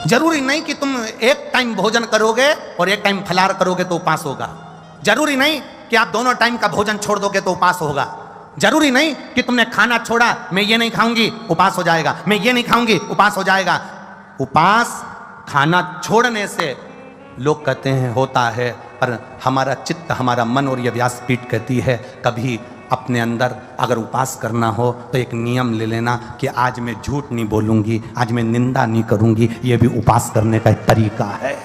जरूरी नहीं कि तुम एक टाइम भोजन करोगे और एक टाइम फलाहार करोगे तो उपास होगा। जरूरी नहीं कि आप दोनों टाइम का भोजन छोड़ दोगे तो उपास होगा। जरूरी नहीं कि तुमने खाना छोड़ा, मैं ये नहीं खाऊंगी उपास हो जाएगा, मैं ये नहीं खाऊंगी उपास हो जाएगा। उपास खाना छोड़ने से लोग कहते हैं होता है, पर हमारा चित्त, हमारा मन और यह व्यासपीठ कहती है कभी अपने अंदर अगर उपास करना हो तो एक नियम ले लेना कि आज मैं झूठ नहीं बोलूंगी, आज मैं निंदा नहीं करूंगी। यह भी उपास करने का एक तरीका है।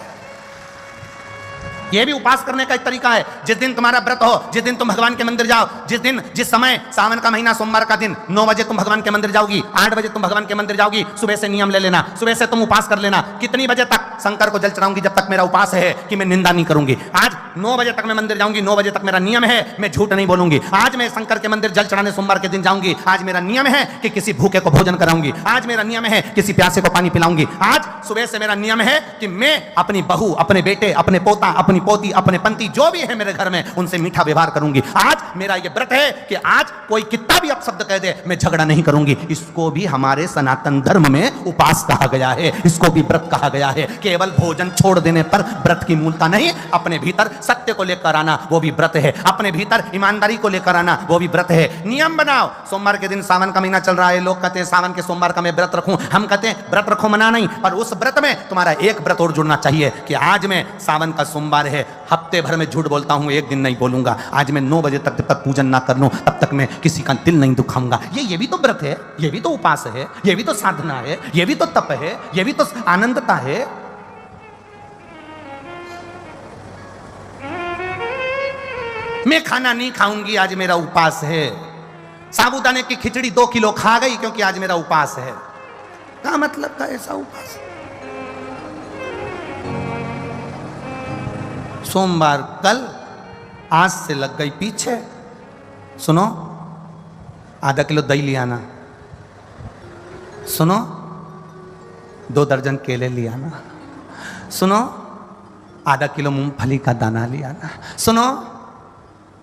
यह भी उपास करने का एक तरीका है। जिस दिन तुम्हारा व्रत हो, जिस दिन तुम भगवान के मंदिर जाओ, जिस समय सावन का महीना सोमवार का दिन 9 बजे तुम भगवान के मंदिर जाओगी, 8 बजे तुम भगवान के मंदिर जाओगी, सुबह से नियम ले लेना, सुबह से तुम उपास कर लेना कितनी बजे तक शंकर को जल चढ़ाऊंगी, जब तक मेरा उपास है कि मैं निंदा नहीं करूंगी। आज 9 बजे तक मैं मंदिर जाऊंगी, 9 बजे तक मेरा नियम है मैं झूठ नहीं बोलूंगी। आज मैं शंकर के मंदिर जल चढ़ाने सोमवार के दिन जाऊंगी, आज मेरा नियम है कि किसी भूखे को भोजन कराऊंगी, आज मेरा नियम है किसी प्यासे को पानी पिलाऊंगी। आज सुबह से मेरा नियम है कि मैं अपनी बहू, अपने बेटे, अपने पोता, अपनी पोती, अपने पंती जो भी है मेरे घर में उनसे मीठा व्यवहार करूंगी। आज मेरा यह व्रत है कि आज कोई कितना भी अपशब्द कह दे मैं झगड़ा नहीं करूंगी। इसको भी हमारे सनातन धर्म में उपास कहा गया है, इसको भी व्रत कहा गया है। केवल भोजन छोड़ देने पर व्रत की मूलता नहीं, अपने भीतर सत्य को लेकर आना वो भी व्रत है, अपने भीतर ईमानदारी को लेकर आना वो भी व्रत है। नियम बनाओ। सोमवार के दिन सावन का महीना चल रहा है, लोग कहते हैं सावन के सोमवार का मैं व्रत रखूं, हम कहते हैं व्रत रखो मना नहीं, पर उस व्रत में तुम्हारा एक व्रत और जुड़ना चाहिए कि आज मैं सावन का सोमवार है, हफ्ते भर में झूठ बोलता हूं, एक दिन नहीं बोलूंगा। आज मैं 9 बजे तक जब तक पूजन ना कर लूं तब तक मैं किसी का दिल नहीं दुखाऊंगा। ये भी तो व्रत है, ये भी तो उपास है, ये भी तो साधना है, ये भी तो तप है, ये भी तो आनंदता है। मैं खाना नहीं खाऊंगी, आज मेरा उपास है। साबूदाने की खिचड़ी 2 किलो खा गई क्योंकि आज मेरा उपास है। क्या मतलब का ऐसा उपास? सोमवार कल, आज से लग गई पीछे। सुनो, आधा किलो दही ले आना, सुनो 2 दर्जन केले ले आना, सुनो आधा किलो मूंगफली का दाना ले आना, सुनो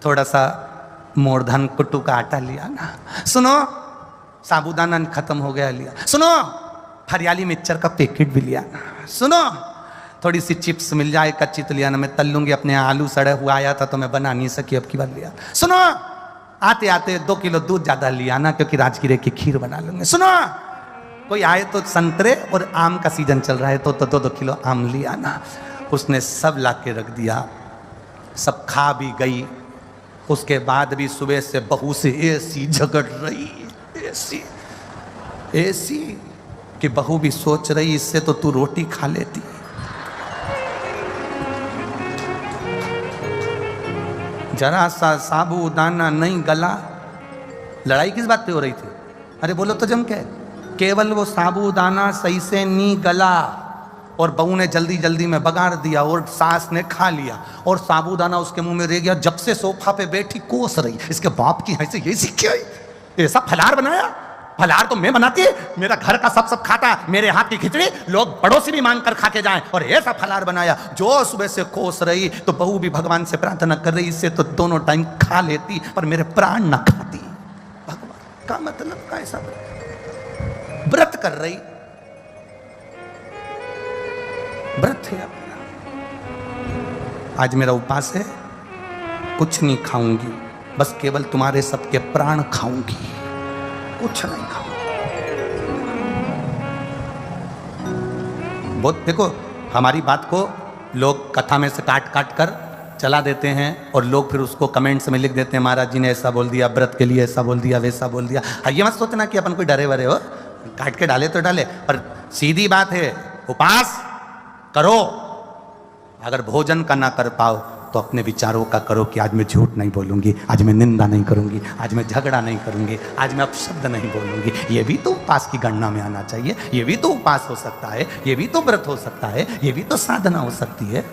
थोड़ा सा मोरधन कुट्टू का आटा ले आना, सुनो साबूदाना खत्म हो गया लिया, सुनो हरियाली मिक्सचर का पैकेट भी लिया, सुनो थोड़ी सी चिप्स मिल जाए कच्ची तो लिया ना, मैं तल लूंगी, अपने आलू सड़े हुआ आया था तो मैं बना नहीं सकी, अब की बार लिया। सुनो आते आते 2 किलो दूध ज्यादा लिया ना क्योंकि राजगिरे की खीर बना लूंगे। सुनो कोई आए तो संतरे और आम का सीजन चल रहा है तो 2-2 किलो आम लिया ना। उसने सब ला के रख दिया, सब खा भी गई। उसके बाद भी सुबह से बहू से ऐसी झगड़ रही, ऐसी कि बहू भी सोच रही इससे तो तू रोटी खा लेती। जरा सा साबूदाना नहीं गला। लड़ाई किस बात पे हो रही थी? अरे बोलो तो जम के। केवल वो साबूदाना सही से नहीं गला और बहू ने जल्दी जल्दी में बगाड़ दिया और सास ने खा लिया और साबूदाना उसके मुंह में रह गया। जब से सोफा पे बैठी कोस रही, इसके बाप की ऐसे ये सीख के ऐसा फलाहार बनाया। फलाहार तो मैं बनाती है, मेरा घर का सब खाता, मेरे हाथ की खिचड़ी लोग पड़ोसी भी मांग कर खा के जाएं, और ऐसा फलाहार बनाया। जो सुबह से कोस रही तो बहू भी भगवान से प्रार्थना कर रही इससे तो दोनों टाइम खा लेती पर मेरे प्राण ना खाती। भगवान का मतलब का ऐसा व्रत कर रही, व्रत है अपना। आज मेरा उपास है, कुछ नहीं खाऊंगी, बस केवल तुम्हारे सबके प्राण खाऊंगी, कुछ नहीं खाऊंगी। बहुत देखो, हमारी बात को लोग कथा में से काट काट कर चला देते हैं और लोग फिर उसको कमेंट्स में लिख देते हैं महाराज जी ने ऐसा बोल दिया, व्रत के लिए ऐसा बोल दिया, वैसा बोल दिया। ये मत सोचना कि अपन कोई डरे वरे हो, काट के डाले तो डाले, पर सीधी बात है उपास करो। अगर भोजन का ना कर पाओ तो अपने विचारों का करो कि आज मैं झूठ नहीं बोलूंगी, आज मैं निंदा नहीं करूंगी, आज मैं झगड़ा नहीं करूंगी, आज मैं अपशब्द नहीं बोलूंगी। ये भी तो उपास की गणना में आना चाहिए, ये भी तो उपास हो सकता है, ये भी तो व्रत हो सकता है, ये भी तो साधना हो सकती है।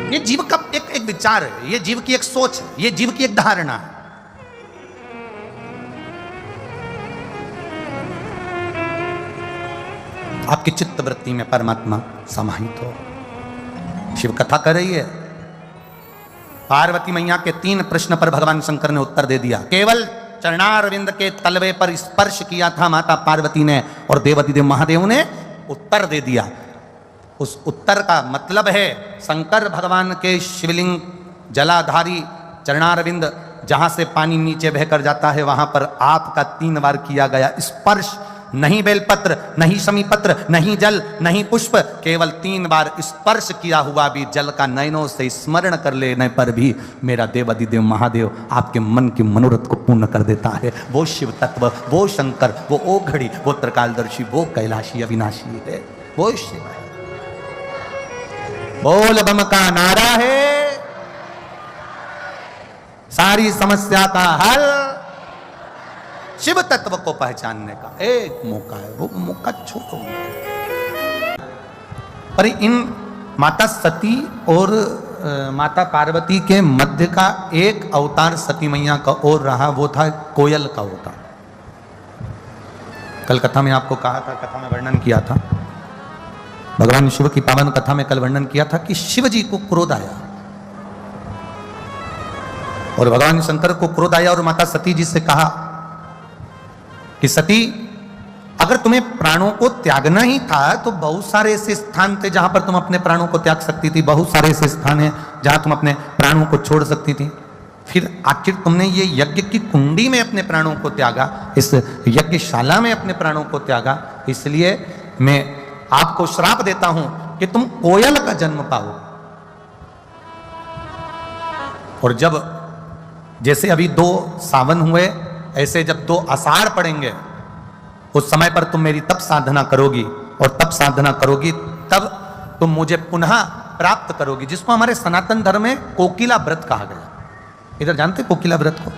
ये जीव का एक विचार है, ये जीव की एक सोच है, ये जीव की एक धारणा है। आपकी चित्त वृत्ति में परमात्मा समाहित हो। शिव कथा कर रही है, पार्वती मैया के 3 प्रश्न पर भगवान शंकर ने उत्तर दे दिया। केवल चरणारविंद के तलवे पर स्पर्श किया था माता पार्वती ने और देवादिदेव महादेव ने उत्तर दे दिया। उस उत्तर का मतलब है शंकर भगवान के शिवलिंग जलाधारी चरणारविंद जहां से पानी नीचे बहकर जाता है वहां पर आपका 3 बार किया गया स्पर्श, नहीं बेलपत्र, नहीं समीपत्र, नहीं जल, नहीं पुष्प, केवल 3 बार स्पर्श किया हुआ भी जल का नयनों से स्मरण कर लेने पर भी मेरा देवादिदेव महादेव आपके मन के मनोरथ को पूर्ण कर देता है। वो शिव तत्व, वो शंकर, वो ओघड़ी, वो त्रिकालदर्शी, वो कैलाशी अविनाशी है, वो शिव है। बोल बम का नारा है, सारी समस्या का हल शिव तत्व को पहचानने का एक मौका है, वो मौका छोड़ो। पर इन माता सती और माता पार्वती के मध्य का एक अवतार सती मैया का और रहा, वो था कोयल का अवतार। कल कथा में आपको कहा था, कथा में वर्णन किया था, भगवान शिव की पावन कथा में कल वर्णन किया था कि शिव जी को क्रोध आया और भगवान शंकर को क्रोध आया और माता सती जी से कहा कि सती, अगर तुम्हें प्राणों को त्यागना ही था तो बहुत सारे ऐसे स्थान थे जहां पर तुम अपने प्राणों को त्याग सकती थी, बहुत सारे ऐसे स्थान हैं जहां तुम अपने प्राणों को छोड़ सकती थी। फिर आखिर तुमने ये यज्ञ की कुंडी में अपने प्राणों को त्यागा, इस यज्ञशाला में अपने प्राणों को त्यागा, इसलिए मैं आपको श्राप देता हूं कि तुम कोयल का जन्म पाओ। और जब जैसे अभी 2 सावन हुए, ऐसे जब 2 आषाढ़ पड़ेंगे उस समय पर तुम मेरी तप साधना करोगी और तप साधना करोगी तब तुम मुझे पुनः प्राप्त करोगी, जिसको हमारे सनातन धर्म में कोकिला व्रत कहा गया। इधर जानते कोकिला व्रत को?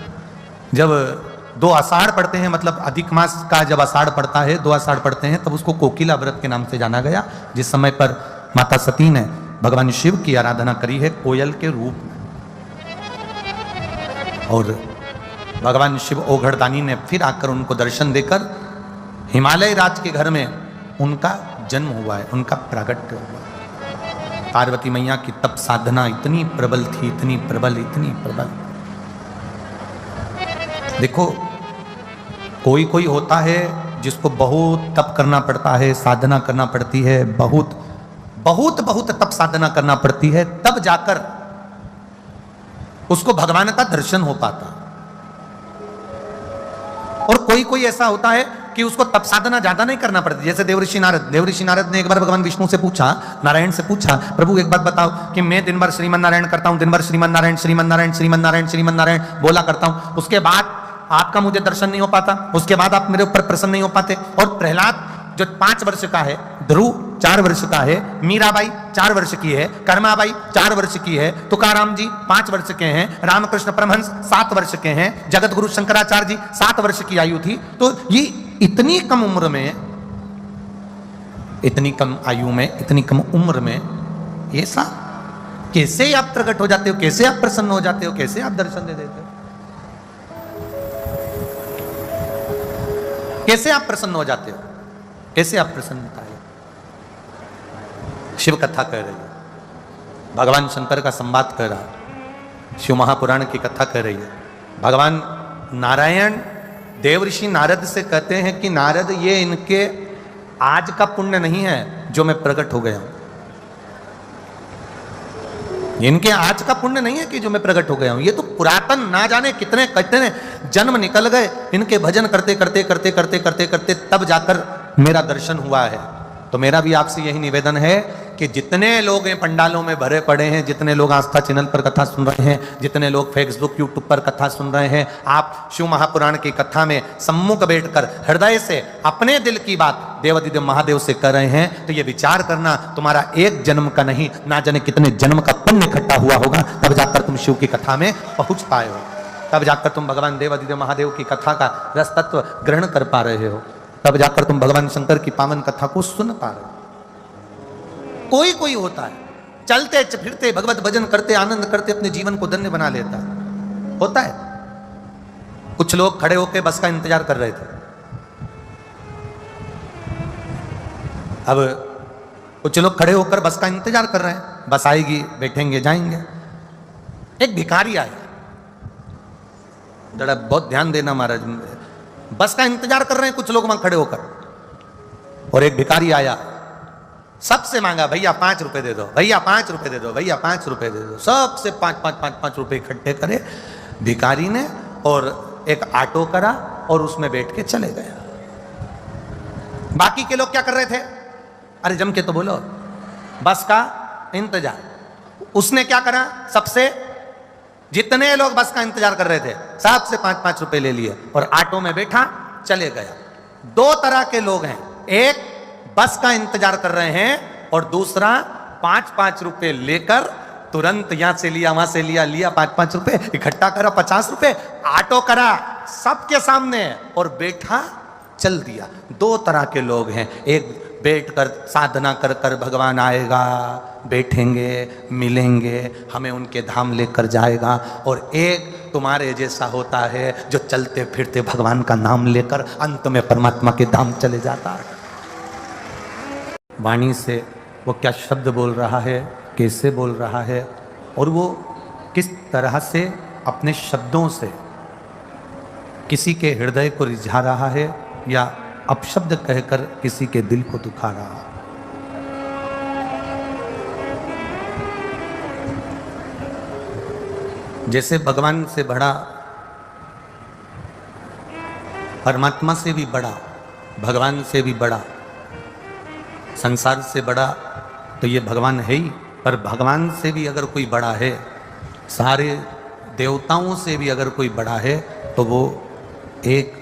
जब 2 आषाढ़ पड़ते हैं, मतलब अधिक मास का जब आषाढ़ पड़ता है, 2 आषाढ़ पड़ते हैं, तब उसको कोकिला व्रत के नाम से जाना गया, जिस समय पर माता सती ने भगवान शिव की आराधना करी है कोयल के रूप में। और भगवान शिव ओघड़दानी ने फिर आकर उनको दर्शन देकर हिमालय राज के घर में उनका जन्म हुआ है, उनका प्रागट्य हुआ है। पार्वती मैया की तप साधना इतनी प्रबल थी, इतनी प्रबल, इतनी प्रबल। देखो, कोई कोई होता है जिसको बहुत तप करना पड़ता है, साधना करना पड़ती है, बहुत बहुत बहुत तप साधना करना पड़ती है, तब जाकर उसको भगवान का दर्शन हो पाता। और कोई कोई ऐसा होता है कि उसको तप साधना ज्यादा नहीं करना पड़ती, जैसे देवऋषि नारद ने एक बार भगवान विष्णु से पूछा, नारायण से पूछा, प्रभु एक बात बताओ कि मैं दिन भर श्रीमन नारायण करता हूं, दिन भर श्रीमन नारायण श्रीमन नारायण श्रीमन नारायण श्रीमन नारायण बोला करता हूं, उसके बाद आपका मुझे दर्शन नहीं हो पाता, उसके बाद आप मेरे ऊपर प्रसन्न नहीं हो पाते। और प्रहलाद जो 5 वर्ष का है, ध्रुव 4 वर्ष का है, मीराबाई 4 वर्ष की है, कर्माबाई 4 वर्ष की है, तुकाराम जी 5 वर्ष के हैं, रामकृष्ण परमहंस 7 वर्ष के हैं, जगत गुरु शंकराचार्य जी 7 वर्ष की आयु थी। तो ये इतनी कम उम्र में, इतनी कम आयु में, इतनी कम उम्र में ऐसा कैसे आप प्रकट हो जाते हो, कैसे आप प्रसन्न हो जाते हो, कैसे आप दर्शन दे देते हो, कैसे आप प्रसन्न हो जाते हो, कैसे आप प्रसन्नता है? शिव कथा कह रही है, भगवान शंकर का संवाद कह रहा है, शिव महापुराण की कथा कह रही है। भगवान नारायण देवऋषि नारद से कहते हैं कि नारद, ये इनके आज का पुण्य नहीं है जो मैं प्रकट हो गया हूं, इनके आज का पुण्य नहीं है कि जो मैं प्रकट हो गया हूं, ये तो पुरातन ना जाने कितने कितने जन्म निकल गए इनके भजन करते करते करते करते करते करते तब जाकर मेरा दर्शन हुआ है। तो मेरा भी आपसे यही निवेदन है कि जितने लोग पंडालों में भरे पड़े हैं, जितने लोग आस्था चैनल पर कथा सुन रहे हैं, जितने लोग फेसबुक यूट्यूब पर कथा सुन रहे हैं, आप शिव महापुराण की कथा में सम्मुख बैठकर हृदय से अपने दिल की बात देवादिदेव महादेव से कर रहे हैं, तो ये विचार करना तुम्हारा एक जन्म का नहीं, ना जाने कितने जन्म का पुण्य इकट्ठा हुआ होगा, तब जाकर तुम शिव की कथा में पहुंच पाए हो, तब जाकर तुम भगवान देवादिदेव महादेव की कथा का रस तत्व ग्रहण कर पा रहे हो, तब जाकर तुम भगवान शंकर की पावन कथा को सुन पा रहे हो। कोई कोई होता है चलते फिरते भगवत भजन करते आनंद करते अपने जीवन को धन्य बना लेता है, होता है। कुछ लोग खड़े होकर बस का इंतजार कर रहे थे, अब कुछ लोग खड़े होकर बस का इंतजार कर रहे हैं, बस आएगी, बैठेंगे, जाएंगे। एक भिखारी आया, जरा बहुत ध्यान देना महाराज, बस का इंतजार कर रहे हैं कुछ लोग वहां खड़े होकर, और एक भिखारी आया, सबसे मांगा, भैया 5 रुपए दे दो, भैया 5 रुपए दे दो, भैया 5 रुपए दे दो, सबसे 5 रुपए इकट्ठे करे भिखारी ने, और एक ऑटो करा और उसमें बैठ के चले गया। बाकी के लोग क्या कर रहे थे? अरे जम के तो बोलो, बस का इंतजार। उसने क्या करा, सबसे जितने लोग बस का इंतजार कर रहे थे सबसे 5 रुपए ले लिए और ऑटो में बैठा चले गया। 2 तरह के लोग हैं, एक बस का इंतजार कर रहे हैं और दूसरा 5 रुपए लेकर तुरंत यहां से लिया वहां से लिया 5 रुपए इकट्ठा करा, 50 रुपए ऑटो करा सबके सामने और बैठा चल दिया। 2 तरह के लोग हैं, एक बैठ कर साधना कर कर भगवान आएगा, बैठेंगे, मिलेंगे, हमें उनके धाम लेकर जाएगा, और एक तुम्हारे जैसा होता है जो चलते फिरते भगवान का नाम लेकर अंत में परमात्मा के धाम चले जाता है। वाणी से वो क्या शब्द बोल रहा है, कैसे बोल रहा है, और वो किस तरह से अपने शब्दों से किसी के हृदय को रिझा रहा है या अपशब्द कहकर किसी के दिल को दुखा रहा है। जैसे भगवान से बड़ा, परमात्मा से भी बड़ा, भगवान से भी बड़ा, संसार से बड़ा तो ये भगवान है ही, पर भगवान से भी अगर कोई बड़ा है, सारे देवताओं से भी अगर कोई बड़ा है, तो वो एक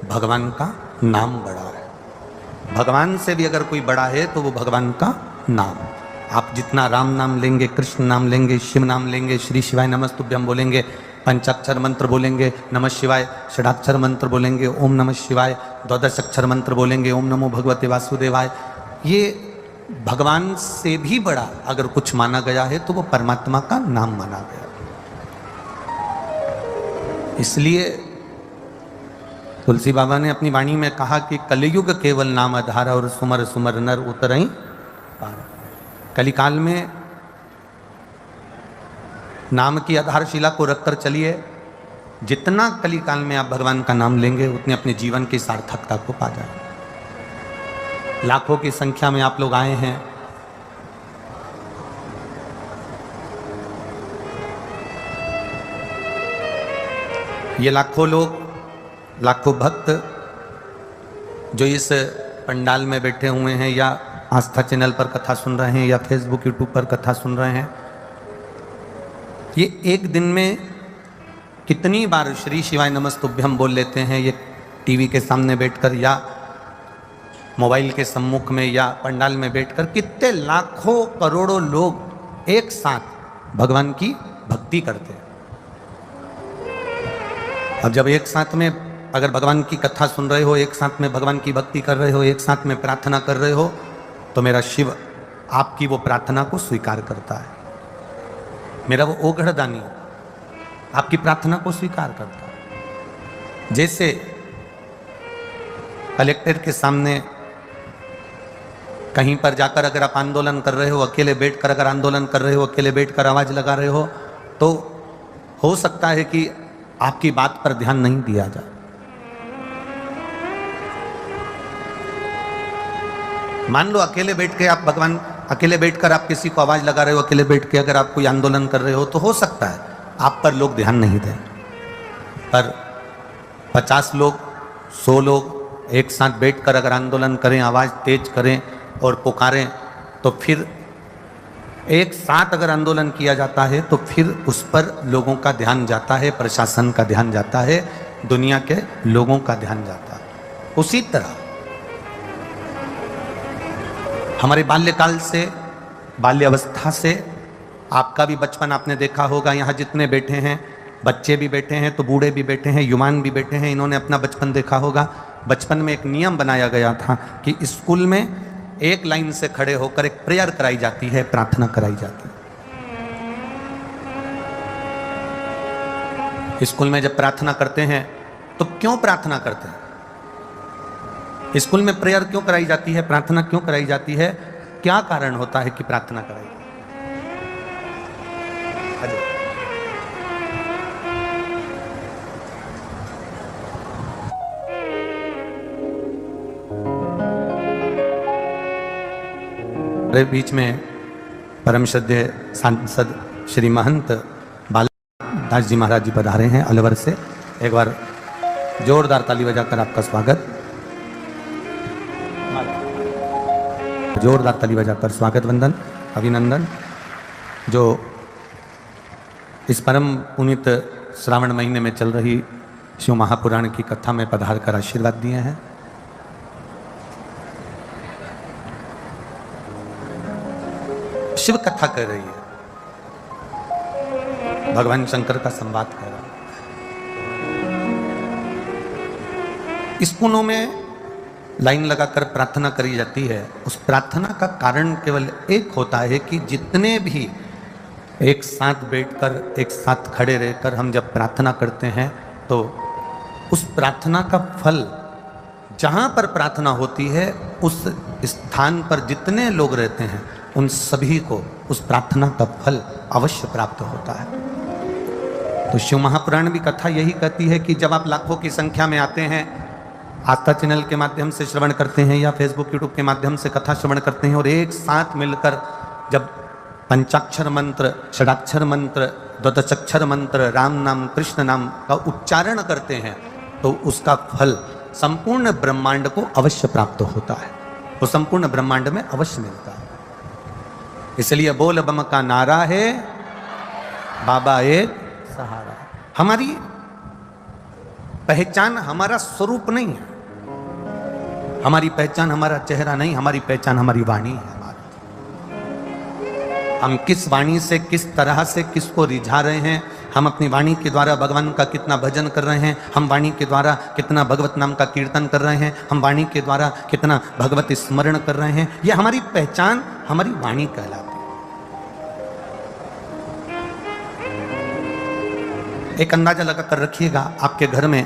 भगवान का नाम बड़ा है। भगवान से भी अगर कोई बड़ा है तो वो भगवान का नाम। आप जितना राम नाम लेंगे, कृष्ण नाम लेंगे, शिव नाम लेंगे, श्री शिवाय नमस्तुभ्यम बोलेंगे, पंचाक्षर मंत्र बोलेंगे, नमः शिवाय, षडाक्षर मंत्र बोलेंगे, ओम नमः शिवाय, 12 अक्षर मंत्र बोलेंगे, ओम नमो भगवते वासुदेवाय, ये भगवान से भी बड़ा अगर कुछ माना गया है तो वो परमात्मा का नाम माना गया। इसलिए तुलसी बाबा ने अपनी वाणी में कहा कि कलयुग केवल नाम आधार और सुमर सुमर नर उतरई पार। कलिकाल में नाम की आधारशिला को रखकर चलिए, जितना कलिकाल में आप भगवान का नाम लेंगे उतने अपने जीवन की सार्थकता को पा जाएंगे। लाखों की संख्या में आप लोग आए हैं, ये लाखों लोग, लाखों भक्त जो इस पंडाल में बैठे हुए हैं या आस्था चैनल पर कथा सुन रहे हैं या फेसबुक यूट्यूब पर कथा सुन रहे हैं, ये एक दिन में कितनी बार श्री शिवाय नमस्तुभ्यम बोल लेते हैं। ये टीवी के सामने बैठकर या मोबाइल के सम्मुख में या पंडाल में बैठकर कितने लाखों करोड़ों लोग एक साथ भगवान की भक्ति करते हैं। अब जब एक साथ में अगर भगवान की कथा सुन रहे हो, एक साथ में भगवान की भक्ति कर रहे हो, एक साथ में प्रार्थना कर रहे हो, तो मेरा शिव आपकी वो प्रार्थना को स्वीकार करता है। मेरा वो ओघड़दानी आपकी प्रार्थना को स्वीकार करता है। जैसे कलेक्टर के सामने कहीं पर जाकर अगर आप आंदोलन कर रहे हो, अकेले बैठकर अगर आंदोलन कर रहे हो, अकेले बैठकर आवाज लगा रहे हो, तो हो सकता है कि आपकी बात पर ध्यान नहीं दिया जाए। मान लो अकेले बैठ के आप भगवान, अकेले बैठकर आप किसी को आवाज लगा रहे हो, अकेले बैठ के अगर आप कोई आंदोलन कर रहे हो, तो हो सकता है आप पर लोग ध्यान नहीं दें। पर 50 लोग, 100 लोग एक साथ बैठकर अगर आंदोलन करें, आवाज तेज करें और पुकारें, तो फिर एक साथ अगर आंदोलन किया जाता है तो फिर उस पर लोगों का ध्यान जाता है, प्रशासन का ध्यान जाता है, दुनिया के लोगों का ध्यान जाता है। उसी तरह हमारे बाल्यकाल से, बाल्यावस्था से, आपका भी बचपन आपने देखा होगा, यहाँ जितने बैठे हैं, बच्चे भी बैठे हैं तो बूढ़े भी बैठे हैं, युवान भी बैठे हैं, इन्होंने अपना बचपन देखा होगा। बचपन में एक नियम बनाया गया था कि स्कूल में एक लाइन से खड़े होकर एक प्रेयर कराई जाती है, प्रार्थना कराई जाती है। स्कूल में जब प्रार्थना करते हैं तो क्यों प्रार्थना करते हैं? स्कूल में प्रेयर क्यों कराई जाती है, प्रार्थना क्यों कराई जाती है, क्या कारण होता है कि प्रार्थना कराई? हमारे बीच में परम श्रद्धेय सांसद श्री महंत बालादास जी महाराज जी पधारे हैं अलवर से। एक बार जोरदार ताली बजाकर आपका स्वागत, जोरदार ताली बजाकर स्वागत वंदन अभिनंदन। जो इस परम पुनीत श्रावण महीने में चल रही शिव महापुराण की कथा में पधार कर आशीर्वाद दिए हैं। शिव कथा कर रही है, भगवान शंकर का संवाद कर रहा है। स्कूलों में लाइन लगाकर प्रार्थना करी जाती है। उस प्रार्थना का कारण केवल एक होता है कि जितने भी एक साथ बैठकर एक साथ खड़े रहकर हम जब प्रार्थना करते हैं तो उस प्रार्थना का फल जहाँ पर प्रार्थना होती है उस स्थान पर जितने लोग रहते हैं उन सभी को उस प्रार्थना का फल अवश्य प्राप्त होता है। तो शिव महापुराण भी कथा यही कहती है कि जब आप लाखों की संख्या में आते हैं, आस्था चैनल के माध्यम से श्रवण करते हैं या फेसबुक यूट्यूब के माध्यम से कथा श्रवण करते हैं और एक साथ मिलकर जब पंचाक्षर मंत्र, षडाक्षर मंत्र, द्वादशाक्षर मंत्र, राम नाम कृष्ण नाम का उच्चारण करते हैं तो उसका फल संपूर्ण ब्रह्मांड को अवश्य प्राप्त होता है। वो संपूर्ण ब्रह्मांड में अवश्य मिलता है। इसलिए बोल बम का नारा है, बाबा एक सहारा है। हमारी पहचान हमारा स्वरूप नहीं है, हमारी पहचान हमारा चेहरा नहीं, हमारी पहचान हमारी वाणी है। हम किस वाणी से किस तरह से किसको रिझा रहे हैं, हम अपनी वाणी के द्वारा भगवान का कितना भजन कर रहे हैं, हम वाणी के द्वारा कितना भगवत नाम का कीर्तन कर रहे हैं, हम वाणी के द्वारा कितना भगवत स्मरण कर रहे हैं, ये हमारी पहचान हमारी वाणी कहलाती है। एक अंदाजा लगा कर रखिएगा, आपके घर में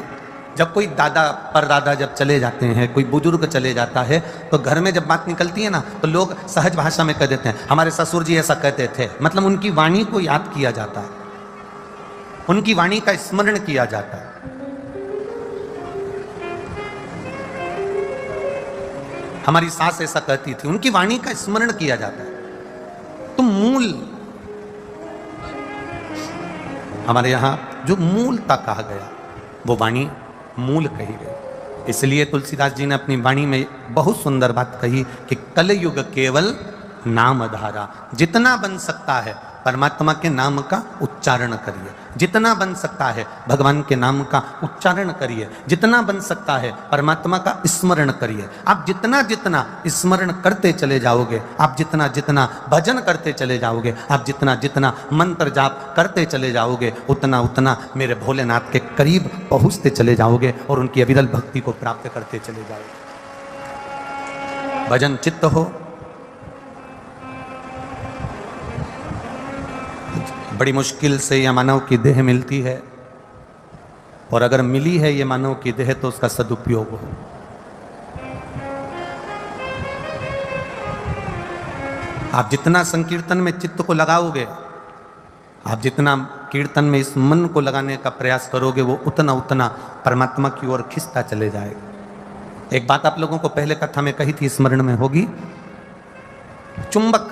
जब कोई दादा परदादा जब चले जाते हैं, कोई बुजुर्ग चले जाता है तो घर में जब बात निकलती है ना तो लोग सहज भाषा में कह देते हैं हमारे ससुर जी ऐसा कहते थे। मतलब उनकी वाणी को याद किया जाता है, उनकी वाणी का स्मरण किया जाता है। हमारी सास ऐसा कहती थी, उनकी वाणी का स्मरण किया जाता है। तो मूल, हमारे यहां जो मूलता कहा गया वो वाणी मूल कही गई। इसलिए तुलसीदास जी ने अपनी वाणी में बहुत सुंदर बात कही कि कलयुग केवल नाम धारा। जितना बन सकता है परमात्मा के नाम का उच्चारण करिए, जितना बन सकता है भगवान के नाम का उच्चारण करिए, जितना बन सकता है परमात्मा का स्मरण करिए। आप जितना जितना स्मरण करते चले जाओगे, आप जितना जितना भजन करते चले जाओगे, आप जितना जितना मंत्र जाप करते चले जाओगे, उतना उतना मेरे भोलेनाथ के करीब पहुंचते चले जाओगे और उनकी अविरल भक्ति को प्राप्त करते चले जाओगे। भजन चित्त हो। बड़ी मुश्किल से यह मानव की देह मिलती है और अगर मिली है ये मानव की देह तो उसका सदुपयोग हो। आप जितना संकीर्तन में चित्त को लगाओगे, आप जितना कीर्तन में इस मन को लगाने का प्रयास करोगे, वो उतना उतना परमात्मा की ओर खिंचता चले जाएगा। एक बात आप लोगों को पहले कथा में कही थी, स्मरण में होगी। चुंबक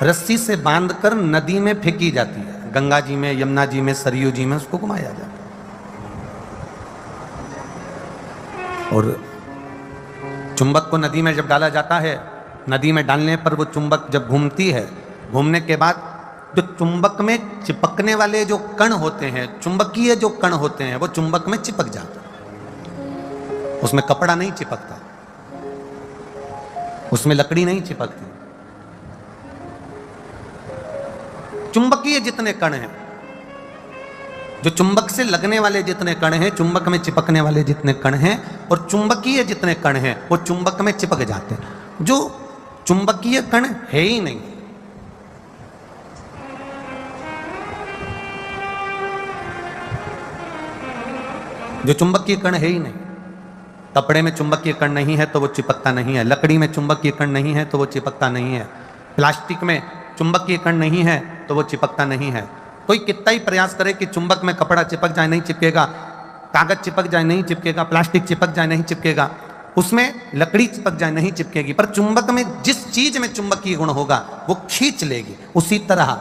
रस्सी से बांधकर नदी में फेंकी जाती है, गंगा जी में, यमुना जी में, सरयू जी में उसको घुमाया जाता है। और चुंबक को नदी में जब डाला जाता है, नदी में डालने पर वो चुंबक जब घूमती है, घूमने के बाद जो चुंबक में चिपकने वाले जो कण होते हैं, चुंबकीय जो कण होते हैं, वो चुंबक में चिपक जाते हैं। उसमें कपड़ा नहीं चिपकता, उसमें लकड़ी नहीं चिपकती। चुंबकीय जितने कण हैं, जो चुंबक से लगने वाले जितने कण हैं, चुंबक में चिपकने वाले जितने कण हैं, और चुंबकीय जितने कण हैं वो चुंबक में चिपक जाते हैं। जो चुंबकीय कण है ही नहीं, जो चुंबकीय कण है ही नहीं, कपड़े में चुंबकीय कण नहीं है तो वो चिपकता नहीं है, लकड़ी में चुंबकीय कण नहीं है तो वो चिपकता नहीं है, प्लास्टिक में चुंबकीय कण नहीं है तो वो चिपकता नहीं है। कोई कितना ही प्रयास करे कि चुंबक में कपड़ा चिपक जाए, नहीं चिपकेगा, कागज चिपक जाए नहीं चिपकेगा, प्लास्टिक चिपक जाए नहीं चिपकेगा, उसमें लकड़ी चिपक जाए नहीं चिपकेगी, पर चुंबक में जिस चीज में चुंबकीय गुण होगा वो खींच लेगी। उसी तरह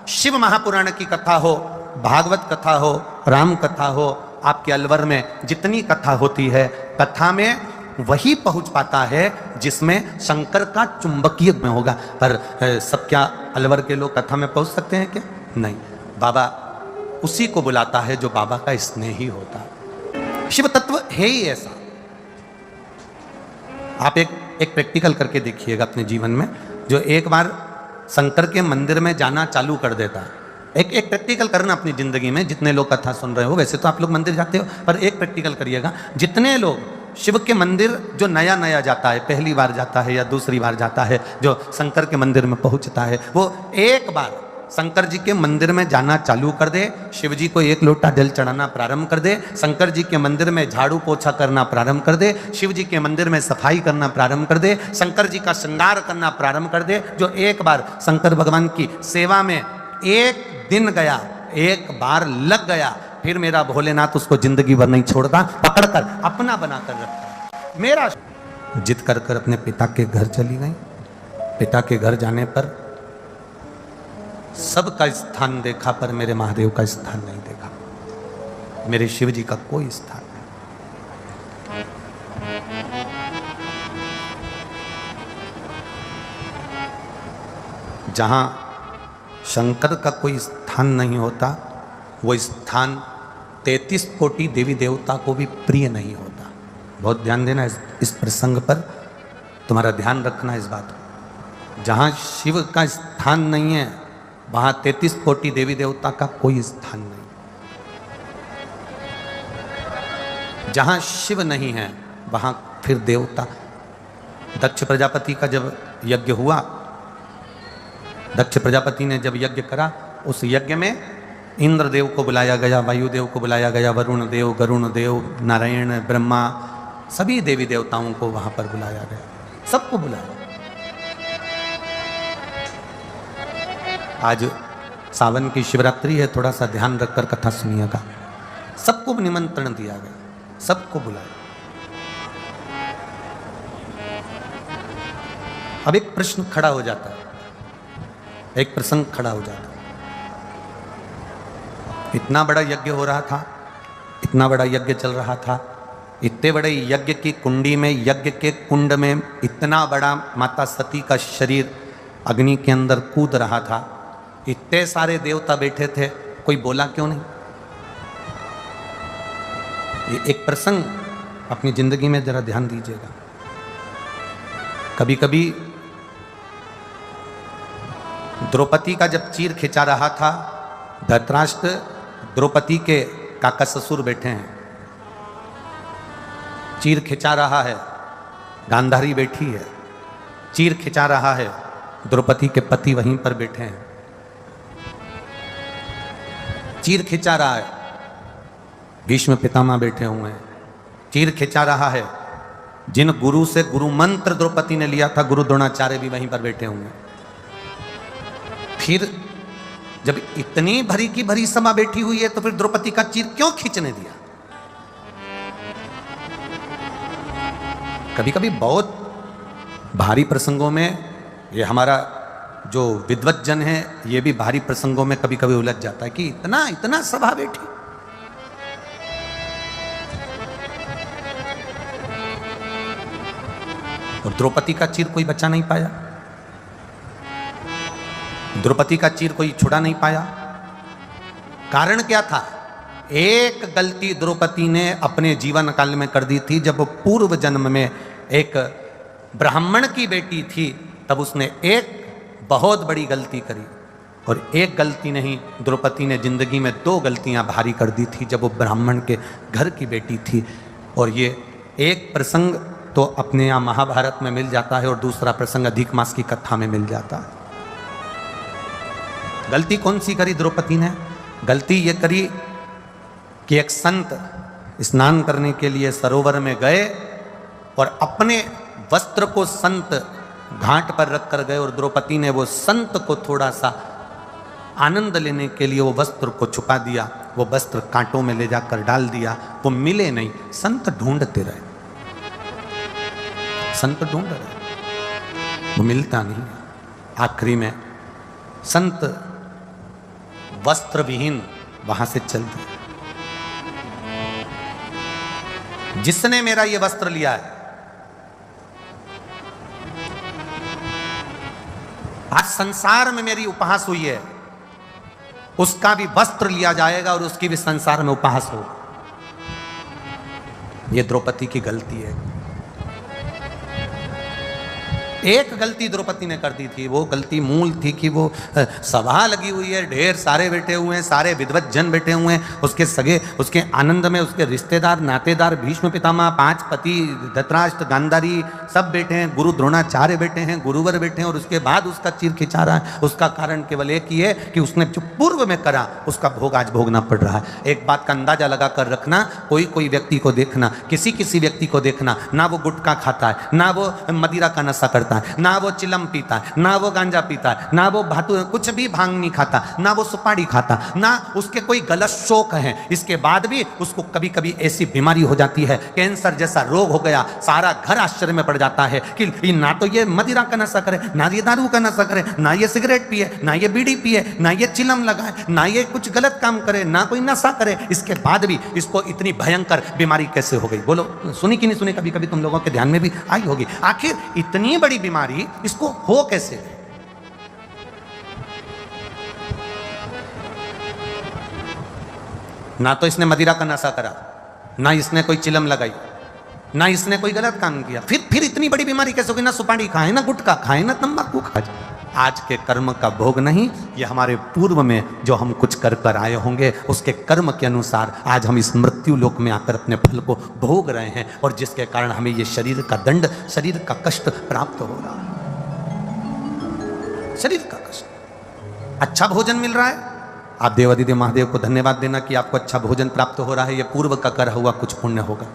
शिव महापुराण की कथा हो, भागवत कथा हो, राम कथा हो, आपके अलवर में जितनी कथा होती है, कथा में वही पहुंच पाता है जिसमें शंकर का चुंबकीय गुण होगा। पर सब क्या अलवर के लोग कथा में पहुंच सकते हैं क्या? नहीं। बाबा उसी को बुलाता है जो बाबा का स्नेह ही होता है। शिव तत्व है ही ऐसा। आप एक प्रैक्टिकल करके देखिएगा अपने जीवन में, जो एक बार शंकर के मंदिर में जाना चालू कर देता है। एक प्रैक्टिकल करना अपनी जिंदगी में। जितने लोग कथा सुन रहे हो, वैसे तो आप लोग मंदिर जाते हो, पर एक प्रैक्टिकल करिएगा। जितने लोग शिव के मंदिर जो नया नया जाता है, पहली बार जाता है या दूसरी बार जाता है, जो शंकर के मंदिर में पहुंचता है, वो एक बार शंकर जी के मंदिर में जाना चालू कर दे, शिव जी को एक लोटा जल चढ़ाना प्रारंभ कर दे, शंकर जी के मंदिर में झाड़ू पोछा करना प्रारंभ कर दे, शिव जी के मंदिर में सफाई करना प्रारंभ कर दे, शंकर जी का श्रृंगार करना प्रारंभ कर दे। जो एक बार शंकर भगवान की सेवा में एक दिन गया, एक बार लग गया, फिर मेरा भोलेनाथ उसको जिंदगी भर नहीं छोड़ता, पकड़कर अपना बनाकर रखता। मेरा जिद कर कर अपने पिता के घर चली गई। पिता के घर जाने पर सबका स्थान देखा, पर मेरे महादेव का स्थान नहीं देखा, मेरे शिव जी का कोई स्थान नहीं। जहां शंकर का कोई स्थान नहीं होता, वो स्थान 33 कोटि देवी देवता को भी प्रिय नहीं होता। बहुत ध्यान देना इस प्रसंग पर, तुम्हारा ध्यान रखना इस बात को। जहां शिव का स्थान नहीं है, वहां 33 कोटि देवी देवता का कोई स्थान नहीं। जहां शिव नहीं है, वहां फिर देवता। दक्ष प्रजापति का जब यज्ञ हुआ, दक्ष प्रजापति ने जब यज्ञ करा, उस यज्ञ में इंद्रदेव को बुलाया गया, वायुदेव को बुलाया गया, वरुण देव, गरुण देव, नारायण, ब्रह्मा, सभी देवी देवताओं को वहां पर बुलाया गया, सबको बुलाया। आज सावन की शिवरात्रि है, थोड़ा सा ध्यान रखकर कथा सुनिएगा। सबको निमंत्रण दिया गया, सबको बुलाया। अब एक प्रश्न खड़ा हो जाता है, एक प्रसंग खड़ा हो जाता है। इतना बड़ा यज्ञ हो रहा था, इतना बड़ा यज्ञ चल रहा था, इतने बड़े यज्ञ की कुंडी में, यज्ञ के कुंड में इतना बड़ा माता सती का शरीर अग्नि के अंदर कूद रहा था, इतने सारे देवता बैठे थे, कोई बोला क्यों नहीं? ये एक प्रसंग अपनी जिंदगी में जरा ध्यान दीजिएगा। कभी कभी द्रौपदी का जब चीर खिंचा रहा था, धृतराष्ट्र द्रौपदी के काका ससुर बैठे हैं, चीर खिंचा रहा है, गांधारी बैठी है, चीर खिंचा रहा है, द्रौपदी के पति वहीं पर बैठे हैं, चीर खिंचा रहा है, भीष्म पितामह बैठे हुए हैं, चीर खिंचा रहा है। जिन गुरु से गुरु मंत्र द्रौपदी ने लिया था, गुरु द्रोणाचार्य भी वहीं पर बैठे हुए हैं। फिर जब इतनी भरी की भरी सभा बैठी हुई है, तो फिर द्रौपदी का चीर क्यों खींचने दिया? कभी कभी बहुत भारी प्रसंगों में, ये हमारा जो विद्वत जन है, ये भी भारी प्रसंगों में कभी कभी उलझ जाता है कि इतना इतना सभा बैठी। और द्रौपदी का चीर कोई बचा नहीं पाया, द्रौपदी का चीर कोई छुड़ा नहीं पाया। कारण क्या था? एक गलती द्रौपदी ने अपने जीवन काल में कर दी थी। जब वो पूर्व जन्म में एक ब्राह्मण की बेटी थी, तब उसने एक बहुत बड़ी गलती करी। और एक गलती नहीं, द्रौपदी ने जिंदगी में 2 गलतियां भारी कर दी थी जब वो ब्राह्मण के घर की बेटी थी। और ये एक प्रसंग तो अपने यहाँ महाभारत में मिल जाता है, और दूसरा प्रसंग अधिक मास की कथा में मिल जाता है। गलती कौन सी करी द्रौपदी ने? गलती ये करी कि एक संत स्नान करने के लिए सरोवर में गए और अपने वस्त्र को संत घाट पर रख कर गए, और द्रौपदी ने वो संत को थोड़ा सा आनंद लेने के लिए वो वस्त्र को छुपा दिया। वो वस्त्र कांटों में ले जाकर डाल दिया, वो मिले नहीं, संत ढूंढते रहे। संत ढूंढ रहे, वो मिलता नहीं। आखिरी में संत वस्त्र विहीन वहां से चल दिए। जिसने मेरा ये वस्त्र लिया है, आज संसार में मेरी उपहास हुई है, उसका भी वस्त्र लिया जाएगा और उसकी भी संसार में उपहास हो। ये द्रौपदी की गलती है। एक गलती द्रौपदी ने कर दी थी, वो गलती मूल थी कि वो सभा लगी हुई है, ढेर सारे बैठे हुए हैं, सारे विद्वत जन बैठे हुए हैं, उसके सगे, उसके आनंद में उसके रिश्तेदार नातेदार, भीष्म पितामह, 5 पति, धृतराष्ट्र, गांधारी सब बैठे हैं, गुरु द्रोणाचार्य बैठे हैं, गुरुवर बैठे हैं, और उसके बाद उसका चीर खिंचा रहा है। उसका कारण केवल एक ही है कि उसने जो पूर्व में करा उसका भोग आज भोगना पड़ रहा है। एक बात का अंदाजा लगा कर रखना, कोई कोई व्यक्ति को देखना, किसी किसी व्यक्ति को देखना, ना वो गुटखा खाता है, ना वो मदिरा का नशा करता है, ना वो चिलम पीता है, ना वो गांजा पीता है, ना वो भातु कुछ भी भांग नहीं खाता, ना वो सुपारी खाता, ना उसके कोई गलत शौक है। इसके बाद भी उसको कभी कभी ऐसी बीमारी हो जाती है, कैंसर जैसा रोग हो गया, सारा घर आश्चर्य में पड़ जाता है कि ना तो ये मदिरा का नशा करे, ना ये दारू का नशा करे, ना ये सिगरेट पिए, ना ये बीड़ी पिए, ना ये चिलम लगाए, ना ये कुछ गलत काम करे, ना कोई नशा करे। इसके बाद भी इसको इतनी भयंकर बीमारी कैसे हो गई? बोलो, सुनी कि नहीं सुनी? कभी कभी तुम लोगों के ध्यान में भी आई होगी। आखिर इतनी बड़ी बीमारी इसको हो कैसे? ना तो इसने मदिरा का नशा करा, ना इसने कोई चिलम लगाई, ना इसने कोई गलत काम किया, फिर इतनी बड़ी बीमारी कैसे होगी? ना सुपारी खाए, ना गुटखा खाए, ना तंबाकू खाए। आज के कर्म का भोग नहीं, ये हमारे पूर्व में जो हम कुछ कर कर आए होंगे उसके कर्म के अनुसार आज हम इस मृत्यु लोक में आकर अपने फल को भोग रहे हैं, और जिसके कारण हमें ये शरीर का दंड, शरीर का कष्ट प्राप्त हो रहा है। शरीर का कष्ट। अच्छा भोजन मिल रहा है, आप देवादिदेव महादेव को धन्यवाद देना कि आपको अच्छा भोजन प्राप्त हो रहा है, ये पूर्व का कर हुआ कुछ पुण्य होगा।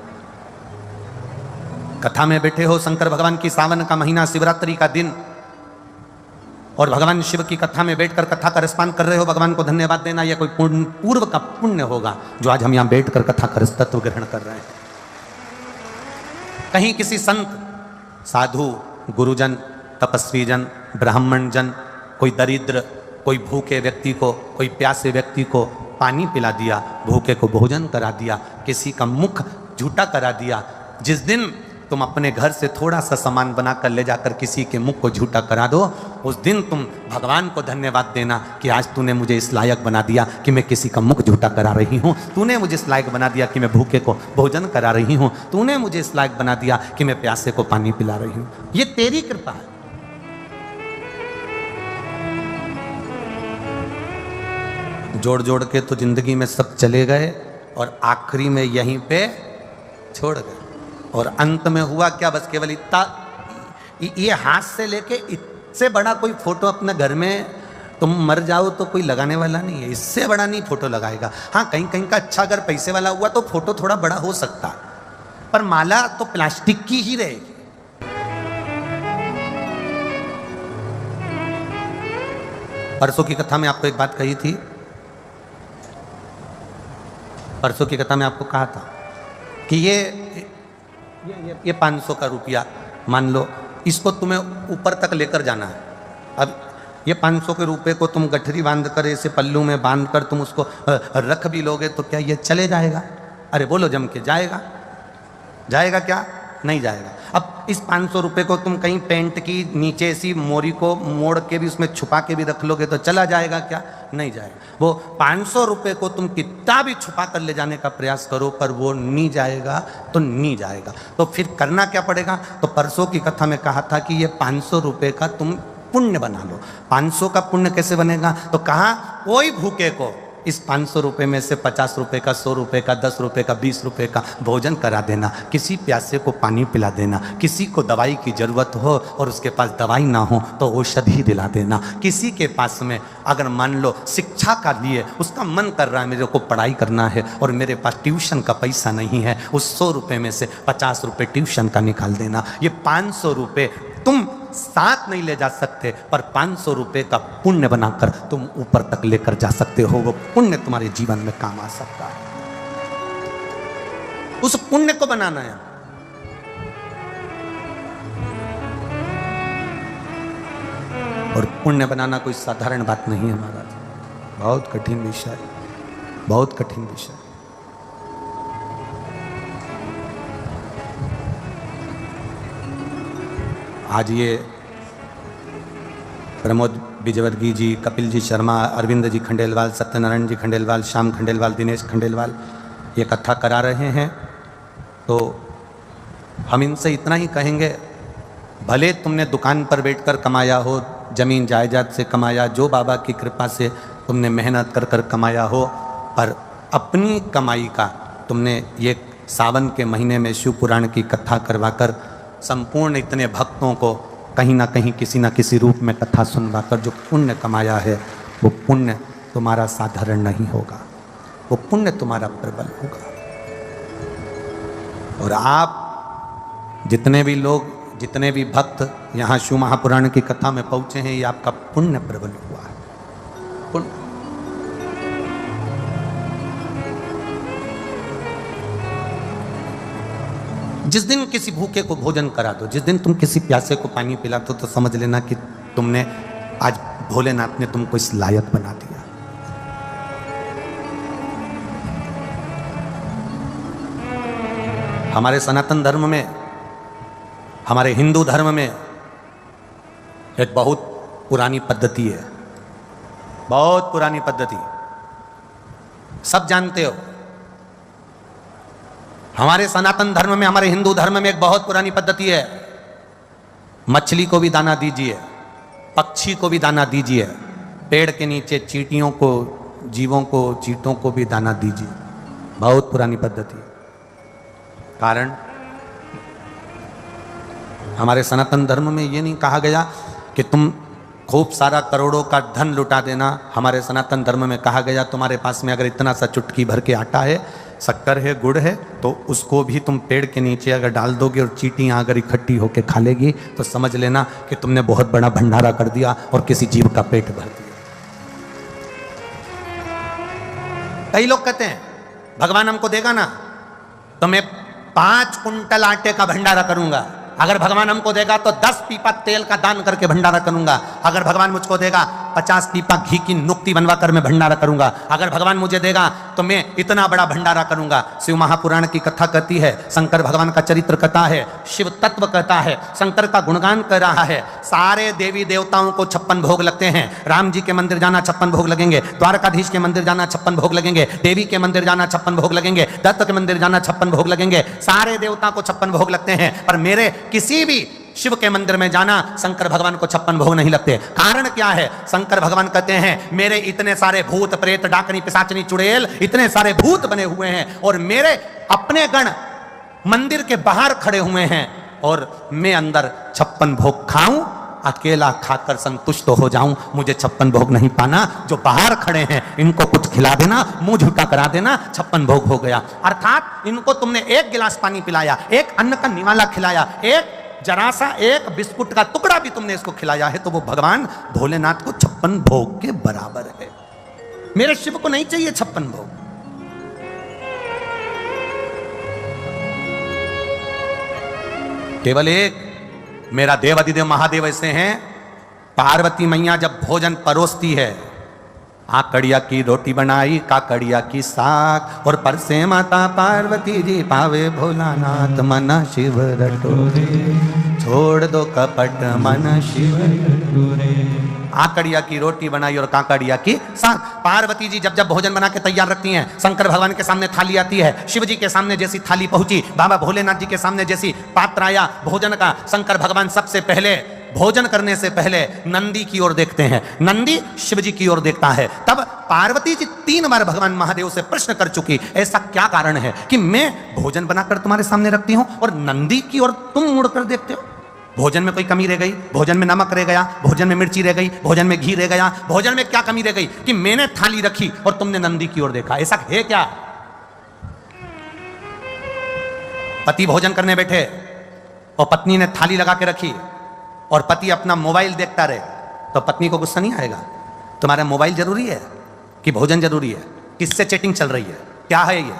कथा में बैठे हो, शंकर भगवान की सावन का महीना, शिवरात्रि का दिन, और भगवान शिव की कथा में बैठकर कथा का रसपान कर रहे हो, भगवान को धन्यवाद देना, यह कोई पूर्व का पुण्य होगा जो आज हम यहां बैठकर कथा का रस तत्व ग्रहण कर रहे हैं। कहीं किसी संत, साधु, गुरुजन, तपस्वी जन, ब्राह्मण जन, कोई दरिद्र, कोई भूखे व्यक्ति को, कोई प्यासे व्यक्ति को पानी पिला दिया, भूखे को भोजन करा दिया, किसी का मुख झूठा करा दिया। जिस दिन तुम अपने घर से थोड़ा सा सामान बनाकर ले जाकर किसी के मुख को झूठा करा दो, उस दिन तुम भगवान को धन्यवाद देना कि आज तूने मुझे इस लायक बना दिया कि मैं किसी का मुख झूठा करा रही हूँ, तूने मुझे इस लायक बना दिया कि मैं भूखे को भोजन करा रही हूँ, तूने मुझे इस लायक बना दिया कि मैं प्यासे को पानी पिला रही हूँ। ये तेरी कृपा है। जोड़ जोड़ के तो जिंदगी में सब चले गए और आखिरी में यहीं पे छोड़ गए, और अंत में हुआ क्या? बस केवल इतना, ये हाथ से लेके इससे बड़ा कोई फोटो अपने घर में, तुम मर जाओ तो कोई लगाने वाला नहीं है, इससे बड़ा नहीं फोटो लगाएगा। हाँ, कहीं कहीं का अच्छा अगर पैसे वाला हुआ तो फोटो थोड़ा बड़ा हो सकता है, पर माला तो प्लास्टिक की ही रहेगी। परसों की कथा में आपको एक बात कही थी, परसों की कथा में आपको कहा था कि ये 500 का रुपया, मान लो इसको तुम्हें ऊपर तक लेकर जाना है। अब ये 500 के रुपये को तुम गठरी बांध कर, ऐसे पल्लू में बांध कर तुम उसको रख भी लोगे तो क्या ये चले जाएगा? अरे बोलो जम के, जाएगा? जाएगा क्या? नहीं जाएगा। अब इस 500 रुपये को तुम कहीं पेंट की नीचे ऐसी मोरी को मोड़ के भी उसमें छुपा के भी रख लोगे तो चला जाएगा क्या? नहीं जाएगा। वो 500 रुपये को तुम कितना भी छुपा कर ले जाने का प्रयास करो, पर वो नहीं जाएगा तो नहीं जाएगा। तो फिर करना क्या पड़ेगा? तो परसों की कथा में कहा था कि ये 500 रुपये का तुम पुण्य बना लो। 500 का पुण्य कैसे बनेगा? तो कहा कोई भूखे को इस 500 रुपये में से 50 रुपये का, 100 रुपये का, 10 रुपये का, 20 रुपये का भोजन करा देना, किसी प्यासे को पानी पिला देना, किसी को दवाई की ज़रूरत हो और उसके पास दवाई ना हो तो औषधि दिला देना, किसी के पास में अगर मान लो शिक्षा का लिए उसका मन कर रहा है मेरे को पढ़ाई करना है और मेरे पास ट्यूशन का पैसा नहीं है, उस 100 रुपये में से 50 रुपये ट्यूशन का निकाल देना। ये 500 रुपये तुम साथ नहीं ले जा सकते, पर 500 रुपये का पुण्य बनाकर तुम ऊपर तक लेकर जा सकते हो। वो पुण्य तुम्हारे जीवन में काम आ सकता है। उस पुण्य को बनाना है। और पुण्य बनाना कोई साधारण बात नहीं है महाराज, बहुत कठिन विषय, बहुत कठिन विषय। आज ये प्रमोद विजयवर्गीय जी, कपिल जी शर्मा, अरविंद जी खंडेलवाल, सत्यनारायण जी खंडेलवाल, श्याम खंडेलवाल, दिनेश खंडेलवाल ये कथा करा रहे हैं, तो हम इनसे इतना ही कहेंगे, भले तुमने दुकान पर बैठकर कमाया हो, जमीन जायदाद से कमाया, जो बाबा की कृपा से तुमने मेहनत कर कर कमाया हो, पर अपनी कमाई का तुमने ये सावन के महीने में शिव पुराण की कथा करवाकर संपूर्ण इतने भक्तों को कहीं ना कहीं किसी न किसी रूप में कथा सुनवाकर जो पुण्य कमाया है, वो पुण्य तुम्हारा साधारण नहीं होगा, वो पुण्य तुम्हारा प्रबल होगा। और आप जितने भी लोग, जितने भी भक्त यहाँ शिव महापुराण की कथा में पहुंचे हैं, ये आपका पुण्य प्रबल हुआ है, पुण्य। जिस दिन किसी भूखे को भोजन करा दो, जिस दिन तुम किसी प्यासे को पानी पिला दो, तो समझ लेना कि तुमने आज भोलेनाथ ने तुमको इस लायक बना दिया। हमारे सनातन धर्म में, हमारे हिंदू धर्म में एक बहुत पुरानी पद्धति है, बहुत पुरानी पद्धति, सब जानते हो। हमारे सनातन धर्म में, हमारे हिंदू धर्म में एक बहुत पुरानी पद्धति है, मछली को भी दाना दीजिए, पक्षी को भी दाना दीजिए, पेड़ के नीचे चींटियों को, जीवों को, चींटों को भी दाना दीजिए। बहुत पुरानी पद्धति। कारण हमारे सनातन धर्म में ये नहीं कहा गया कि तुम खूब सारा करोड़ों का धन लुटा देना। हमारे सनातन धर्म में कहा गया तुम्हारे पास में अगर इतना सा चुटकी भर के आटा है, शक्कर है, गुड़ है, तो उसको भी तुम पेड़ के नीचे अगर डाल दोगे और चींटियां अगर इकट्ठी होकर खा लेगी, तो समझ लेना कि तुमने बहुत बड़ा भंडारा कर दिया और किसी जीव का पेट भर दिया। कई लोग कहते हैं भगवान हमको देगा ना तो मैं 5 कुंटल आटे का भंडारा करूंगा, अगर भगवान हमको देगा तो 10 पीपा तेल का दान करके भंडारा करूंगा, अगर भगवान मुझको देगा 50 पीपा घी की नुक्ति बनवाकर मैं भंडारा करूंगा, अगर भगवान मुझे देगा तो मैं इतना बड़ा भंडारा करूंगा। शिव महापुराण की कथा कहती है, शंकर भगवान का चरित्र कहता है, शिव तत्व कहता है, शंकर का गुणगान कर रहा है। सारे देवी देवताओं को 56 भोग लगते हैं। राम जी के मंदिर जाना 56 भोग लगेंगे, द्वारकाधीश के मंदिर जाना 56 भोग लगेंगे, देवी के मंदिर जाना 56 भोग लगेंगे, दत्त के मंदिर जाना 56 भोग लगेंगे। सारे देवता को 56 भोग लगते हैं, पर मेरे किसी भी शिव के मंदिर में जाना शंकर भगवान को 56 भोग नहीं लगते। कारण क्या है? शंकर भगवान कहते हैं मेरे इतने सारे भूत प्रेत डाकनी पिशाचनी चुड़ैल इतने सारे भूत बने हुए हैं और मेरे अपने गण मंदिर के बाहर खड़े हुए हैं और मैं अंदर 56 भोग खाऊं, अकेला खाकर संतुष्ट हो जाऊं, मुझे 56 भोग नहीं पाना। जो बाहर खड़े हैं इनको कुछ खिला देना, मुंह झुका करा देना, 56 भोग हो गया। अर्थात इनको तुमने एक गिलास पानी पिलाया, एक अन्न का निवाला खिलाया, एक जरा सा एक बिस्कुट का टुकड़ा भी तुमने इसको खिलाया है, तो वो भगवान भोलेनाथ को 56 भोग के बराबर है। मेरे शिव को नहीं चाहिए 56 भोग। केवल एक मेरा देव अधिदेव महादेव ऐसे हैं, पार्वती मैया जब भोजन परोसती है, आकड़िया की रोटी बनाई, काकड़िया की साग, और परसे माता पार्वती जी पावे भोलानाथ मन शिव रटोरे, छोड़ दो कपट मन शिव रटोरे। आकड़िया की रोटी बनाई और काकड़िया की साग। पार्वती जी जब जब भोजन बना के तैयार रखती हैं, शंकर भगवान के सामने थाली आती है, शिव जी के सामने जैसी थाली पहुंची, बाबा भोलेनाथ जी के सामने जैसी पात्र आया भोजन का, शंकर भगवान सबसे पहले भोजन करने से पहले नंदी की ओर देखते हैं, नंदी शिव जी की ओर देखता है। तब पार्वती जी 3 बार भगवान महादेव से प्रश्न कर चुकी, ऐसा क्या कारण है कि मैं भोजन बनाकर तुम्हारे सामने रखती हूं और नंदी की ओर तुम मुड़कर देखते हो? भोजन में कोई कमी रह गई? भोजन में नमक रह गया, भोजन में मिर्ची रह गई, भोजन में घी रह गया, भोजन में क्या कमी रह गई कि मैंने थाली रखी और तुमने नंदी की ओर देखा? ऐसा है क्या? पति भोजन करने बैठे और पत्नी ने थाली लगा के रखी और पति अपना मोबाइल देखता रहे, तो पत्नी को गुस्सा नहीं आएगा? तुम्हारा मोबाइल जरूरी है कि भोजन जरूरी है? किससे चैटिंग चल रही है? क्या है ये?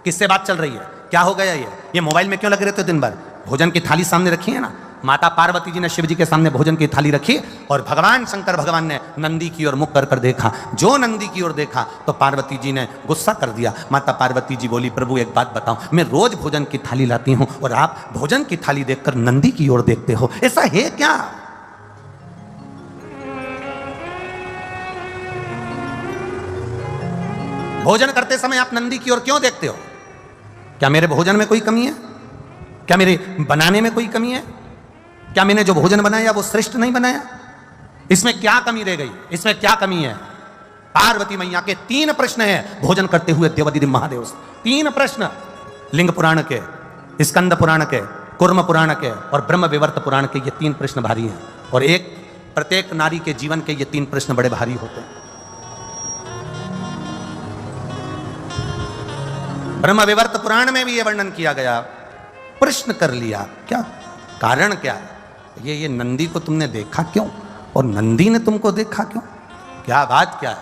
किससे बात चल रही है? क्या हो गया ये मोबाइल में क्यों लगे रहते हो दिन भर? भोजन की थाली सामने रखी है ना, माता पार्वती जी ने शिव जी के सामने भोजन की थाली रखी और भगवान शंकर भगवान ने नंदी की ओर मुख कर कर देखा। जो नंदी की ओर देखा तो पार्वती जी ने गुस्सा कर दिया। माता पार्वती जी बोली, प्रभु एक बात बताओ, मैं रोज भोजन की थाली लाती हूं और आप भोजन की थाली देखकर नंदी की ओर देखते हो, ऐसा है क्या? भोजन करते समय आप नंदी की ओर क्यों देखते हो? क्या मेरे भोजन में कोई कमी है? क्या मेरे बनाने में कोई कमी है? क्या मैंने जो भोजन बनाया वो श्रेष्ठ नहीं बनाया? इसमें क्या कमी रह गई? इसमें क्या कमी है? पार्वती मैया के 3 प्रश्न हैं भोजन करते हुए देवादिदेव महादेव से। 3 प्रश्न, लिंग पुराण के, स्कंद पुराण के, कुर्म पुराण के और ब्रह्म विवर्त पुराण के। ये 3 प्रश्न भारी हैं और एक प्रत्येक नारी के जीवन के ये 3 प्रश्न बड़े भारी होते हैं। ब्रह्म विवर्त पुराण में भी ये वर्णन किया गया। प्रश्न कर लिया, क्या कारण क्या है? ये नंदी को तुमने देखा क्यों और नंदी ने तुमको देखा क्यों? क्या बात क्या है?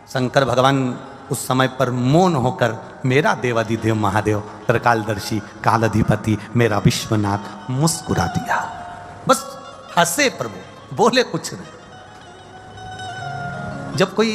शंकर भगवान उस समय पर मौन होकर, मेरा देवादिदेव महादेव त्रिकालदर्शी कालाधिपति मेरा विश्वनाथ, मुस्कुरा दिया। बस हंसे प्रभु, बोले कुछ नहीं। जब कोई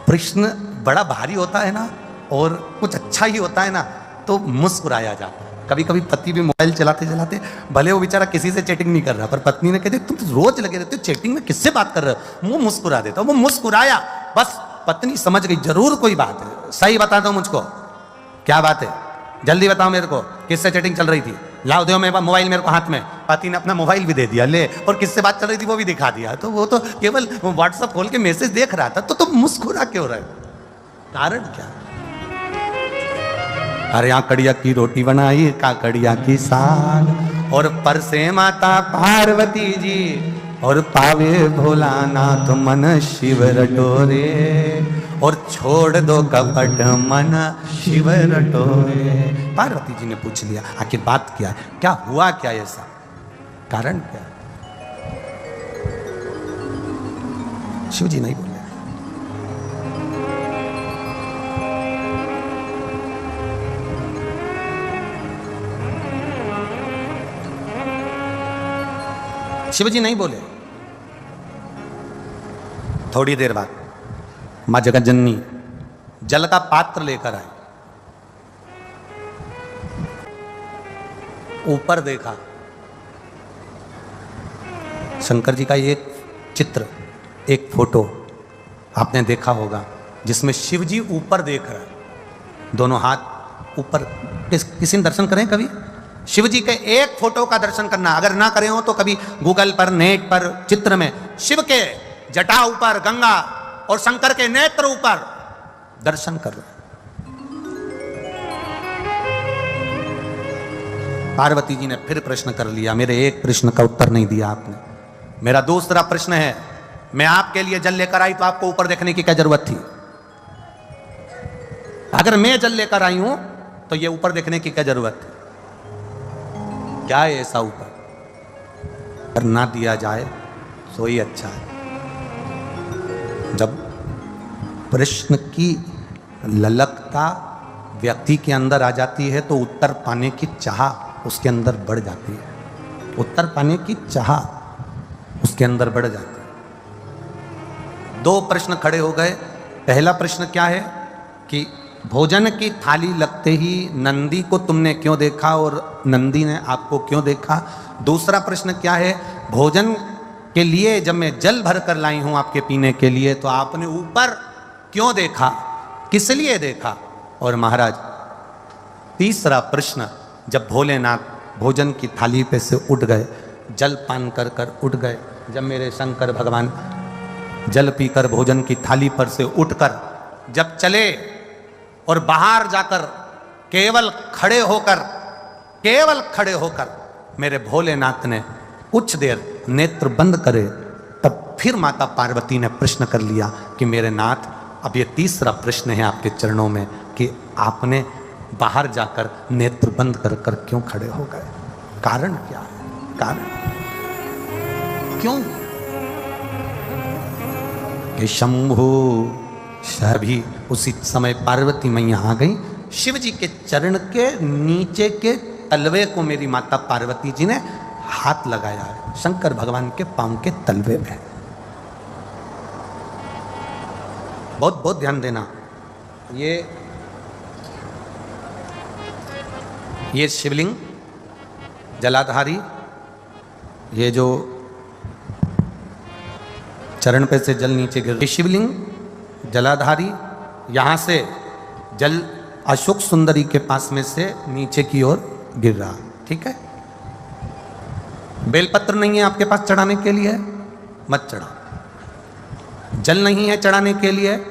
प्रश्न बड़ा भारी होता है ना और कुछ अच्छा ही होता है ना तो मुस्कुराया जाता है। कभी कभी पति भी मोबाइल चलाते चलाते, भले वो बेचारा किसी से चैटिंग नहीं कर रहा, पर पत्नी ने कहते तुम रोज लगे रहते हो चैटिंग में, किससे बात कर रहे हो? वो मुस्कुरा देता, वो मुस्कुराया, बस पत्नी समझ गई जरूर कोई बात है। सही बता दो मुझको, क्या बात है? जल्दी बताओ मेरे को, किससे चैटिंग चल रही थी? लाओ दो मेरे मोबाइल मेरे को हाथ में। पति ने अपना मोबाइल भी दे दिया, ले, और किससे बात चल रही थी वो भी दिखा दिया। तो वो तो केवल व्हाट्सएप खोल के मैसेज देख रहा था, तो तुम मुस्कुरा क्यों रहे? कारण क्या? अरे यहाँ कड़िया की रोटी बनाई, काकड़िया की साग, और परसे माता पार्वती जी और पावे भोलानाथ मन शिव रटोरे, और छोड़ दो कपट मन शिव रटोरे। पार्वती जी ने पूछ लिया आखिर बात क्या है, क्या हुआ, क्या ऐसा कारण क्या? शिव जी नहीं बोले। शिवजी नहीं बोले। थोड़ी देर बाद मां जगतजननी जल का पात्र लेकर आई, ऊपर देखा, शंकर जी का एक चित्र, एक फोटो आपने देखा होगा जिसमें शिव जी ऊपर देख रहा है, दोनों हाथ ऊपर। किसी ने दर्शन करें कभी? शिव जी के एक फोटो का दर्शन करना, अगर ना करे हो तो कभी गूगल पर, नेट पर, चित्र में शिव के जटा ऊपर गंगा और शंकर के नेत्र ऊपर दर्शन कर। पार्वती जी ने फिर प्रश्न कर लिया, मेरे एक प्रश्न का उत्तर नहीं दिया आपने। मेरा दूसरा प्रश्न है, मैं आपके लिए जल लेकर आई तो आपको ऊपर देखने की क्या जरूरत थी? अगर मैं जल लेकर आई हूं तो ये ऊपर देखने की क्या जरूरत है? क्या है ऐसा ऊपर? अगर ना दिया जाए तो ही अच्छा है। जब प्रश्न की ललकता व्यक्ति के अंदर आ जाती है तो उत्तर पाने की चाह उसके अंदर बढ़ जाती है। उत्तर पाने की चाह उसके अंदर बढ़ जाती है। 2 प्रश्न खड़े हो गए। पहला प्रश्न क्या है कि भोजन की थाली लगते ही नंदी को तुमने क्यों देखा और नंदी ने आपको क्यों देखा? दूसरा प्रश्न क्या है, भोजन के लिए जब मैं जल भर कर लाई हूं आपके पीने के लिए तो आपने ऊपर क्यों देखा, किस लिए देखा? और महाराज तीसरा प्रश्न, जब भोलेनाथ भोजन की थाली पे से उठ गए, जल पान कर कर उठ गए, जब मेरे शंकर भगवान जल पीकर भोजन की थाली पर से उठकर जब चले और बाहर जाकर केवल खड़े होकर मेरे भोलेनाथ ने कुछ देर नेत्र बंद करे, तब फिर माता पार्वती ने प्रश्न कर लिया कि मेरे नाथ, अब ये तीसरा प्रश्न है आपके चरणों में कि आपने बाहर जाकर नेत्र बंद कर कर क्यों खड़े हो गए? कारण क्या है? कारण क्यों? कि शंभु सभी उसी समय पार्वती मैया आ गई। शिव जी के चरण के नीचे के तलवे को मेरी माता पार्वती जी ने हाथ लगाया है शंकर भगवान के पांव के तलवे में। बहुत बहुत ध्यान देना। ये शिवलिंग जलाधारी, ये जो चरण पे से जल नीचे गिर, ये शिवलिंग जलाधारी, यहां से जल अशोक सुंदरी के पास में से नीचे की ओर गिर रहा। ठीक है, बेलपत्र नहीं है आपके पास चढ़ाने के लिए, मत चढ़ाओ। जल नहीं है चढ़ाने के लिए,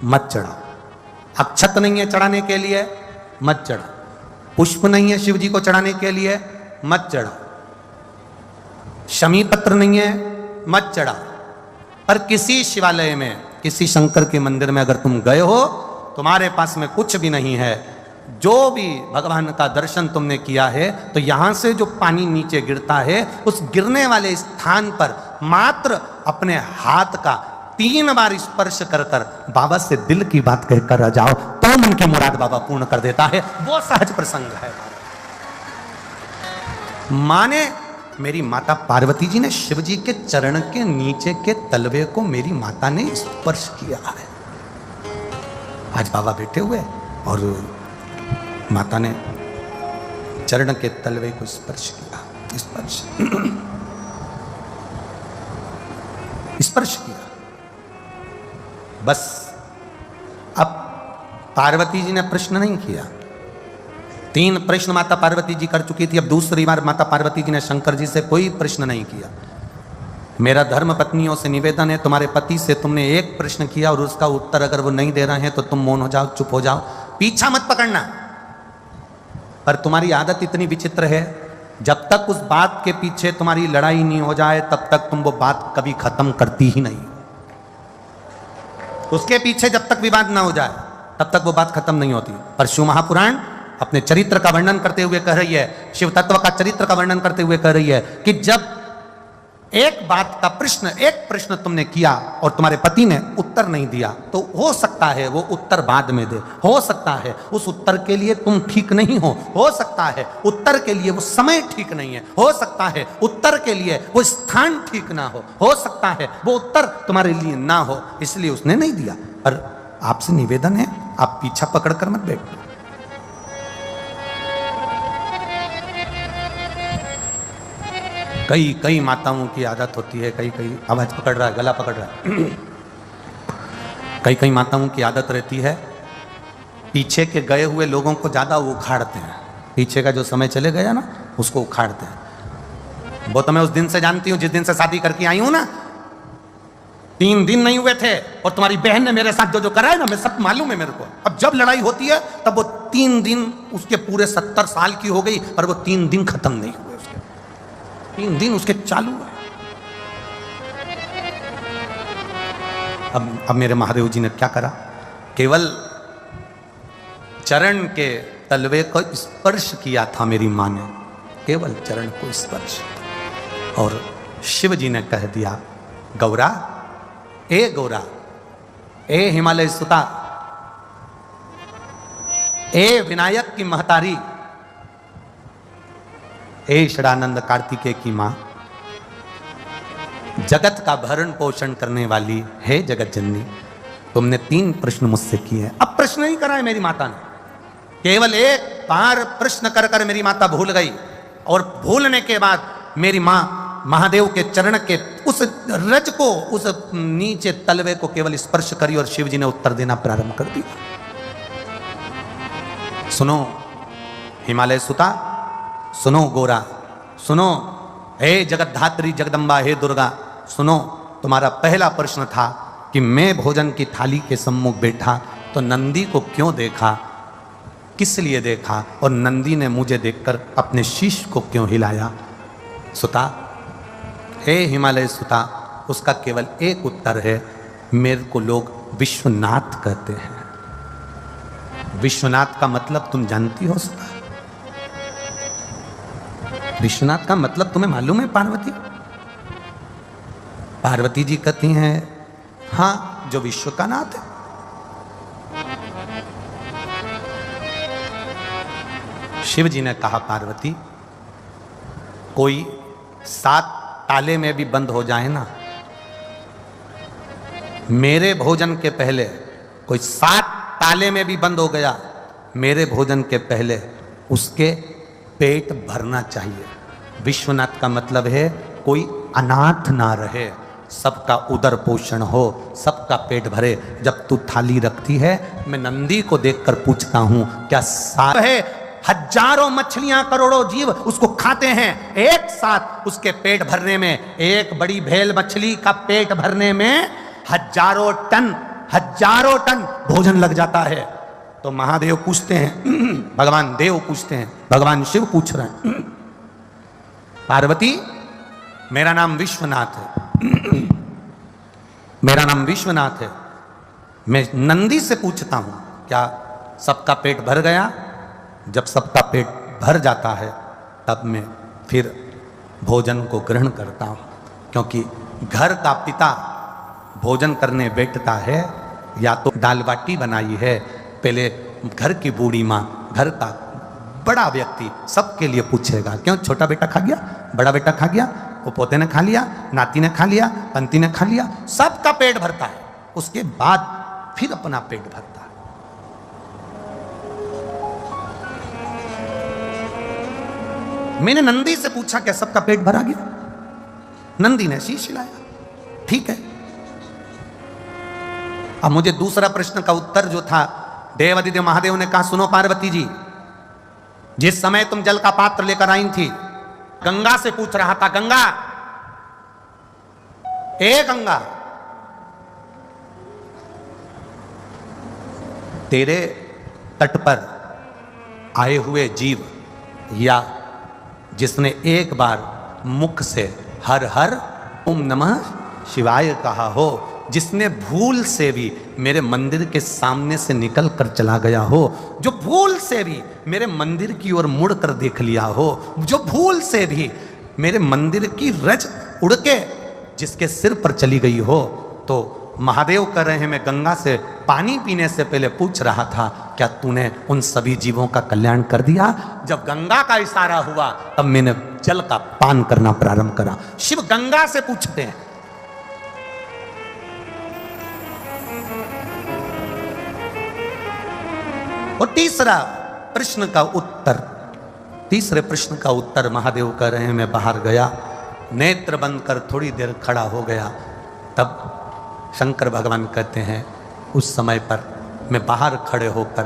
मत चढ़ाओ। अक्षत नहीं है चढ़ाने के लिए, मत चढ़ाओ। पुष्प नहीं है शिव जी को चढ़ाने के लिए, मत चढ़ाओ। शमी पत्र नहीं है, मत चढ़ाओ। पर किसी शिवालय में, किसी शंकर के मंदिर में अगर तुम गए हो, तुम्हारे पास में कुछ भी नहीं है, जो भी भगवान का दर्शन तुमने किया है, तो यहां से जो पानी नीचे गिरता है, उस गिरने वाले स्थान पर मात्र अपने हाथ का 3 बार स्पर्श कर कर बाबा से दिल की बात कहकर आ जाओ, तो मन की मुराद बाबा पूर्ण कर देता है। वो सहज प्रसंग है। माने मेरी माता पार्वती जी ने शिव जी के चरण के नीचे के तलवे को मेरी माता ने स्पर्श किया है। आज बाबा बैठे हुए और माता ने चरण के तलवे को स्पर्श किया, स्पर्श किया। बस अब पार्वती जी ने प्रश्न नहीं किया। 3 प्रश्न माता पार्वती जी कर चुकी थी, अब दूसरी बार माता पार्वती जी ने शंकर जी से कोई प्रश्न नहीं किया। मेरा धर्म पत्नियों से निवेदन है, तुम्हारे पति से तुमने एक प्रश्न किया और उसका उत्तर अगर वो नहीं दे रहे हैं तो तुम मौन हो जाओ, चुप हो जाओ, पीछा मत पकड़ना। पर तुम्हारी आदत इतनी विचित्र है, जब तक उस बात के पीछे तुम्हारी लड़ाई नहीं हो जाए तब तक तुम वो बात कभी खत्म करती ही नहीं। उसके पीछे जब तक विवाद ना हो जाए तब तक वो बात खत्म नहीं होती। पर शिव महापुराण अपने चरित्र का वर्णन करते हुए कह रही है, शिव तत्व का चरित्र का वर्णन करते हुए कह रही है कि जब एक बात का प्रश्न, एक प्रश्न तुमने किया और तुम्हारे पति ने उत्तर नहीं दिया, तो हो सकता है वो उत्तर बाद में दे, हो सकता है उस उत्तर के लिए तुम ठीक नहीं हो सकता है उत्तर के लिए वो समय ठीक नहीं है, हो सकता है उत्तर के लिए वो स्थान ठीक ना हो सकता है वो उत्तर तुम्हारे लिए ना हो, इसलिए उसने नहीं दिया। पर आपसे निवेदन है, आप पीछा पकड़ कर मत बैठो। कई माताओं की आदत होती है, कई आवाज पकड़ रहा है, गला पकड़ रहा है, कई माताओं की आदत रहती है, पीछे के गए हुए लोगों को ज्यादा उखाड़ते हैं। पीछे का जो समय चले गया ना, उसको उखाड़ते हैं। वो तो मैं उस दिन से जानती हूँ, जिस दिन से शादी करके आई हूं ना, 3 दिन नहीं हुए थे और तुम्हारी बहन ने मेरे साथ जो करा है ना, मैं सब मालूम है मेरे को। अब जब लड़ाई होती है तब वो 3 दिन, उसके पूरे 70 साल की हो गई, पर वो 3 दिन खत्म नहीं हुए, 3 दिन उसके चालू है। अब मेरे महादेव जी ने क्या करा, केवल चरण के तलवे को स्पर्श किया था मेरी मां ने, केवल चरण को स्पर्श, और शिव जी ने कह दिया, गौरा, गौरा, हिमालय सुता, विनायक की महतारी, षडानंद कार्तिकेय की मां, जगत का भरण पोषण करने वाली है जगत जननी, तुमने 3 प्रश्न मुझसे किए। अब प्रश्न नहीं करा है मेरी माता ने, केवल एक बार प्रश्न कर कर मेरी माता भूल गई, और भूलने के बाद मेरी मां महादेव के चरण के उस रज को, उस नीचे तलवे को केवल स्पर्श करी और शिव जी ने उत्तर देना प्रारंभ कर दिया। सुनो हिमालय सुता, सुनो गोरा, सुनो हे जगतधात्री जगदम्बा, हे दुर्गा, सुनो, तुम्हारा पहला प्रश्न था कि मैं भोजन की थाली के सम्मुख बैठा तो नंदी को क्यों देखा, किस लिए देखा, और नंदी ने मुझे देखकर अपने शीश को क्यों हिलाया। सुता, हे हिमालय सुता, उसका केवल एक उत्तर है, मेरे को लोग विश्वनाथ कहते हैं। विश्वनाथ का मतलब तुम जानती हो सुता? विश्वनाथ का मतलब तुम्हें मालूम है पार्वती? पार्वती जी कहती हैं, हां, जो विश्व का नाथ है। शिव जी ने कहा, पार्वती, कोई 7 ताले में भी बंद हो जाए ना, मेरे भोजन के पहले कोई 7 ताले में भी बंद हो गया, मेरे भोजन के पहले उसके पेट भरना चाहिए। विश्वनाथ का मतलब है कोई अनाथ ना रहे, सबका उदर पोषण हो, सबका पेट भरे। जब तू थाली रखती है, मैं नंदी को देखकर पूछता हूं, क्या साथ है? हजारों मछलियां, करोड़ों जीव उसको खाते हैं, एक साथ उसके पेट भरने में, एक बड़ी भेल मछली का पेट भरने में हजारों टन भोजन लग जाता है। तो महादेव पूछते हैं, भगवान देव पूछते हैं, भगवान शिव पूछ रहे हैं, पार्वती मेरा नाम विश्वनाथ है, मेरा नाम विश्वनाथ है, मैं नंदी से पूछता हूं क्या सबका पेट भर गया? जब सबका पेट भर जाता है तब मैं फिर भोजन को ग्रहण करता हूं, क्योंकि घर का पिता भोजन करने बैठता है, या तो दाल बाटी बनाई है, पहले घर की बूढ़ी माँ, घर का बड़ा व्यक्ति सबके लिए पूछेगा, क्यों छोटा बेटा खा गया, बड़ा बेटा खा गया, वो पोते ने खा लिया, नाती ने खा लिया, पंती ने खा लिया, सबका पेट भरता है, उसके बाद फिर अपना पेट भरता है। मैंने नंदी से पूछा क्या सबका पेट भरा गया? नंदी ने शीश हिलाया, ठीक है। अब मुझे दूसरा प्रश्न का उत्तर जो था, देवादिदेव महादेव ने कहा, सुनो पार्वती जी, जिस समय तुम जल का पात्र लेकर आई थी, गंगा से पूछ रहा था, गंगा ए गंगा, तेरे तट पर आए हुए जीव या जिसने एक बार मुख से हर हर ओम नमः शिवाय कहा हो, जिसने भूल से भी मेरे मंदिर के सामने से निकल कर चला गया हो, जो भूल से भी मेरे मंदिर की ओर मुड़ कर देख लिया हो, जो भूल से भी मेरे मंदिर की रज उड़ के जिसके सिर पर चली गई हो, तो महादेव कह रहे हैं मैं गंगा से पानी पीने से पहले पूछ रहा था, क्या तूने उन सभी जीवों का कल्याण कर दिया? जब गंगा का इशारा हुआ तब मैंने जल का पान करना प्रारंभ करा। शिव गंगा से पूछते हैं। और तीसरे प्रश्न का उत्तर महादेव कह रहे हैं मैं बाहर गया, नेत्र बंद कर थोड़ी देर खड़ा हो गया, तब शंकर भगवान कहते हैं उस समय पर मैं बाहर खड़े होकर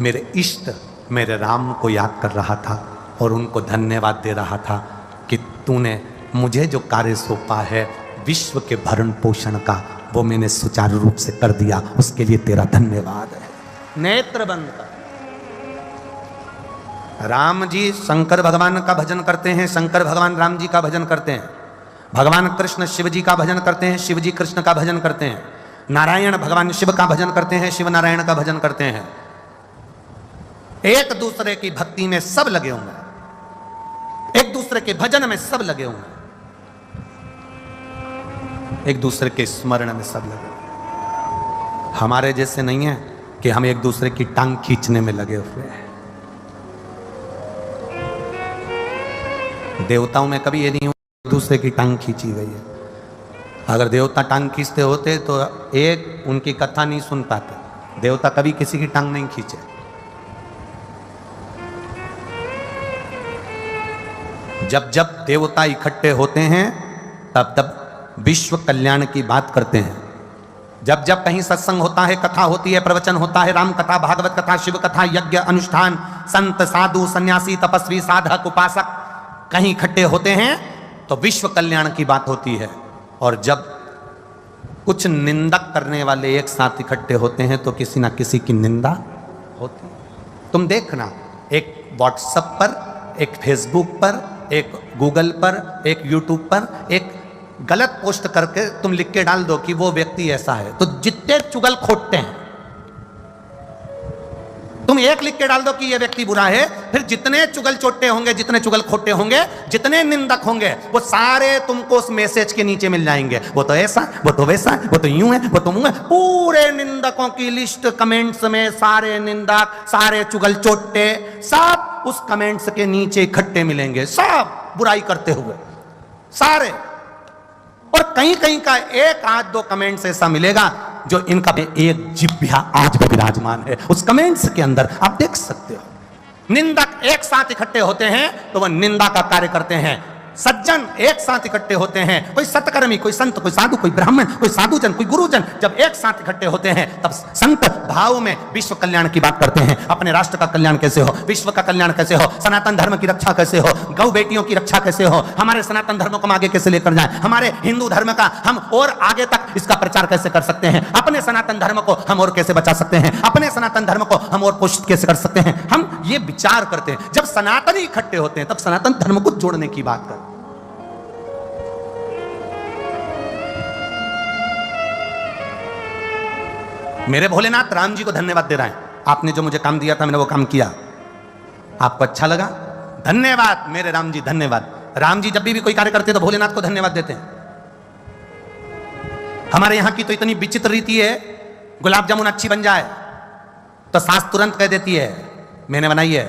मेरे इष्ट मेरे राम को याद कर रहा था और उनको धन्यवाद दे रहा था कि तूने मुझे जो कार्य सौंपा है विश्व के भरण पोषण का, वो मैंने सुचारू रूप से कर दिया, उसके लिए तेरा धन्यवाद है। नेत्र बंद कर। राम जी शंकर भगवान का भजन करते हैं, शंकर भगवान राम जी का भजन करते हैं, भगवान कृष्ण शिव जी का भजन करते हैं, शिव जी कृष्ण का भजन करते हैं, नारायण भगवान शिव का भजन करते हैं, शिव नारायण का भजन करते हैं। एक दूसरे की भक्ति में सब लगे होंगे, एक दूसरे के भजन में सब लगे होंगे, एक दूसरे के स्मरण में सब लगे होंगे। हमारे जैसे नहीं है कि हम एक दूसरे की टांग खींचने में लगे हुए हैं। देवताओं में कभी ये नहीं हुआ दूसरे की टांग खींची गई है। अगर देवता टांग खींचते होते तो एक उनकी कथा नहीं सुन पाते। देवता कभी किसी की टांग नहीं खींचे। जब जब देवता इकट्ठे होते हैं तब तब विश्व कल्याण की बात करते हैं। जब जब कहीं सत्संग होता है, कथा होती है, प्रवचन होता है, राम कथा, भागवत कथा, शिव कथा, यज्ञ अनुष्ठान, संत साधु सन्यासी तपस्वी साधक उपासक कहीं इकट्ठे होते हैं तो विश्व कल्याण की बात होती है। और जब कुछ निंदक करने वाले एक साथ इकट्ठे होते हैं तो किसी ना किसी की निंदा होती है। तुम देखना, एक व्हाट्सएप पर, एक फेसबुक पर, एक गूगल पर, एक यूट्यूब पर एक गलत पोस्ट करके तुम लिख के डाल दो कि वो व्यक्ति ऐसा है, तो जितने चुगल खोटते हैं, तुम एक लिख के डाल दो कि ये व्यक्ति बुरा है, फिर जितने चुगल चोटे होंगे, जितने चुगल खोटे होंगे, जितने निंदक होंगे, वो सारे तुमको उस मैसेज के नीचे मिल जाएंगे। वो तो ऐसा, वो तो वैसा, वो तो यूं है, वो तो मुंह है। पूरे निंदकों की लिस्ट कमेंट्स में, सारे निंदक, सारे चुगल चोटे सब उस कमेंट्स के नीचे इकट्ठे मिलेंगे, सब बुराई करते हुए। सारे। और कहीं कहीं का एक आध दो कमेंट्स ऐसा मिलेगा जो इनका एक जिह्वा आज भी विराजमान है उस कमेंट्स के अंदर, आप देख सकते हो। निंदक एक साथ इकट्ठे होते हैं तो वह निंदा का कार्य करते हैं, सज्जन एक साथ इकट्ठे होते हैं, कोई सतकर्मी, कोई संत, कोई साधु, कोई ब्राह्मण, कोई साधुजन, कोई गुरुजन, जब एक साथ इकट्ठे होते हैं तब संत भाव में विश्व कल्याण की बात करते हैं। अपने राष्ट्र का कल्याण कैसे हो, विश्व का कल्याण कैसे हो, सनातन धर्म की रक्षा कैसे हो, गौ बेटियों की रक्षा कैसे हो, हमारे सनातन धर्म को हम आगे कैसे लेकर जाएं, हमारे हिंदू धर्म का हम और आगे तक इसका प्रचार कैसे कर सकते हैं, अपने सनातन धर्म को हम और कैसे बचा सकते हैं, अपने सनातन धर्म को हम और पोषित कैसे कर सकते हैं। हम ये विचार करते हैं। जब सनातनी इकट्ठे होते हैं तब सनातन धर्म को जोड़ने की बात करते हैं। मेरे भोलेनाथ राम जी को धन्यवाद दे रहा है, आपने जो मुझे काम दिया था मैंने वो काम किया, आपको अच्छा लगा, धन्यवाद मेरे राम जी, धन्यवाद। राम जी जब भी कोई कार्य करते हैं तो भोलेनाथ को धन्यवाद देते हैं। हमारे यहां की तो इतनी विचित्र रीति है, गुलाब जामुन अच्छी बन जाए तो सास तुरंत कह देती है मैंने बनाई है,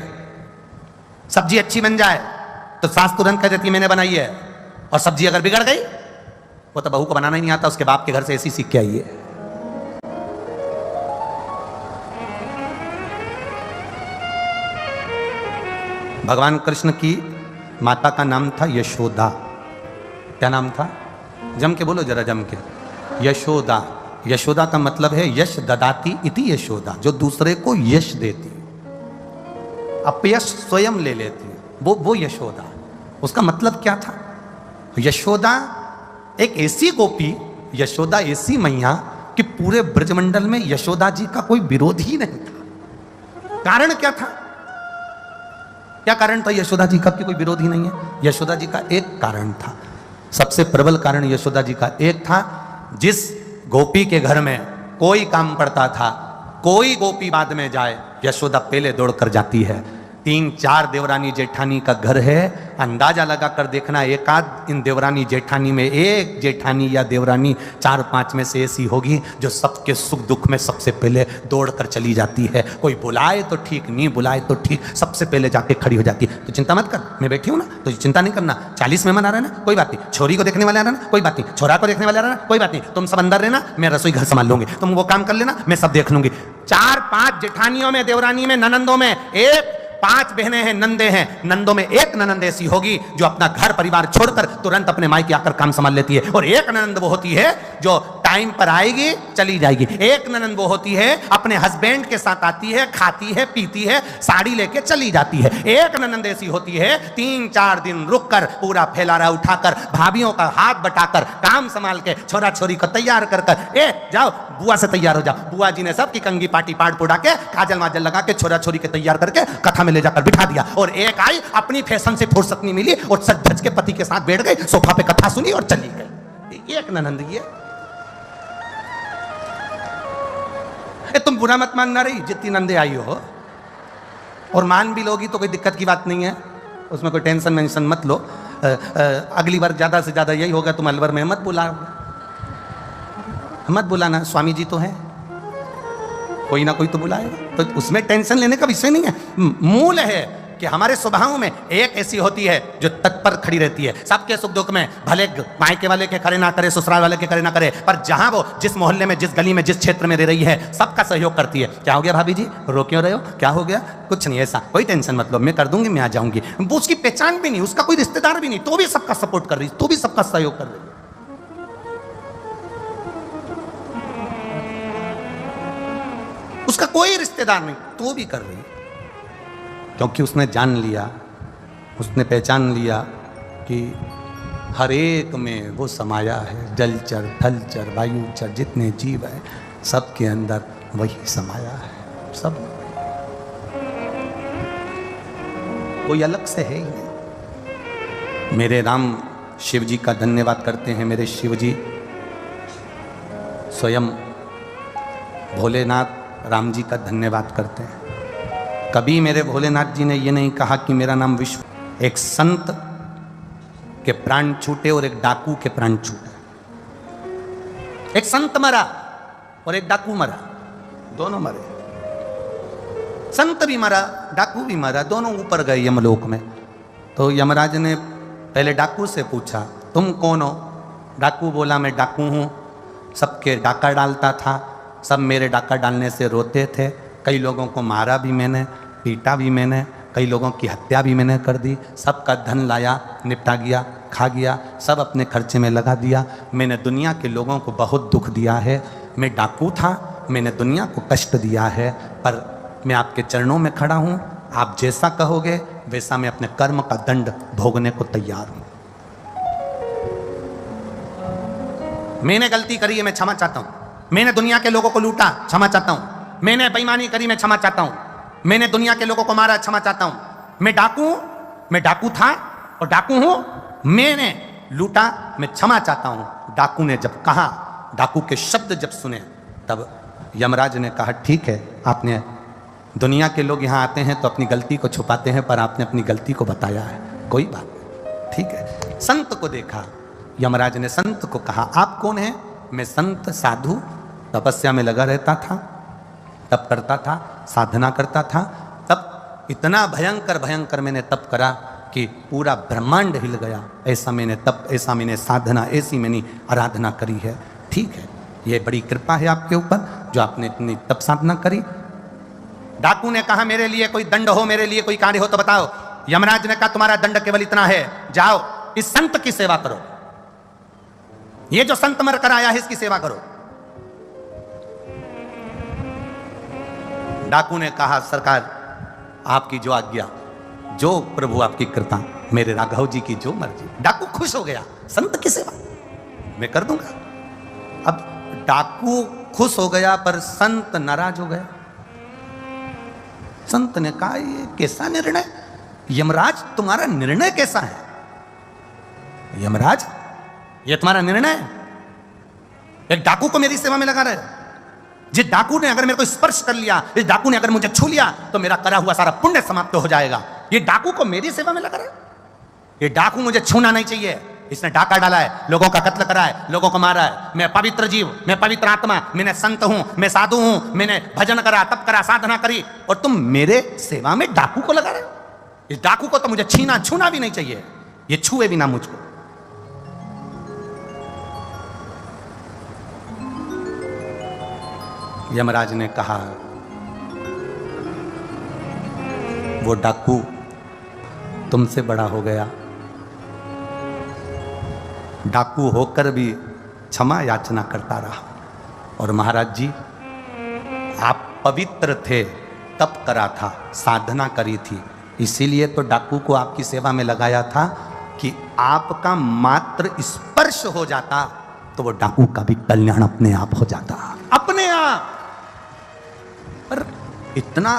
सब्जी अच्छी बन जाए तो सास तुरंत कह देती है मैंने बनाई है, और सब्जी अगर बिगड़ गई वो तो बहू को बनाना ही नहीं आता, उसके बाप के घर से ऐसी सीख के आई है। भगवान कृष्ण की माता का नाम था यशोदा। क्या नाम था? जम के बोलो जरा, जम के। यशोदा। यशोदा का मतलब है यश ददाती इति यशोदा, जो दूसरे को यश देती, अपयश स्वयं ले लेती, वो यशोदा। उसका मतलब क्या था? यशोदा एक ऐसी गोपी, यशोदा ऐसी मैया कि पूरे ब्रजमंडल में यशोदा जी का कोई विरोध ही नहीं था। कारण क्या था? क्या कारण था यशोदा जी का कि कोई विरोध ही नहीं है? यशोदा जी का एक कारण था, सबसे प्रबल कारण यशोदा जी का एक था। जिस गोपी के घर में कोई काम पड़ता था, कोई गोपी बाद में जाए, यशोदा पहले दौड़कर जाती है। 3-4 देवरानी जेठानी का घर है, अंदाजा लगा कर देखना, एक आध इन देवरानी जेठानी में एक जेठानी या देवरानी 4-5 में से ऐसी होगी जो सबके सुख दुख में सबसे पहले दौड़कर चली जाती है। कोई बुलाए तो ठीक, नहीं बुलाए तो ठीक, सबसे पहले जाके खड़ी हो जाती है। तो चिंता मत कर, मैं बैठी हूं ना, तो चिंता नहीं करना। 40 मेहमान आ रहे ना, कोई बात नहीं। छोरी को देखने वाले आ रहे ना, कोई बात नहीं। छोरा को देखने वाले आ रहे ना, कोई बात नहीं। तुम सब अंदर रहना, मैं रसोई घर संभाल लूंगी, तुम वो काम कर लेना, मैं सब देख लूंगी। 4-5 जेठानियों में, देवरानी में, ननंदों में एक 5 बहनें हैं, नंदे हैं। नंदों में एक ननंद ऐसी होगी जो अपना घर परिवार छोड़कर तुरंत अपने मायके आकर काम संभाल लेती है, और एक ननंद वो होती है जो टाइम पर आएगी चली जाएगी। एक ननंद वो होती है अपने हस्बैंड के साथ आती है, खाती है, पीती है, साड़ी लेके चली जाती है। एक ननंद ऐसी होती है 3-4 दिन रुककर पूरा फैलारा उठाकर, भाभियों का हाथ बटाकर, काम संभाल के, छोरा छोरी को तैयार कर कर, ए जाओ बुआ से तैयार हो जाओ। बुआ जी ने सबकी कंगी पाटी पाड़ पुड़ा के, काजल माजल लगा के, छोरा छोरी के तैयार करके कथा में ले जाकर बिठा दिया। और एक आई, अपनी फैशन से फुर्सत नहीं मिली और सज धज के पति के साथ बैठ गई, सोफा पे कथा सुनी और चली गई। एक ननंद ये। तुम बुरा मत मानना रही, जितनी नंदे आई हो, और मान भी लोगी तो कोई दिक्कत की बात नहीं है, उसमें कोई टेंशन मेंशन मत लो। अगली बार ज्यादा से ज्यादा यही होगा, तुम अलवर में मत बुलाना, स्वामी जी तो हैं, कोई ना कोई तो बुलाएगा, तो उसमें टेंशन लेने का विषय नहीं है। मूल है कि हमारे स्वभाव में एक ऐसी होती है जो तत्पर खड़ी रहती है सबके सुख दुख में, भले मायके वाले के करे ना करे, ससुराल वाले के करे ना करे, पर जहां वो जिस मोहल्ले में, जिस गली में, जिस क्षेत्र में रह रही है, सबका सहयोग करती है। क्या हो गया भाभी जी, रो क्यों रहे हो, क्या हो गया? कुछ नहीं, ऐसा कोई टेंशन मत लो, मैं कर दूंगी, मैं आ जाऊंगी। वो उसकी पहचान भी नहीं, उसका कोई रिश्तेदार भी नहीं, तो भी सबका सपोर्ट कर रही, तो भी सबका सहयोग कर रही। उसका कोई रिश्तेदार नहीं, तो भी कर रही, क्योंकि उसने जान लिया, उसने पहचान लिया कि हर एक में वो समाया है। जलचर, थलचर, वायुचर, जितने जीव हैं सबके अंदर वही समाया है। सब कोई अलग से है ही नहीं। मेरे राम शिव जी का धन्यवाद करते हैं। मेरे शिव जी स्वयं भोलेनाथ राम जी का धन्यवाद करते हैं। कभी मेरे भोलेनाथ जी ने ये नहीं कहा कि मेरा नाम विश्व। एक संत के प्राण छूटे और एक डाकू के प्राण छूटे। एक संत मरा और एक डाकू मरा, दोनों मरे। संत भी मरा, डाकू भी मरा, दोनों ऊपर गए यमलोक में। तो यमराज ने पहले डाकू से पूछा, तुम कौन हो? डाकू बोला, मैं डाकू हूँ, सबके डाका डालता था, सब मेरे डाका डालने से रोते थे, कई लोगों को मारा भी मैंने, पीटा भी मैंने, कई लोगों की हत्या भी मैंने कर दी, सबका धन लाया, निपटा गया, खा गया, सब अपने खर्चे में लगा दिया। मैंने दुनिया के लोगों को बहुत दुख दिया है, मैं डाकू था, मैंने दुनिया को कष्ट दिया है, पर मैं आपके चरणों में खड़ा हूँ, आप जैसा कहोगे वैसा मैं अपने कर्म का दंड भोगने को तैयार हूँ। मैंने गलती करी है, मैं क्षमा चाहता हूँ, मैंने दुनिया के लोगों को लूटा, क्षमा चाहता हूँ, मैंने बेईमानी करी, मैं क्षमा चाहता हूँ, मैंने दुनिया के लोगों को मारा, क्षमा चाहता हूँ, मैं डाकू था और डाकू हूँ, मैंने लूटा, मैं क्षमा चाहता हूँ। डाकू ने जब कहा, डाकू के शब्द जब सुने, तब यमराज ने कहा ठीक है, आपने, दुनिया के लोग यहाँ आते हैं तो अपनी गलती को छुपाते हैं, पर आपने अपनी गलती को बताया है, कोई बात नहीं, ठीक है। संत को देखा, यमराज ने संत को कहा आप कौन हैं? मैं संत साधु, तपस्या में लगा रहता था, तप करता था, साधना करता था, तब इतना भयंकर भयंकर मैंने तप करा कि पूरा ब्रह्मांड हिल गया, ऐसा मैंने तप, ऐसा मैंने साधना, ऐसी मैंने आराधना करी है। ठीक है, ये बड़ी कृपा है आपके ऊपर जो आपने इतनी तप साधना करी। डाकू ने कहा मेरे लिए कोई दंड हो, मेरे लिए कोई कार्य हो तो बताओ। यमराज ने कहा तुम्हारा दंड केवल इतना है, जाओ इस संत की सेवा करो, ये जो संत मर कर आया है इसकी सेवा करो। डाकू ने कहा सरकार आपकी जो आज्ञा, जो प्रभु आपकी कृपा, मेरे राघव जी की जो मर्जी। डाकू खुश हो गया, संत की सेवा मैं कर दूंगा। अब डाकू खुश हो गया पर संत नाराज हो गया। संत ने कहा ये कैसा निर्णय, यमराज तुम्हारा निर्णय कैसा है? यमराज ये तुम्हारा निर्णय है, एक डाकू को मेरी सेवा में लगा रहे, जिस डाकू ने अगर मेरे को स्पर्श कर लिया, इस डाकू ने अगर मुझे छू लिया तो मेरा करा हुआ सारा पुण्य समाप्त हो जाएगा। ये डाकू को मेरी सेवा में लगा रहे, ये डाकू मुझे छूना नहीं चाहिए, इसने डाका डाला है, लोगों का कत्ल करा है, लोगों को मारा है। मैं पवित्र जीव, मैं पवित्र आत्मा, मैंने संत हूं, मैं साधु हूं, मैंने भजन करा, तप करा, साधना करी, और तुम मेरे सेवा में डाकू को लगा रहे हो। इस डाकू को तो मुझे छूना भी नहीं चाहिए, ये छुए भी ना मुझको। यमराज ने कहा वो डाकू तुमसे बड़ा हो गया, डाकू होकर भी क्षमा याचना करता रहा। और महाराज जी आप पवित्र थे, तप करा था, साधना करी थी, इसीलिए तो डाकू को आपकी सेवा में लगाया था कि आपका मात्र स्पर्श हो जाता तो वो डाकू का भी कल्याण अपने आप हो जाता, अपने आप। पर इतना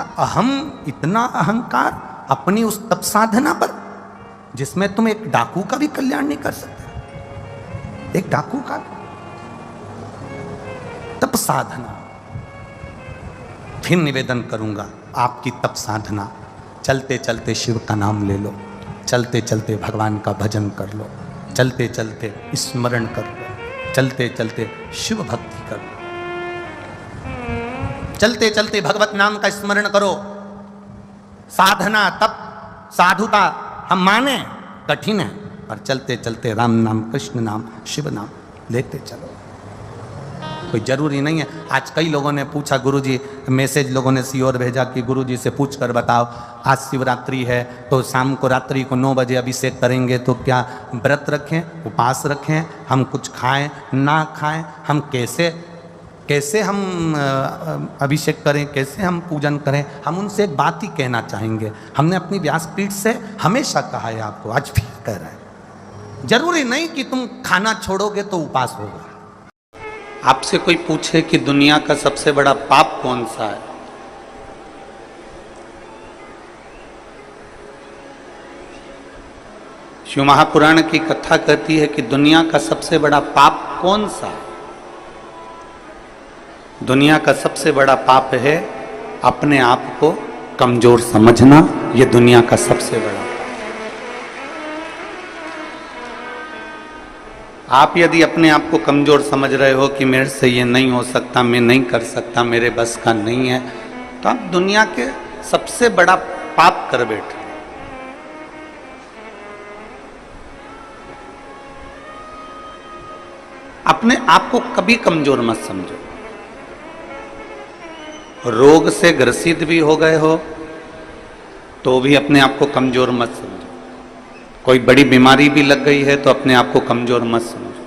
अहंकार अपनी उस तप साधना पर जिसमें तुम एक डाकू का भी कल्याण नहीं कर सकते, एक डाकू का तप साधना। फिर निवेदन करूंगा आपकी तप साधना, चलते चलते शिव का नाम ले लो, चलते चलते भगवान का भजन कर लो, चलते चलते स्मरण कर लो, चलते चलते शिव भक्ति कर लो, चलते चलते भगवत नाम का स्मरण करो। साधना तप साधुता हम माने कठिन है, पर चलते चलते राम नाम, कृष्ण नाम, शिव नाम लेते चलो। कोई जरूरी नहीं है। आज कई लोगों ने पूछा गुरुजी, मैसेज लोगों ने सीओर भेजा कि गुरुजी से पूछ कर बताओ, आज शिवरात्रि है तो शाम को रात्रि को 9 बजे अभिषेक करेंगे तो क्या व्रत रखें, उपवास रखें, हम कुछ खाएं ना खाएं, हम कैसे हम अभिषेक करें, कैसे हम पूजन करें? हम उनसे एक बात ही कहना चाहेंगे, हमने अपनी व्यासपीठ से हमेशा कहा है, आपको आज भी कह रहे हैं, जरूरी नहीं कि तुम खाना छोड़ोगे तो उपवास होगा। आपसे कोई पूछे कि दुनिया का सबसे बड़ा पाप कौन सा है, शिव महापुराण की कथा कहती है कि दुनिया का सबसे बड़ा पाप कौन सा है? दुनिया का सबसे बड़ा पाप है अपने आप को कमजोर समझना, यह दुनिया का सबसे बड़ा। आप यदि अपने आप को कमजोर समझ रहे हो कि मेरे से ये नहीं हो सकता, मैं नहीं कर सकता, मेरे बस का नहीं है, तो आप दुनिया के सबसे बड़ा पाप कर बैठे। अपने आप को कभी कमजोर मत समझो। रोग से ग्रसित भी हो गए हो तो भी अपने आप को कमजोर मत समझो। कोई बड़ी बीमारी भी लग गई है तो अपने आप को कमजोर मत समझो।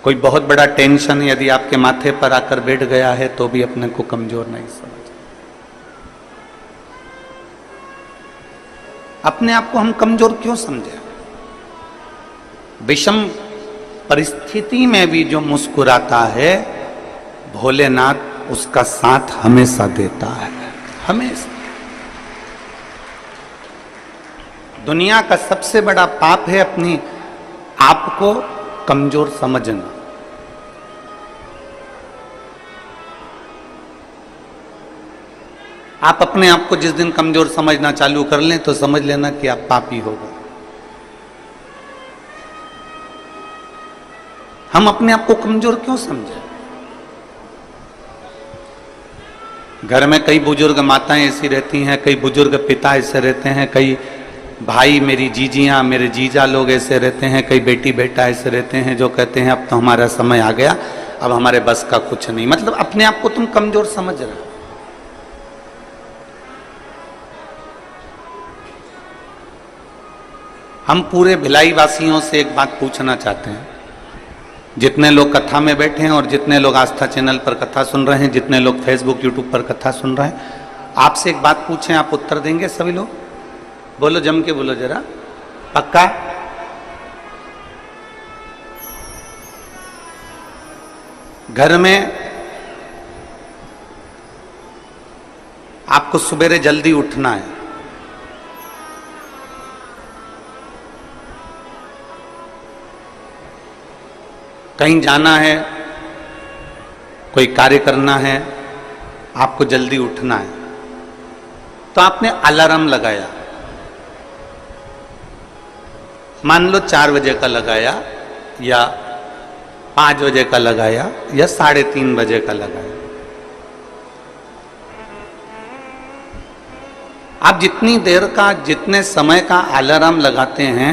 कोई बहुत बड़ा टेंशन यदि आपके माथे पर आकर बैठ गया है तो भी अपने को कमजोर नहीं समझो। अपने आप को हम कमजोर क्यों समझे? विषम परिस्थिति में भी जो मुस्कुराता है भोलेनाथ उसका साथ हमेशा देता है, हमेशा। दुनिया का सबसे बड़ा पाप है अपनी आप को कमजोर समझना। आप अपने आप को जिस दिन कमजोर समझना चालू कर लें तो समझ लेना कि आप पापी हो गए। हम अपने आप को कमजोर क्यों समझे? घर में कई बुजुर्ग माताएं ऐसी रहती हैं, कई बुजुर्ग पिता ऐसे रहते हैं, कई भाई मेरी जीजियां मेरे जीजा लोग ऐसे रहते हैं, कई बेटी बेटा ऐसे रहते हैं जो कहते हैं अब तो हमारा समय आ गया, अब हमारे बस का कुछ नहीं। मतलब अपने आप को तुम कमजोर समझ रहे हो। हम पूरे भिलाई वासियों से एक बात पूछना चाहते हैं, जितने लोग कथा में बैठे हैं और जितने लोग आस्था चैनल पर कथा सुन रहे हैं, जितने लोग फेसबुक यूट्यूब पर कथा सुन रहे हैं, आपसे एक बात पूछें, आप उत्तर देंगे सभी लोग? बोलो, जम के बोलो जरा, पक्का? घर में आपको सुबेरे जल्दी उठना है, कहीं जाना है, कोई कार्य करना है, आपको जल्दी उठना है, तो आपने अलार्म लगाया। मान लो 4 बजे का लगाया या 5 बजे का लगाया या 3:30 बजे का लगाया। आप जितनी देर का, जितने समय का अलार्म लगाते हैं,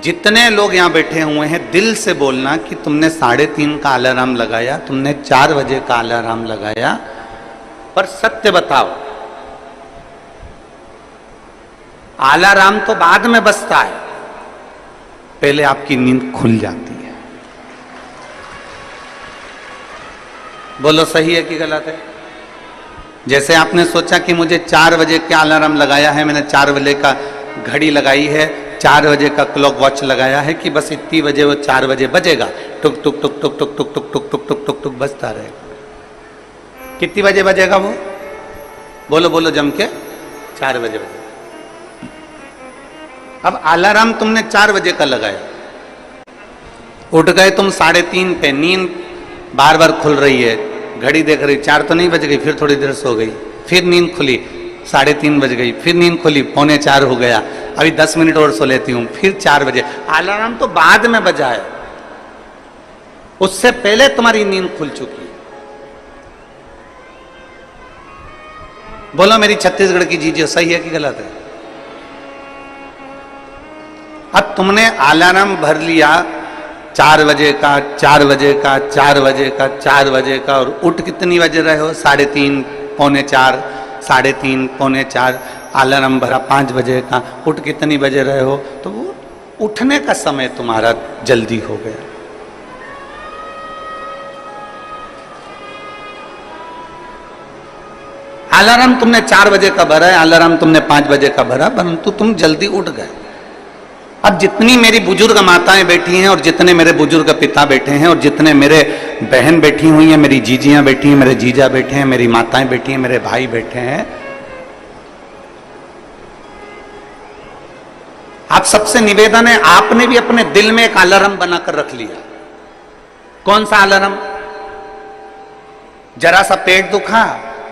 जितने लोग यहां बैठे हुए हैं, दिल से बोलना कि तुमने 3:30 का अलार्म लगाया, तुमने 4 बजे का अलार्म लगाया, पर सत्य बताओ, अलार्म तो बाद में बजता है, पहले आपकी नींद खुल जाती है। बोलो सही है कि गलत है? जैसे आपने सोचा कि मुझे 4 बजे का अलार्म लगाया है, मैंने 4 बजे का घड़ी लगाई है, 4 बजे का क्लॉक वॉच लगाया है कि बस इतनी बजे वो 4 बजे बजेगा, टुक टुक टुक टुक टुक टुक टुक टुक टुक टुक टुक टुक बजता रहेगा। कितनी बजे बजेगा वो? बोलो बोलो जम के, 4 बजे बजेगा। अब अलार्म तुमने 4 बजे का लगाया, उठ गए तुम 3:30 पे, नींद बार बार खुल रही है, घड़ी देख रही, 4 तो नहीं बज गई, फिर थोड़ी देर सो गई, फिर नींद खुली, 3:30 बज गई, फिर नींद खुली, 3:45 हो गया, अभी 10 मिनट और सो लेती हूं, फिर 4 बजे। अलार्म तो बाद में बजा है, उससे पहले तुम्हारी नींद खुल चुकी है। बोलो मेरी छत्तीसगढ़ की जीजियो, सही है कि गलत है? अब तुमने अलार्म भर लिया 4 बजे का, 4 बजे का, 4 बजे का, 4 बजे का, और उठ कितनी बजे रहे हो? 3:30, 3:45, 3:30, 3:45, अलार्म भरा 5 बजे का, उठ कितनी बजे रहे हो? तो वो उठने का समय तुम्हारा जल्दी हो गया। अलार्म तुमने 4 बजे का भरा है, अलार्म तुमने 5 बजे का भरा, परंतु तुम जल्दी उठ गए। अब जितनी मेरी बुजुर्ग माताएं बैठी हैं और जितने मेरे बुजुर्ग पिता बैठे हैं और जितने मेरे बहन बैठी हुई हैं, मेरी जीजियां बैठी हैं, मेरे जीजा बैठे हैं, मेरी माताएं बैठी हैं, मेरे भाई बैठे हैं, आप सबसे निवेदन है, आपने भी अपने दिल में एक अलार्म बनाकर रख लिया। कौन सा अलार्म? जरा सा पेट दुखा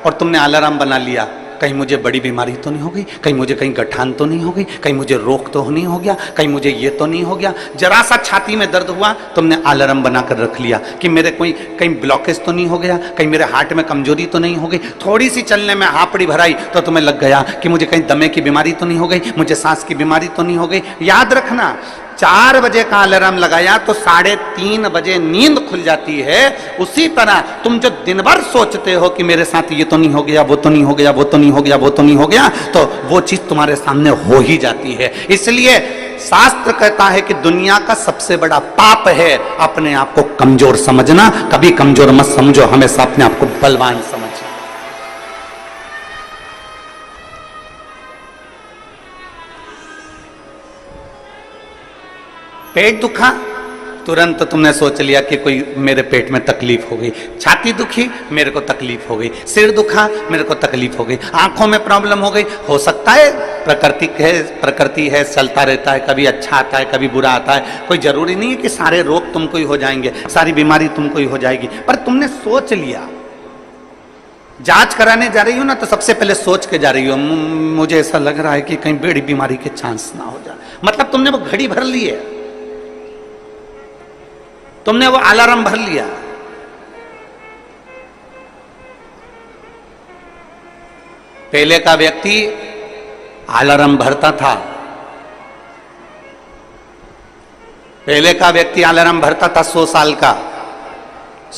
और तुमने अलार्म बना लिया, कहीं मुझे बड़ी बीमारी तो नहीं हो गई, कहीं मुझे कहीं गठान तो नहीं हो गई, कहीं मुझे रोग तो नहीं हो गया, कहीं मुझे ये तो नहीं हो गया। जरा सा छाती में दर्द हुआ, तुमने अलार्म बनाकर रख लिया कि मेरे कोई कहीं ब्लॉकेज तो नहीं हो गया, कहीं मेरे हार्ट में कमजोरी तो नहीं हो गई। थोड़ी सी चलने में हापड़ी भराई तो तुम्हें लग गया कि मुझे कहीं दमे की बीमारी तो नहीं हो गई, मुझे सांस की बीमारी तो नहीं हो गई। याद रखना, 4 बजे का अलार्म लगाया तो 3:30 बजे नींद खुल जाती है। उसी तरह तुम जो दिन भर सोचते हो कि मेरे साथ ये तो नहीं हो गया, वो तो नहीं हो गया, वो तो नहीं हो गया, वो तो नहीं हो गया, तो वो चीज तुम्हारे सामने हो ही जाती है। इसलिए शास्त्र कहता है कि दुनिया का सबसे बड़ा पाप है अपने आप को कमजोर समझना। कभी कमजोर मत समझो, हमेशा अपने आप को बलवान समझो। पेट दुखा, तुरंत तुमने सोच लिया कि कोई मेरे पेट में तकलीफ हो गई। छाती दुखी, मेरे को तकलीफ हो गई। सिर दुखा, मेरे को तकलीफ हो गई। आंखों में प्रॉब्लम हो गई। हो सकता है प्रकृति है, चलता रहता है, कभी अच्छा आता है, कभी बुरा आता है। कोई जरूरी नहीं है कि सारे रोग तुमको ही हो जाएंगे, सारी बीमारी तुमको ही हो जाएगी। पर तुमने सोच लिया, जांच कराने जा रही हो ना, तो सबसे पहले सोच के जा रही हो, मुझे ऐसा लग रहा है कि कहीं बड़ी बीमारी के चांस ना हो जाए। मतलब तुमने वो घड़ी भर ली है, तुमने वो अलार्म भर लिया। पहले का व्यक्ति अलार्म भरता था, पहले का व्यक्ति अलार्म भरता था 100 साल का,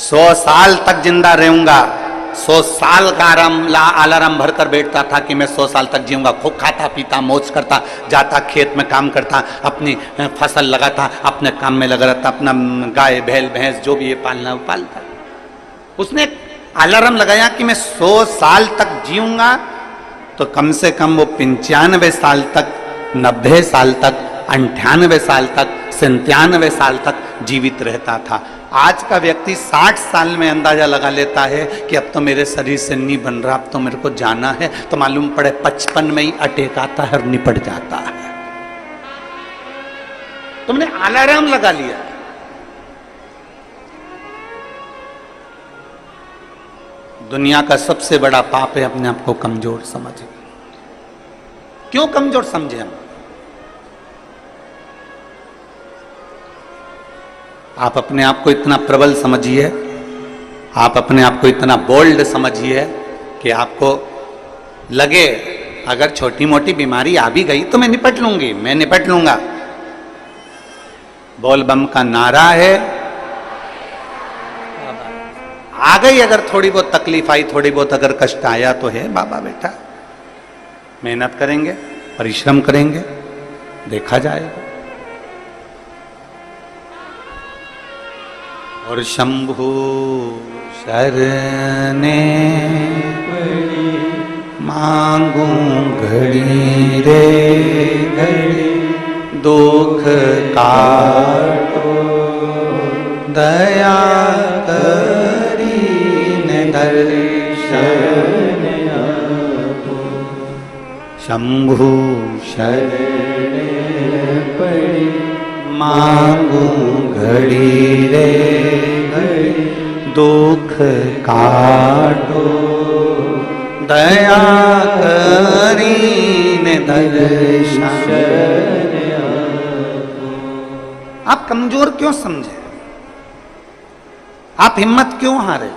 100 साल तक जिंदा रहूंगा, 100 साल का अलार्म भरकर बैठता था कि मैं 100 साल तक जीऊंगा। खूब खाता पीता मौज करता, जाता खेत में काम करता, अपनी फसल लगाता, अपने काम में लगा रहता, अपना गाय बैल भैंस जो भी ये पालना वो पालता। उसने अलार्म लगाया कि मैं 100 साल तक जीऊंगा, तो कम से कम वो 95 साल तक, 90 साल तक, 98 साल तक, 97 साल तक जीवित रहता था। आज का व्यक्ति 60 साल में अंदाजा लगा लेता है कि अब तो मेरे शरीर से नहीं बन रहा, अब तो मेरे को जाना है, तो मालूम पड़े 55 में ही अटैक आता है और निपट जाता है। तुमने अलार्म लगा लिया। दुनिया का सबसे बड़ा पाप है अपने आप को कमजोर समझे। क्यों कमजोर समझे हम? आप अपने आप को इतना प्रबल समझिए, आप अपने आप को इतना बोल्ड समझिए कि आपको लगे अगर छोटी मोटी बीमारी आ भी गई तो मैं निपट लूंगी, मैं निपट लूंगा। बोल बम का नारा है, आ गई अगर थोड़ी बहुत तकलीफ आई, थोड़ी बहुत अगर कष्ट आया तो है बाबा बेटा, मेहनत करेंगे, परिश्रम करेंगे, देखा जाएगा। और शंभु शरणे मांगू घड़ी रे घड़ी, दुख काटो दया करी ने दर्शन आपो। शंभु शरणे पड़ी मांगू घड़ी रे घड़ी, दुख काटो दया करीने दर्शन। आप कमजोर क्यों समझे? आप हिम्मत क्यों हारे?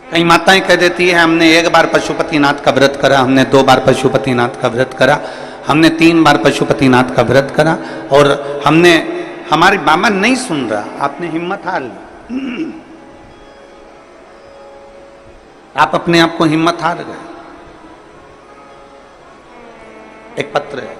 कई माताएं कह देती है हमने 1 बार पशुपतिनाथ का व्रत करा, हमने 2 बार पशुपतिनाथ का व्रत करा, हमने 3 बार पशुपतिनाथ का व्रत करा और हमने, हमारी बाबा नहीं सुन रहा, आपने हिम्मत हार ली। आप अपने आप को हिम्मत हार गए। एक पत्र है,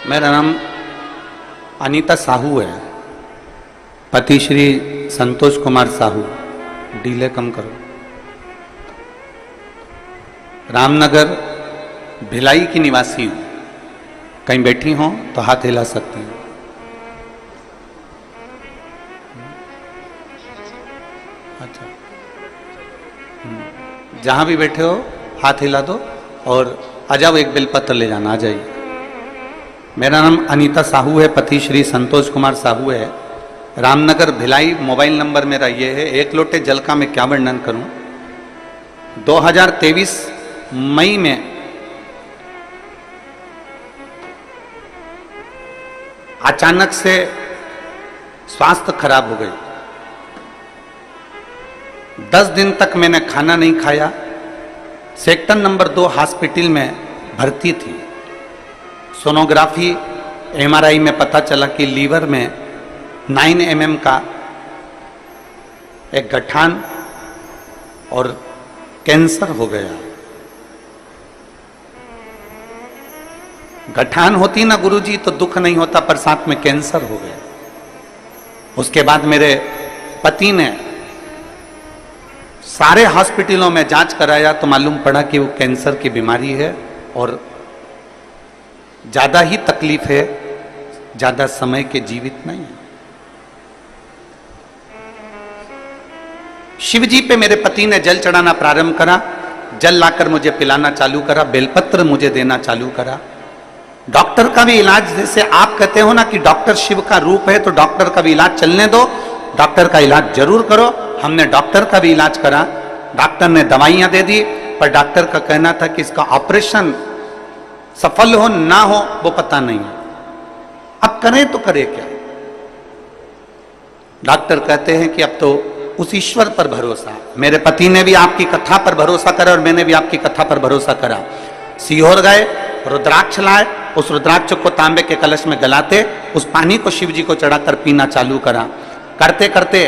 मेरा नाम अनीता साहू है, पति श्री संतोष कुमार साहू। डीले कम करो। रामनगर भिलाई की निवासी हूँ। कहीं बैठी हो तो हाथ हिला सकती हूँ। अच्छा, जहां भी बैठे हो हाथ हिला दो और आ जाओ, एक बेलपत्र ले जाना। आ जाइए। मेरा नाम अनीता साहू है, पति श्री संतोष कुमार साहू है। रामनगर भिलाई। मोबाइल नंबर मेरा ये है। एक लोटे जल का मैं क्या वर्णन करूं। 2023 मई में अचानक से स्वास्थ्य खराब हो गई। 10 दिन तक मैंने खाना नहीं खाया। सेक्टर नंबर 2 हॉस्पिटल में भर्ती थी। सोनोग्राफी एमआरआई में पता चला कि लीवर में 9 mm का एक गठान और कैंसर हो गया। गठान होती ना गुरुजी तो दुख नहीं होता, पर साथ में कैंसर हो गया। उसके बाद मेरे पति ने सारे हॉस्पिटलों में जांच कराया तो मालूम पड़ा कि वो कैंसर की बीमारी है और ज्यादा ही तकलीफ है, ज्यादा समय के जीवित नहीं है। शिव जी पे मेरे पति ने जल चढ़ाना प्रारंभ करा। जल लाकर मुझे पिलाना चालू करा, बेलपत्र मुझे देना चालू करा। डॉक्टर का भी इलाज, जैसे आप कहते हो ना कि डॉक्टर शिव का रूप है, तो डॉक्टर का भी इलाज चलने दो, डॉक्टर का इलाज जरूर करो। हमने डॉक्टर का भी इलाज करा। डॉक्टर ने दवाइयां दे दी, पर डॉक्टर का कहना था कि इसका ऑपरेशन सफल हो ना हो वो पता नहीं है। अब करें तो करें क्या। डॉक्टर कहते हैं कि अब तो उस ईश्वर पर भरोसा। मेरे पति ने भी आपकी कथा पर भरोसा करा और मैंने भी आपकी कथा पर भरोसा करा। सीहोर गए, रुद्राक्ष लाए, उस रुद्राक्ष को तांबे के कलश में गलाते, उस पानी को शिव जी को चढ़ाकर पीना चालू करा। करते करते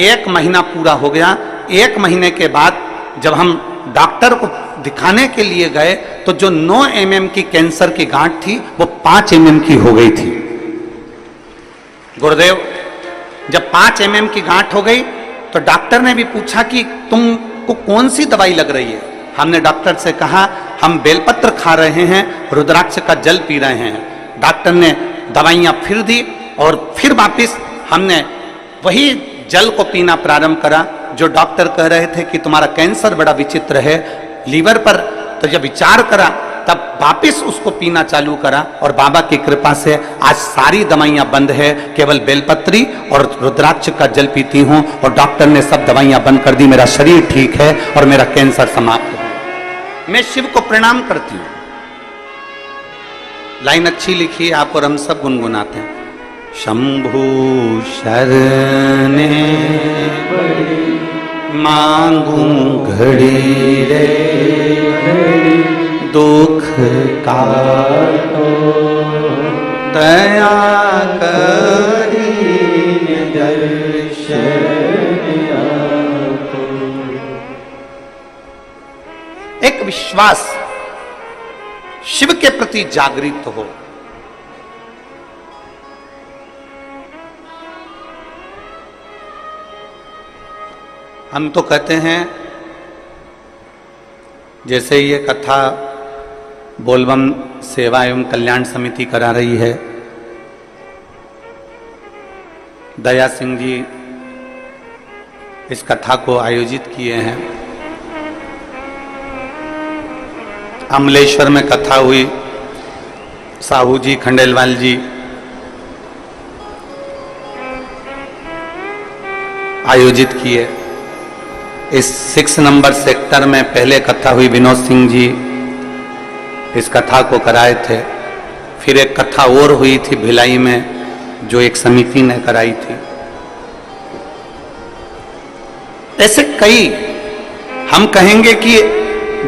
1 महीना पूरा हो गया। 1 महीने के बाद जब हम डॉक्टर को दिखाने के लिए गए तो जो 9 mm की कैंसर की गांठ थी वो 5 mm की हो गई थी। गुरुदेव, जब 5 mm की गांठ हो गई तो डॉक्टर ने भी पूछा कि तुमको कौन सी दवाई लग रही है। हमने डॉक्टर से कहा हम बेलपत्र खा रहे हैं, रुद्राक्ष का जल पी रहे हैं। डॉक्टर ने दवाइयां फिर दी और फिर वापिस हमने वही जल को पीना प्रारंभ करा। जो डॉक्टर कह रहे थे कि तुम्हारा कैंसर बड़ा विचित्र है लीवर पर, तो जब विचार करा तब वापिस उसको पीना चालू करा और बाबा की कृपा से आज सारी दवाइयां बंद है, केवल बेलपत्री और रुद्राक्ष का जल पीती हूं और डॉक्टर ने सब दवाइयां बंद कर दी। मेरा शरीर ठीक है और मेरा कैंसर समाप्त हो। मैं शिव को प्रणाम करती हूं। लाइन अच्छी लिखी है आप और हम सब गुनगुनाते हैं। शंभु शरणे मांगू घड़ी रे, दुख काटो दया करी दर्शन आपो। एक विश्वास शिव के प्रति जागृत हो। हम तो कहते हैं, जैसे ये कथा बोलबम सेवा एवं कल्याण समिति करा रही है, दया सिंह जी इस कथा को आयोजित किए हैं। अमलेश्वर में कथा हुई, साहू जी खंडेलवाल जी आयोजित किए। इस 6 नंबर सेक्टर में पहले कथा हुई, विनोद सिंह जी इस कथा को कराए थे। फिर एक कथा और हुई थी भिलाई में, जो एक समिति ने कराई थी। ऐसे कई हम कहेंगे कि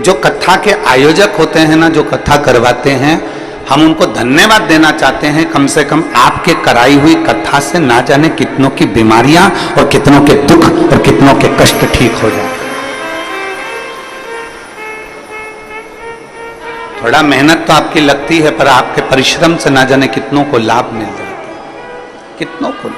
जो कथा के आयोजक होते हैं ना, जो कथा करवाते हैं, हम उनको धन्यवाद देना चाहते हैं। कम से कम आपके कराई हुई कथा से ना जाने कितनों की बीमारियां और कितनों के दुख और कितनों के कष्ट ठीक हो जाए। थोड़ा मेहनत तो आपकी लगती है, पर आपके परिश्रम से ना जाने कितनों को लाभ मिल जाता है, कितनों को।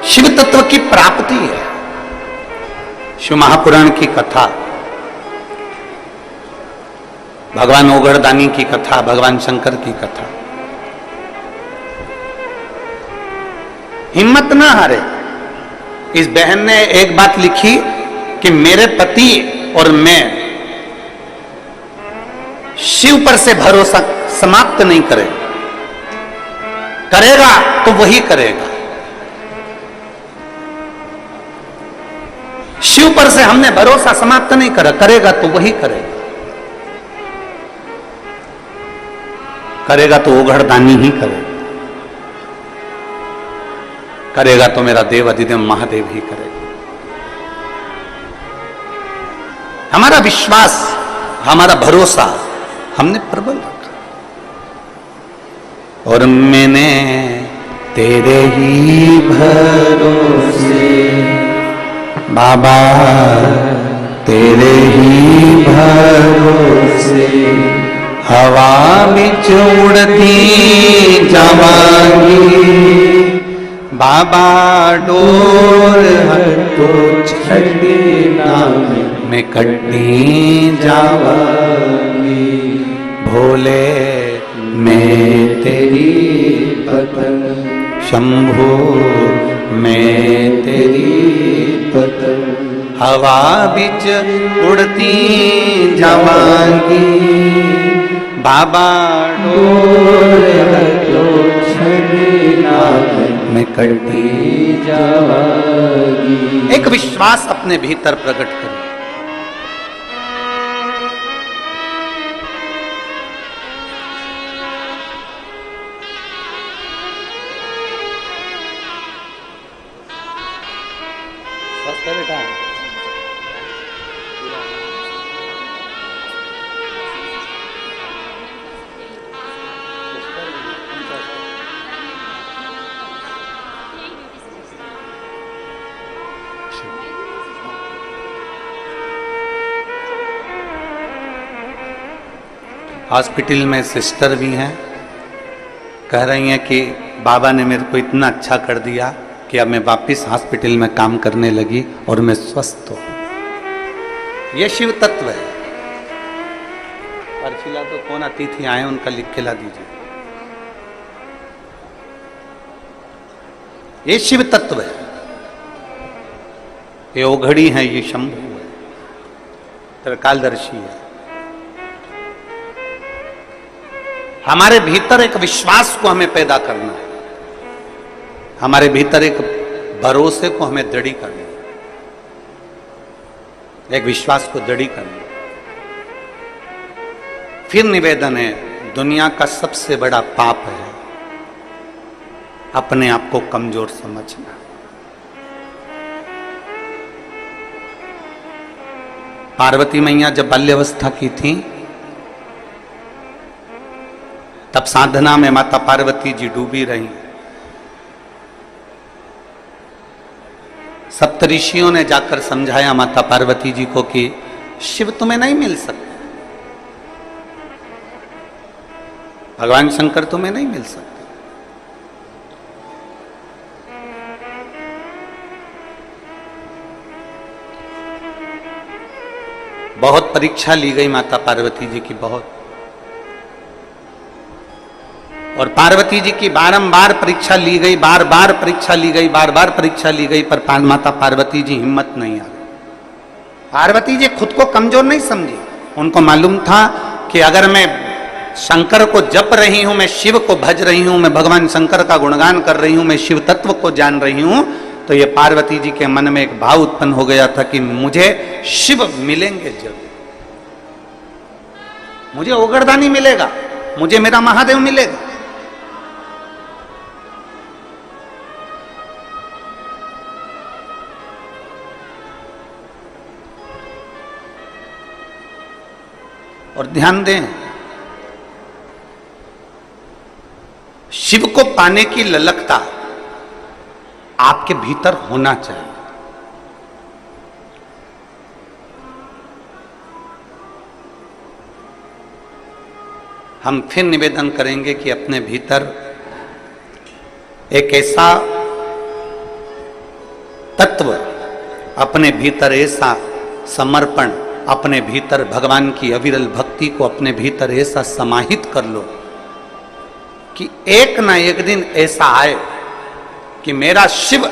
शिव तत्व की प्राप्ति है। शिव महापुराण की कथा, भगवान ओगड़दानी की कथा, भगवान शंकर की कथा। हिम्मत ना हारे। इस बहन ने एक बात लिखी कि मेरे पति और मैं शिव पर से भरोसा समाप्त नहीं करें, करेगा तो वही करेगा। शिव पर से हमने भरोसा समाप्त नहीं करा, करेगा तो वही करेगा। करेगा तो ओगड़दानी ही करेगा, करेगा तो मेरा देव अधिदेव महादेव ही करेगा। हमारा विश्वास, हमारा भरोसा हमने प्रबल रखा। और मैंने तेरे ही भरोसे बाबा, तेरे ही भरोसे हवा बिच उड़ती जावांगी। बाबा डोर हटो छड़ी नाम में कटी जावांगी। भोले मैं तेरी पतंग, शंभो मैं तेरी पतंग, हवा बिच उड़ती जावांगी। बाबा डोर हटो छड़ी नाम में कटी जावांगी। एक विश्वास अपने भीतर प्रकट करें। बेटा हॉस्पिटल में सिस्टर भी हैं, कह रही हैं कि बाबा ने मेरे को इतना अच्छा कर दिया कि अब मैं वापस हॉस्पिटल में काम करने लगी और मैं स्वस्थ हूं। यह शिव तत्व है। परफिला तो कौन अतिथि आए उनका लिख के ला दीजिए। ये शिव तत्व है, ये ओघड़ी है, ये शंभु है, त्रिकालदर्शी है। हमारे भीतर एक विश्वास को हमें पैदा करना है, हमारे भीतर एक भरोसे को हमें दृढ़ करना है, एक विश्वास को दृढ़ करना है। फिर निवेदन है, दुनिया का सबसे बड़ा पाप है अपने आप को कमजोर समझना। पार्वती मैया जब बाल्यावस्था की थी तब साधना में माता पार्वती जी डूबी रही। सप्तऋषियों ने जाकर समझाया माता पार्वती जी को कि शिव तुम्हें नहीं मिल सकते, भगवान शंकर तुम्हें नहीं मिल सकते। बहुत परीक्षा ली गई माता पार्वती जी की, बहुत, और पार्वती जी की बारंबार परीक्षा ली गई, बार बार परीक्षा ली गई, बार बार परीक्षा ली गई, पर माता पार्वती जी हिम्मत नहीं आ रही। पार्वती जी खुद को कमजोर नहीं समझी, उनको मालूम था कि अगर मैं शंकर को जप रही हूं, मैं शिव को भज रही हूं, मैं भगवान शंकर का गुणगान कर रही हूं, मैं शिव तत्व को जान रही हूं, तो ये पार्वती जी के मन में एक भाव उत्पन्न हो गया था कि मुझे शिव मिलेंगे जरूर, मुझे ओगड़दानी मिलेगा, मुझे मेरा महादेव मिलेगा। और ध्यान दें, शिव को पाने की ललकता आपके भीतर होना चाहिए। हम फिर निवेदन करेंगे कि अपने भीतर एक ऐसा तत्व, अपने भीतर ऐसा समर्पण, अपने भीतर भगवान की अविरल भक्ति को अपने भीतर ऐसा समाहित कर लो कि एक ना एक दिन ऐसा आए कि मेरा शिव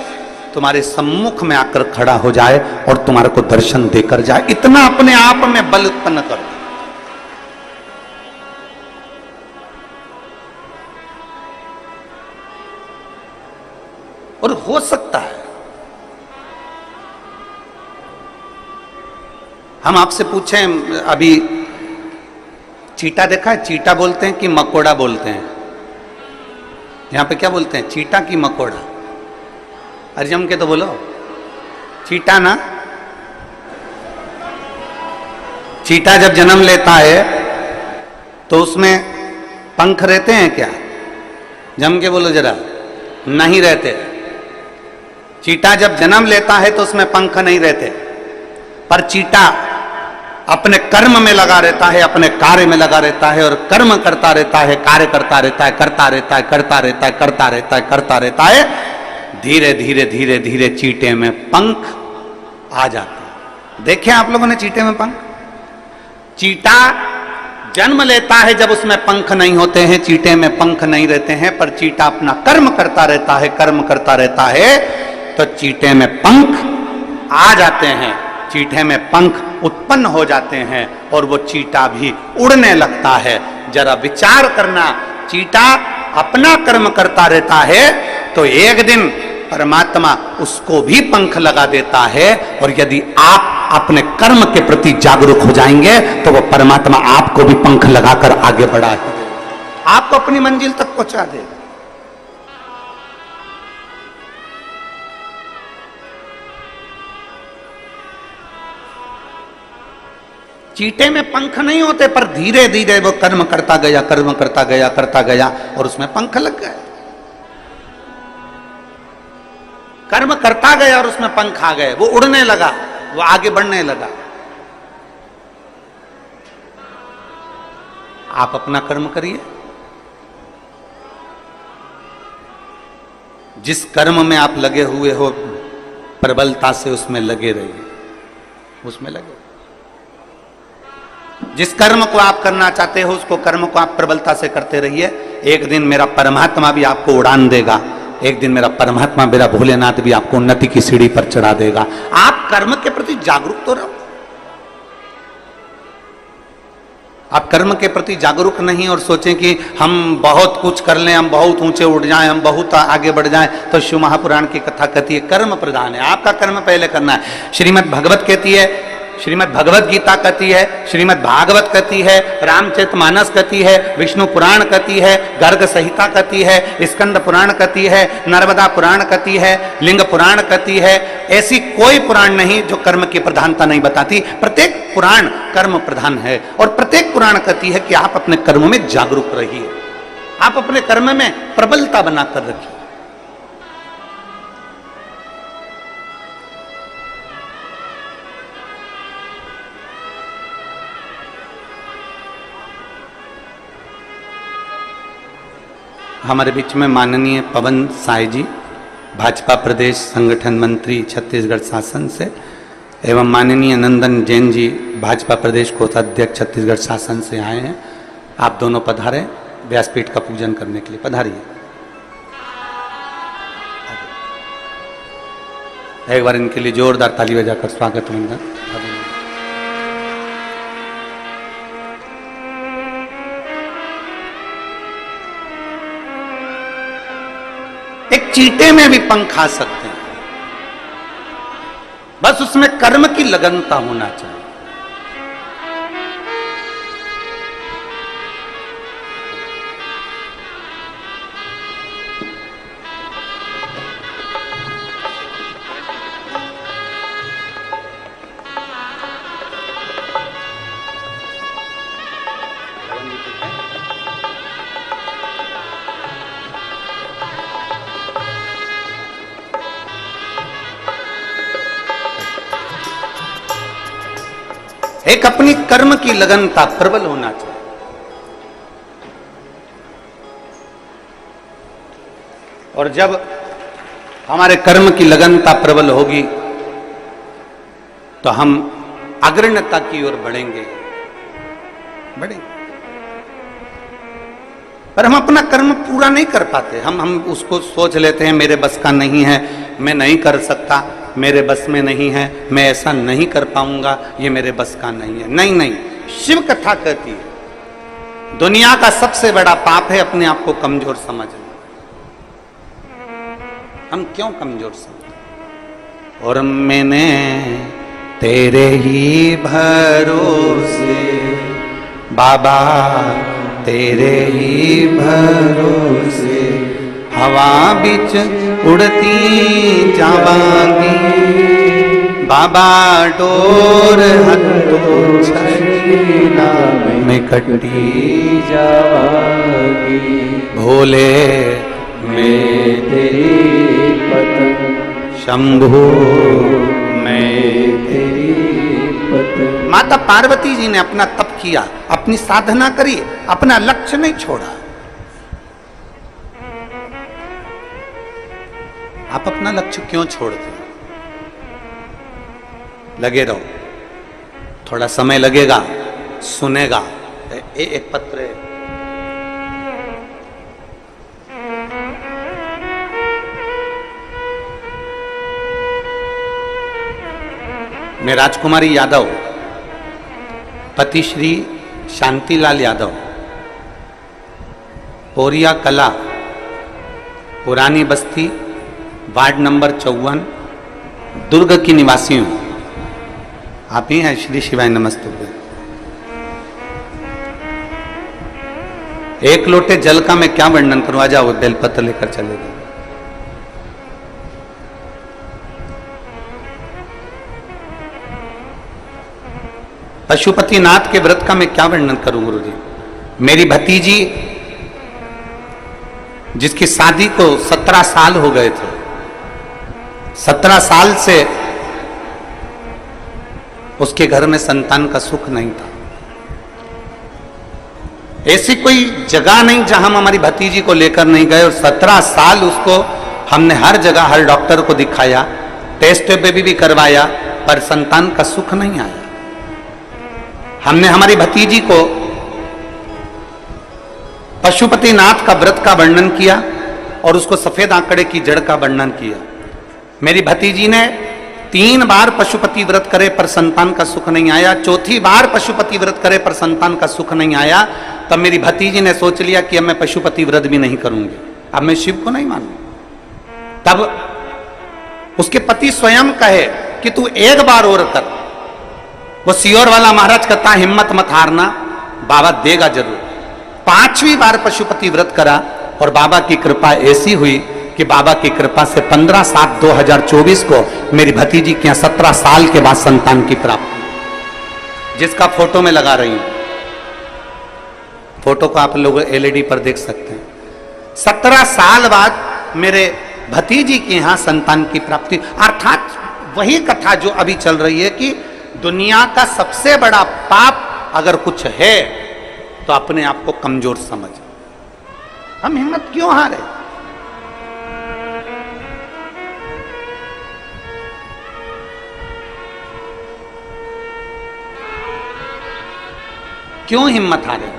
तुम्हारे सम्मुख में आकर खड़ा हो जाए और तुम्हारे को दर्शन देकर जाए। इतना अपने आप में बल उत्पन्न कर दो। और हो सकता है। हम आपसे पूछें, अभी चीटा देखा है? चीटा बोलते हैं कि मकोड़ा बोलते हैं? यहां पे क्या बोलते हैं, चीटा की मकोड़ा? अरे जम के तो बोलो, चीटा ना। चीटा जब जन्म लेता है तो उसमें पंख रहते हैं क्या? जम के बोलो जरा। नहीं रहते। चीटा जब जन्म लेता है तो उसमें पंख नहीं रहते, पर चीटा अपने कर्म में लगा रहता है, अपने कार्य में लगा रहता है और कर्म करता रहता है, कार्य करता रहता है, करता रहता है, करता रहता है, करता रहता है, करता रहता है। धीरे धीरे धीरे धीरे चीटे में पंख आ जाते हैं। देखे आप लोगों ने चीटे में पंख? चीटा जन्म लेता है जब उसमें पंख नहीं होते हैं, चीटे में पंख नहीं रहते हैं, पर चीटा अपना कर्म करता रहता है, कर्म करता रहता है, तो चीटे में पंख आ जाते हैं, चीटे में पंख उत्पन्न हो जाते हैं और वो चीटा भी उड़ने लगता है। जरा विचार करना, चीटा अपना कर्म करता रहता है तो एक दिन परमात्मा उसको भी पंख लगा देता है, और यदि आप अपने कर्म के प्रति जागरूक हो जाएंगे तो वो परमात्मा आपको भी पंख लगाकर आगे बढ़ा है, आपको अपनी मंजिल तक पहुंचा देगा। चीटे में पंख नहीं होते, पर धीरे धीरे वो कर्म करता गया, कर्म करता गया, करता गया और उसमें पंख लग गए। कर्म करता गया और उसमें पंख आ गए, वो उड़ने लगा, वो आगे बढ़ने लगा। आप अपना कर्म करिए, जिस कर्म में आप लगे हुए हो प्रबलता से उसमें लगे रहिए, उसमें लगे। जिस कर्म को आप करना चाहते हो उसको कर्म को आप प्रबलता से करते रहिए। एक दिन मेरा परमात्मा भी आपको उड़ान देगा, एक दिन मेरा परमात्मा, मेरा भोलेनाथ भी आपको उन्नति की सीढ़ी पर चढ़ा देगा। आप कर्म के प्रति जागरूक तो रहो। आप कर्म के प्रति जागरूक नहीं और सोचें कि हम बहुत कुछ कर लें, हम बहुत ऊंचे उठ जाएं, हम बहुत आगे बढ़ जाएं, तो शिव महापुराण की कथा कहती है कर्म प्रधान है, आपका कर्म पहले करना है। श्रीमद् भगवत कहती है, श्रीमद् भगवत गीता कहती है, श्रीमद् भागवत कहती है, रामचरितमानस कहती है, विष्णु पुराण कहती है, गर्ग संहिता कहती है, स्कंद पुराण कहती है, नर्मदा पुराण कहती है, लिंग पुराण कहती है। ऐसी कोई पुराण नहीं जो कर्म की प्रधानता नहीं बताती। प्रत्येक पुराण कर्म प्रधान है और प्रत्येक पुराण कहती है कि आप अपने कर्म में जागरूक रहिए, आप अपने कर्म में प्रबलता बनाकर रखिए। हमारे बीच में माननीय पवन साय जी, भाजपा प्रदेश संगठन मंत्री छत्तीसगढ़ शासन से, एवं माननीय नंदन जैन जी, भाजपा प्रदेश कोषाध्यक्ष छत्तीसगढ़ शासन से आए हैं। आप दोनों पधारें, व्यासपीठ का पूजन करने के लिए पधारिए। एक बार इनके लिए जोरदार ताली बजाकर स्वागत वंदन। एक चीटे में भी पंख आ सकते हैं, बस उसमें कर्म की लगनता होना चाहिए। एक अपनी कर्म की लगनता प्रबल होना चाहिए। और जब हमारे कर्म की लगनता प्रबल होगी तो हम अग्रणता की ओर बढ़ेंगे। पर हम अपना कर्म पूरा नहीं कर पाते। हम उसको सोच लेते हैं मेरे बस का नहीं है, मैं नहीं कर सकता, मेरे बस में नहीं है, मैं ऐसा नहीं कर पाऊंगा, ये मेरे बस का नहीं है। नहीं नहीं, शिव कथा कहती है दुनिया का सबसे बड़ा पाप है अपने आप को कमजोर समझना। हम क्यों कमजोर समझते? और मैंने तेरे ही भरोसे बाबा, तेरे ही भरोसे हवा बिच उड़ती जावांगी बाबा, डोर हथों छकीना में कटी जावांगी। भोले मैं तेरी पत्नी, शंभू मैं तेरी पत्नी। माता पार्वती जी ने अपना तप किया, अपनी साधना करी, अपना लक्ष्य नहीं छोड़ा। आप अपना लक्ष्य क्यों छोड़ते? लगे रहो, थोड़ा समय लगेगा, सुनेगा। एक पत्र है, मैं राजकुमारी यादव, पति श्री शांतिलाल यादव, पोरिया कला, पुरानी बस्ती, वार्ड नंबर 54, दुर्ग की निवासी हूं। आप ही हैं? श्री शिवाय नमस्तुभ्यं। एक लोटे जल का मैं क्या वर्णन करूं? आ जाओ, बेलपत्र लेकर चले गए। पशुपतिनाथ के व्रत का मैं क्या वर्णन करूं गुरु जी? मेरी भतीजी जिसकी शादी को 17 साल हो गए थे, 17 साल से उसके घर में संतान का सुख नहीं था। ऐसी कोई जगह नहीं जहां हम हमारी भतीजी को लेकर नहीं गए, और 17 साल उसको हमने हर जगह हर डॉक्टर को दिखाया, टेस्ट बेबी भी करवाया, पर संतान का सुख नहीं आया। हमने हमारी भतीजी को पशुपतिनाथ का व्रत का वर्णन किया और उसको सफेद आंकड़े की जड़ का वर्णन किया। मेरी भतीजी ने 3 बार पशुपति व्रत करे पर संतान का सुख नहीं आया। चौथी बार पशुपति व्रत करे पर संतान का सुख नहीं आया। तब मेरी भतीजी ने सोच लिया कि अब मैं पशुपति व्रत भी नहीं करूंगी, अब मैं शिव को नहीं मानूंगी। तब उसके पति स्वयं कहे कि तू एक बार और कर। वो सियोर वाला महाराज कहता हिम्मत मत हारना, बाबा देगा जरूर। 5वीं बार पशुपति व्रत करा और बाबा की कृपा ऐसी हुई कि बाबा की कृपा से 15/7/2024 को मेरी भतीजी के यहाँ 17 साल के बाद संतान की प्राप्ति, जिसका फोटो में लगा रही हूं। फोटो को आप लोग LED पर देख सकते हैं। 17 साल बाद मेरे भतीजी के यहाँ संतान की प्राप्ति। अर्थात वही कथा जो अभी चल रही है कि दुनिया का सबसे बड़ा पाप अगर कुछ है तो अपने आप को कमजोर समझ। हम हिम्मत क्यों हारे? क्यों हिम्मत हारे?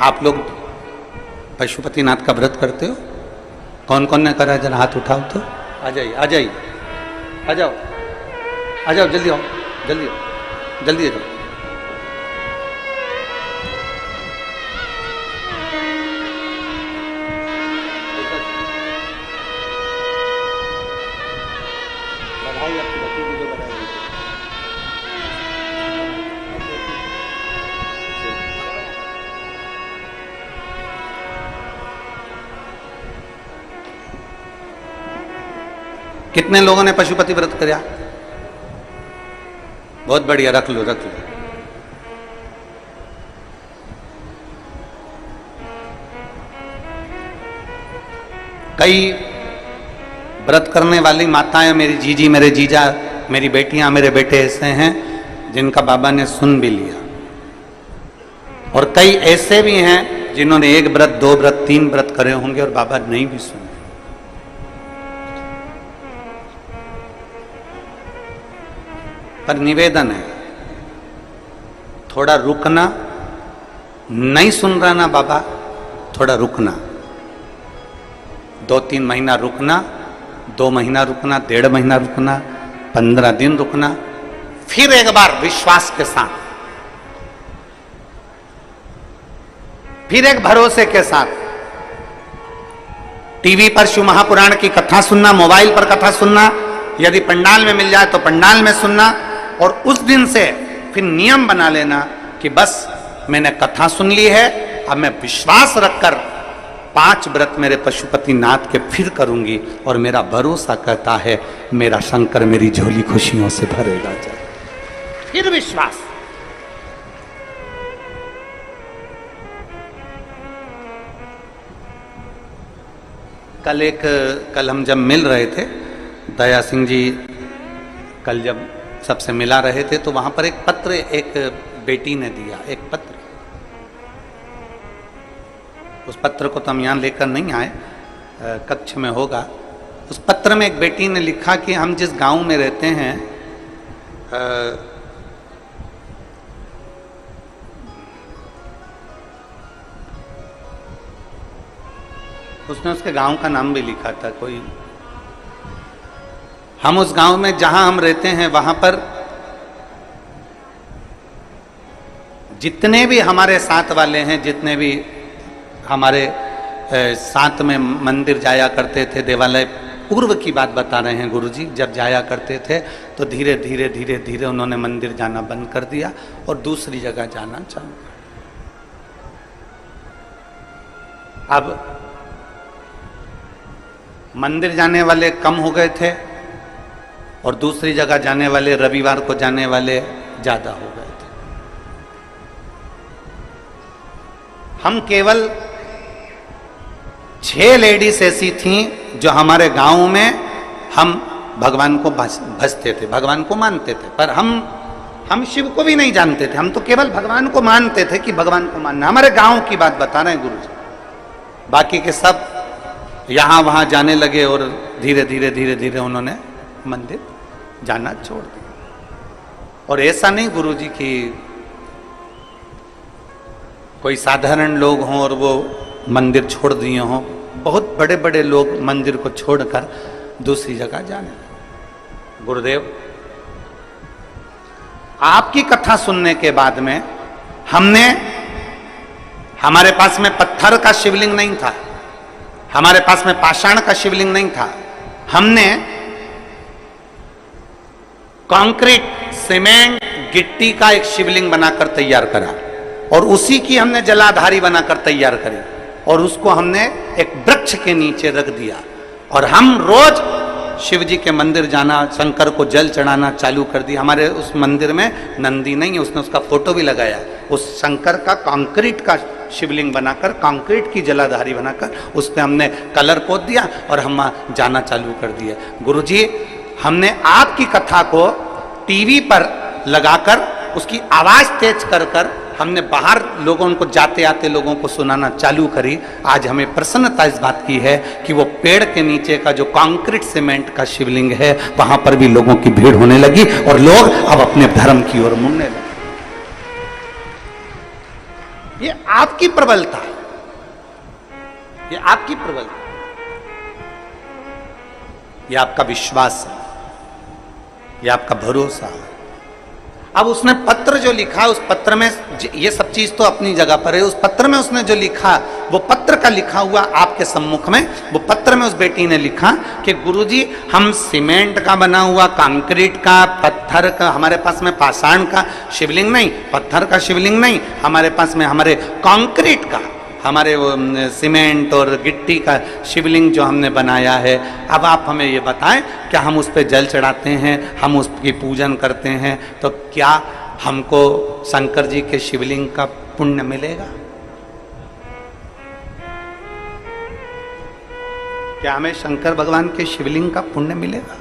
आप लोग पशुपतिनाथ का व्रत करते हो? कौन कौन ने करा? जरा हाथ उठाओ तो। आ जाइए, आ जाइए, आ जाओ, आ जाओ, जल्दी आओ, जल्दी आओ, जल्दी आ जाओ। बधाई आपकी भतीजी को, बधाई। कितने लोगों ने पशुपति व्रत किया? बहुत बढ़िया, रख लो, रख लो। कई व्रत करने वाली माताएं, मेरी जीजी, मेरे जीजा, मेरी बेटियां, मेरे बेटे ऐसे हैं जिनका बाबा ने सुन भी लिया। और कई ऐसे भी हैं जिन्होंने 1 व्रत, 2 व्रत, 3 व्रत करे होंगे और बाबा नहीं भी सुने। पर निवेदन है, थोड़ा रुकना, नहीं सुन रहा ना बाबा, थोड़ा रुकना, 2-3 महीना रुकना, 2 महीना रुकना, 1.5 महीना रुकना, 15 दिन रुकना, फिर एक बार विश्वास के साथ, फिर एक भरोसे के साथ टीवी पर शिव महापुराण की कथा सुनना, मोबाइल पर कथा सुनना, यदि पंडाल में मिल जाए तो पंडाल में सुनना, और उस दिन से फिर नियम बना लेना कि बस मैंने कथा सुन ली है, अब मैं विश्वास रखकर 5 व्रत मेरे पशुपति नाथ के फिर करूंगी, और मेरा भरोसा कहता है मेरा शंकर मेरी झोली खुशियों से भरेगा। फिर विश्वास। कल हम जब मिल रहे थे, दया सिंह जी कल जब सबसे मिला रहे थे, तो वहां पर एक पत्र एक बेटी ने दिया, एक पत्र। उस पत्र को तो हम यहां लेकर नहीं आए, कक्ष में होगा। उस पत्र में एक बेटी ने लिखा कि हम जिस गांव में रहते हैं, उसने उसके गांव का नाम भी लिखा था कोई। हम उस गांव में जहां हम रहते हैं वहां पर जितने भी हमारे साथ वाले हैं, जितने भी हमारे साथ में मंदिर जाया करते थे, देवालय, पूर्व की बात बता रहे हैं गुरुजी, जब जाया करते थे तो धीरे धीरे धीरे धीरे उन्होंने मंदिर जाना बंद कर दिया और दूसरी जगह जाना चालू कर। अब मंदिर जाने वाले कम हो गए थे और दूसरी जगह जाने वाले, रविवार को जाने वाले ज्यादा हो गए थे। हम केवल 6 लेडीज ऐसी थीं जो हमारे गांव में हम भगवान को भजते थे, भगवान को मानते थे, पर हम शिव को भी नहीं जानते थे, हम तो केवल भगवान को मानते थे कि भगवान को मानना। हमारे गांव की बात बता रहे हैं गुरु जी। बाकी के सब यहां वहां जाने लगे और धीरे धीरे धीरे धीरे उन्होंने मंदिर जाना छोड़ दिया। और ऐसा नहीं गुरु जी कि कोई साधारण लोग हों और वो मंदिर छोड़ दिए हों, बहुत बड़े बड़े लोग मंदिर को छोड़कर दूसरी जगह जाने लगे। गुरुदेव, आपकी कथा सुनने के बाद में हमारे पास में पत्थर का शिवलिंग नहीं था, हमारे पास में पाषाण का शिवलिंग नहीं था, हमने कंक्रीट, सीमेंट, गिट्टी का एक शिवलिंग बनाकर तैयार करा और उसी की हमने जलाधारी बनाकर तैयार करी और उसको हमने एक वृक्ष के नीचे रख दिया और हम रोज शिव जी के मंदिर जाना, शंकर को जल चढ़ाना चालू कर दिया। हमारे उस मंदिर में नंदी नहीं है, उसने उसका फोटो भी लगाया। उस शंकर का कंक्रीट का शिवलिंग बनाकर, कंक्रीट की जलाधारी बनाकर उस पर हमने कलर पोत दिया और हम जाना चालू कर दिया। गुरुजी, हमने आपकी कथा को टीवी पर लगाकर उसकी आवाज तेज कर हमने बाहर लोगों को, जाते आते लोगों को सुनाना चालू करी। आज हमें प्रसन्नता इस बात की है कि वो पेड़ के नीचे का जो कंक्रीट सीमेंट का शिवलिंग है वहां पर भी लोगों की भीड़ होने लगी और लोग अब अपने धर्म की ओर मुड़ने लगे। ये आपकी प्रबलता है, ये आपकी प्रबलता, ये आपका विश्वास है, ये आपका भरोसा है। अब उसने पत्र जो लिखा, उस पत्र में ये सब चीज तो अपनी जगह पर है, उस पत्र में उसने जो लिखा, वो पत्र का लिखा हुआ आपके सम्मुख में, वो पत्र में उस बेटी ने लिखा कि गुरुजी, हम सीमेंट का बना हुआ, कंक्रीट का, पत्थर का, हमारे पास में पाषाण का शिवलिंग नहीं, पत्थर का शिवलिंग नहीं, हमारे पास में हमारे कंक्रीट का, हमारे वो सीमेंट और गिट्टी का शिवलिंग जो हमने बनाया है। अब आप हमें ये बताएं, क्या हम उस पर जल चढ़ाते हैं, हम उसकी पूजन करते हैं, तो क्या हमको शंकर जी के शिवलिंग का पुण्य मिलेगा? क्या हमें शंकर भगवान के शिवलिंग का पुण्य मिलेगा?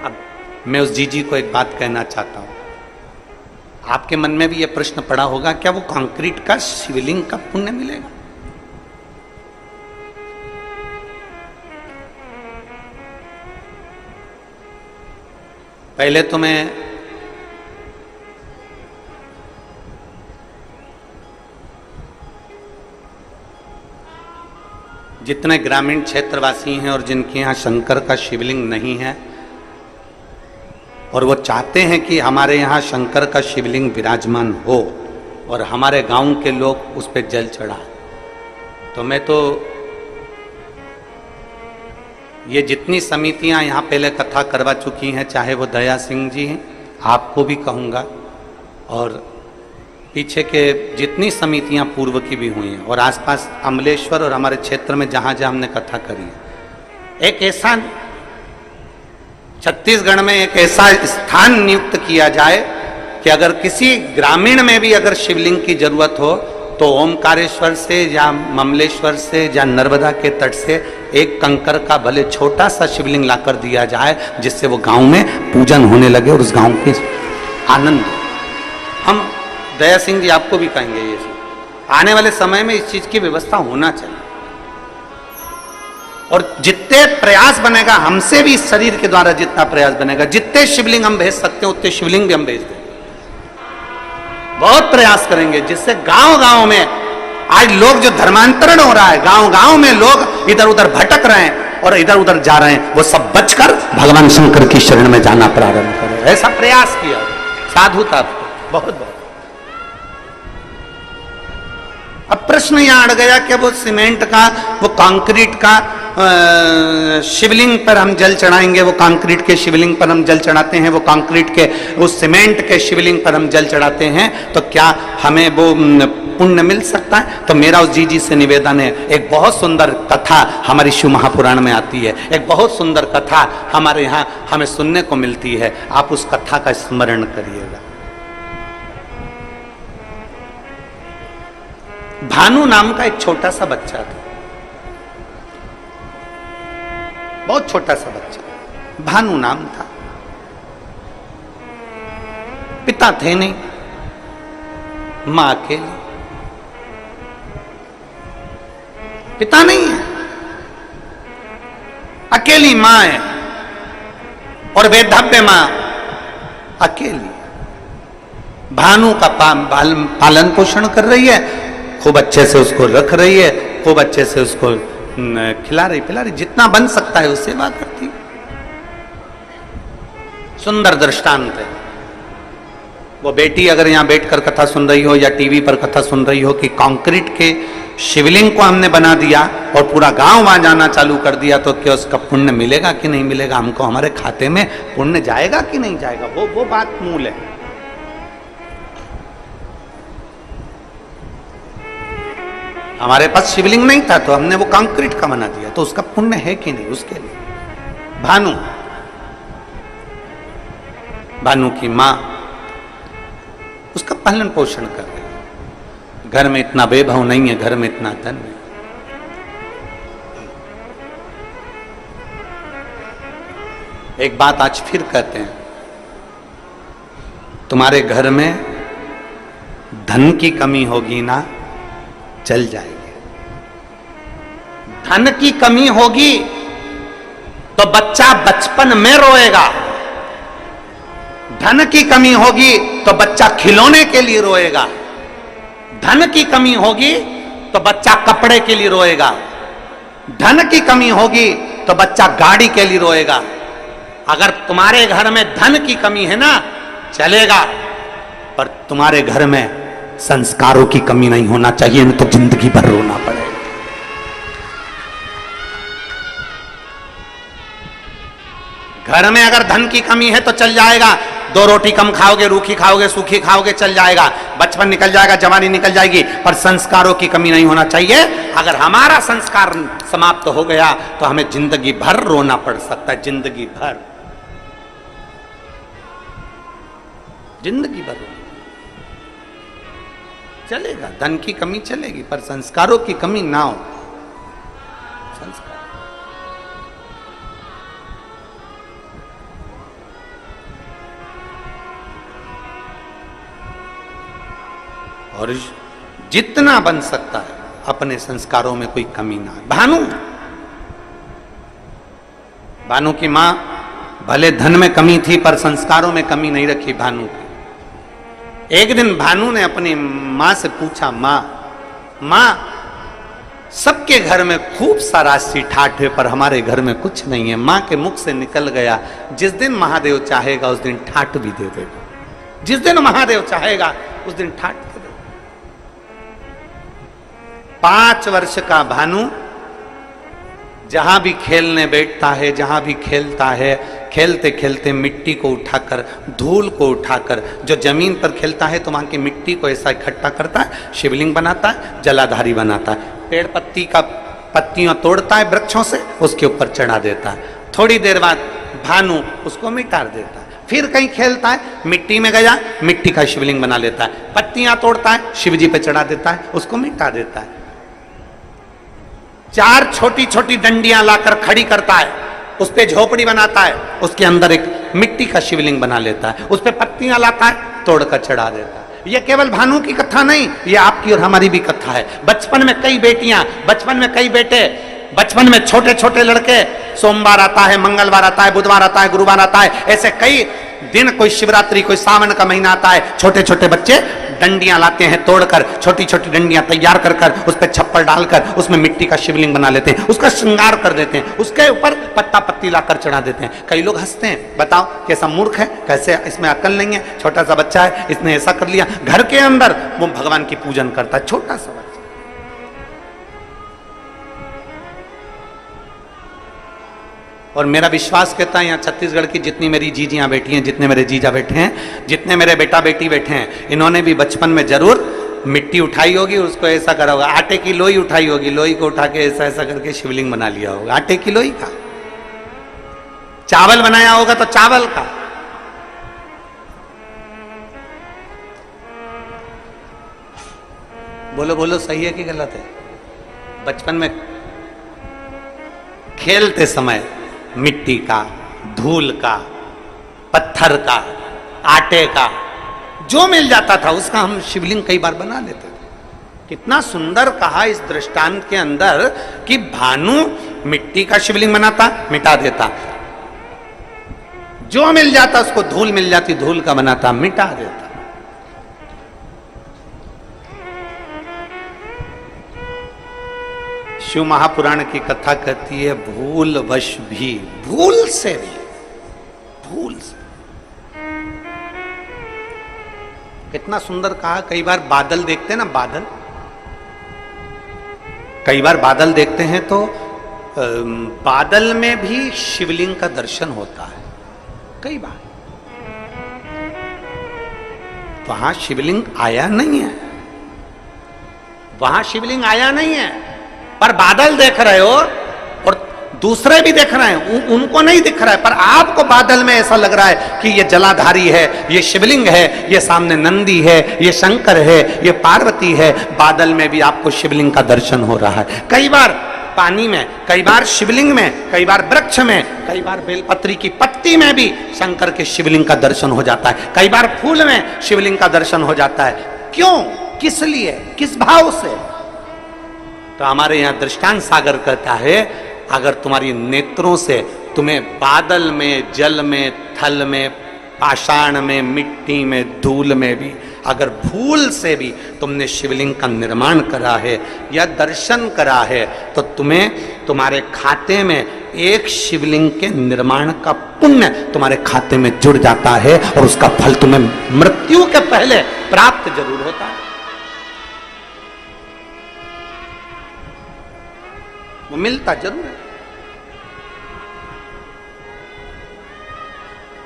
अब मैं उस जीजी को एक बात कहना चाहता हूं। आपके मन में भी यह प्रश्न पड़ा होगा, क्या वो कंक्रीट का शिवलिंग का पुण्य मिलेगा? पहले तो मैं जितने ग्रामीण क्षेत्रवासी हैं और जिनके यहाँ शंकर का शिवलिंग नहीं है और वो चाहते हैं कि हमारे यहाँ शंकर का शिवलिंग विराजमान हो और हमारे गांव के लोग उस पर जल चढ़ाएं, तो मैं तो ये जितनी समितियां यहाँ पहले कथा करवा चुकी हैं, चाहे वो दया सिंह जी हैं, आपको भी कहूँगा, और पीछे के जितनी समितियां पूर्व की भी हुई हैं और आसपास अमलेश्वर और हमारे क्षेत्र में जहाँ जहाँ हमने कथा करी है, एक ऐसा छत्तीसगढ़ में एक ऐसा स्थान नियुक्त किया जाए कि अगर किसी ग्रामीण में भी अगर शिवलिंग की जरूरत हो तो ओमकारेश्वर से या ममलेश्वर से या नर्मदा के तट से एक कंकर का भले छोटा सा शिवलिंग लाकर दिया जाए, जिससे वो गांव में पूजन होने लगे और उस गांव के आनंद। हम दया सिंह जी आपको भी कहेंगे, ये आने वाले समय में इस चीज की व्यवस्था होना चाहिए और जितने प्रयास बनेगा हमसे भी, इस शरीर के द्वारा जितना प्रयास बनेगा, जितने शिवलिंग हम भेज सकते हैं उतने शिवलिंग भी हम भेज देंगे। बहुत प्रयास करेंगे जिससे गांव गांव में आज लोग जो धर्मांतरण हो रहा है, गांव गांव में लोग इधर उधर भटक रहे हैं और इधर उधर जा रहे हैं, वो सब बचकर भगवान शंकर की शरण में जाना प्रारंभ करें। ऐसा प्रयास किया, साधुता, बहुत बहुत। अब प्रश्न यहां अड़ गया कि वो सीमेंट का, वो कंक्रीट का शिवलिंग पर हम जल चढ़ाएंगे, वो कंक्रीट के शिवलिंग पर हम जल चढ़ाते हैं, वो कंक्रीट के उस सीमेंट के शिवलिंग पर हम जल चढ़ाते हैं, तो क्या हमें वो पुण्य मिल सकता है? तो मेरा उस जी से निवेदन है, एक बहुत सुंदर कथा हमारी शिव महापुराण में आती है, एक बहुत सुंदर कथा हमारे यहाँ हमें सुनने को मिलती है, आप उस कथा का स्मरण करिएगा। भानु नाम का एक छोटा सा बच्चा था, बहुत छोटा सा बच्चा, भानु नाम था। पिता थे नहीं, मां अकेली, पिता नहीं है, अकेली मां है और वेधव्य मां अकेली। भानु का पालन पोषण कर रही है, खूब अच्छे से उसको रख रही है, खूब अच्छे से उसको खिला रही पिला रही, जितना बन सकता है उससे बात करती। सुंदर दृष्टांत है वो। बेटी अगर यहां बैठकर कथा सुन रही हो या टीवी पर कथा सुन रही हो कि कंक्रीट के शिवलिंग को हमने बना दिया और पूरा गांव वहां जाना चालू कर दिया, तो क्या उसका पुण्य मिलेगा कि नहीं मिलेगा? हमको हमारे खाते में पुण्य जाएगा कि नहीं जाएगा? वो बात मूल है। हमारे पास शिवलिंग नहीं था तो हमने वो कंक्रीट का बना दिया, तो उसका पुण्य है कि नहीं? उसके लिए भानु की मां उसका पालन पोषण कर रही है। घर में इतना वैभव नहीं है, घर में इतना धन नहीं। एक बात आज फिर कहते हैं, तुम्हारे घर में धन की कमी होगी ना, चल जाएगी। धन की कमी होगी तो बच्चा बचपन में रोएगा, धन की कमी होगी तो बच्चा खिलौने के लिए रोएगा, धन की कमी होगी तो बच्चा कपड़े के लिए रोएगा, धन की कमी होगी तो बच्चा गाड़ी के लिए रोएगा। अगर तुम्हारे घर में धन की कमी है ना, चलेगा, पर तुम्हारे घर में संस्कारों की कमी नहीं होना चाहिए, नहीं तो जिंदगी भर रोना पड़ेगा। घर में अगर धन की कमी है तो चल जाएगा, 2 रोटी कम खाओगे, रूखी खाओगे, सूखी खाओगे, चल जाएगा, बचपन निकल जाएगा, जवानी निकल जाएगी, पर संस्कारों की कमी नहीं होना चाहिए। अगर हमारा संस्कार समाप्त हो गया तो हमें जिंदगी भर रोना पड़ सकता है, जिंदगी भर, जिंदगी भर चलेगा। धन की कमी चलेगी पर संस्कारों की कमी ना हो। संस्कार और जितना बन सकता है अपने संस्कारों में कोई कमी ना है। भानु की मां भले धन में कमी थी पर संस्कारों में कमी नहीं रखी भानु की। एक दिन भानु ने अपनी मां से पूछा, मां सबके घर में खूब सारा सी ठाठ है पर हमारे घर में कुछ नहीं है। मां के मुख से निकल गया, जिस दिन महादेव चाहेगा उस दिन ठाठ भी दे देगा। जिस दिन महादेव चाहेगा उस दिन ठाठ दे देगा। 5 वर्ष का भानु जहां भी खेलने बैठता है, जहां भी खेलता है, खेलते खेलते मिट्टी को उठाकर, धूल को उठाकर, जो जमीन पर खेलता है तो वहां की मिट्टी को ऐसा इकट्ठा करता है, शिवलिंग बनाता है, जलाधारी बनाता है। पेड़ पत्ती का पत्तियां तोड़ता है वृक्षों से, उसके ऊपर चढ़ा देता है। थोड़ी देर बाद भानु उसको मिटा देता है। फिर कहीं खेलता है, मिट्टी में गया, मिट्टी का शिवलिंग बना लेता है। पत्तियां तोड़ता है, शिवजी पे चढ़ा देता है, उसको मिटा देता है। 4 छोटी छोटी डंडियां लाकर खड़ी करता है, उस पे झोपड़ी बनाता है, उसके अंदर एक मिट्टी का शिवलिंग बना लेता है, उस पे पत्तियां लाता है, तोड़कर चढ़ा देता है। ये केवल भानु की कथा नहीं, ये आपकी और हमारी भी कथा है। बचपन में कई बेटियां, बचपन में कई बेटे, बचपन में छोटे छोटे लड़के, सोमवार आता है, मंगलवार आता है, बुधवार आता है, गुरुवार आता है, ऐसे कई दिन, कोई शिवरात्रि, कोई सावन का महीना आता है, छोटे छोटे बच्चे डंडियां लाते हैं तोड़कर, छोटी छोटी डंडियां तैयार कर कर उस पर छप्पर डालकर उसमें मिट्टी का शिवलिंग बना लेते हैं, उसका श्रृंगार कर देते हैं, उसके ऊपर पत्ता पत्ती लाकर चढ़ा देते हैं। कई लोग हंसते हैं, बताओ कैसा मूर्ख है, कैसे इसमें अकल नहीं है, छोटा सा बच्चा है, इसने ऐसा कर लिया। घर के अंदर वो भगवान की पूजन करता है, छोटा सा बच्चा। और मेरा विश्वास कहता है यहाँ छत्तीसगढ़ की जितनी मेरी जीजियां बैठी हैं, जितने मेरे जीजा बैठे हैं, जितने मेरे बेटा बेटी बैठे हैं, इन्होंने भी बचपन में जरूर मिट्टी उठाई होगी, उसको ऐसा करा होगा। आटे की लोई उठाई होगी, लोई को उठा के ऐसा ऐसा करके शिवलिंग बना लिया होगा, आटे की लोई का। चावल बनाया होगा तो चावल का। बोलो बोलो, सही है कि गलत है? बचपन में खेलते समय मिट्टी का, धूल का, पत्थर का, आटे का, जो मिल जाता था उसका हम शिवलिंग कई बार बना लेते थे। कितना सुंदर कहा इस दृष्टांत के अंदर कि भानु मिट्टी का शिवलिंग बनाता, मिटा देता, जो मिल जाता उसको, धूल मिल जाती धूल का बनाता, मिटा देता। शिव महापुराण की कथा कहती है, भूल वश भी, भूल से भी, भूल से। कितना सुंदर कहा। कई बार बादल देखते हैं ना, बादल, कई बार बादल देखते हैं तो बादल में भी शिवलिंग का दर्शन होता है। कई बार वहां शिवलिंग आया नहीं है, वहां शिवलिंग आया नहीं है, पर बादल देख रहे हो और दूसरे भी देख रहे हैं, उनको नहीं दिख रहा है, पर आपको बादल में ऐसा लग रहा है कि ये जलाधारी है, ये शिवलिंग है, ये सामने नंदी है, ये शंकर है, ये पार्वती है। बादल में भी आपको शिवलिंग का दर्शन हो रहा है। कई बार पानी में, कई बार शिवलिंग में, कई बार वृक्ष में, कई बार बेलपत्री की पत्ती में भी शंकर के शिवलिंग का दर्शन हो जाता है। कई बार फूल में शिवलिंग का दर्शन हो जाता है। क्यों, किस लिए, किस भाव से? तो हमारे यहां दृष्टांत सागर कहता है, अगर तुम्हारी नेत्रों से तुम्हें बादल में, जल में, थल में, पाषाण में, मिट्टी में, धूल में भी अगर भूल से भी तुमने शिवलिंग का निर्माण करा है या दर्शन करा है, तो तुम्हें तुम्हारे खाते में एक शिवलिंग के निर्माण का पुण्य तुम्हारे खाते में जुड़ जाता है और उसका फल तुम्हें मृत्यु के पहले प्राप्त जरूर होता है। वो मिलता जरूर है।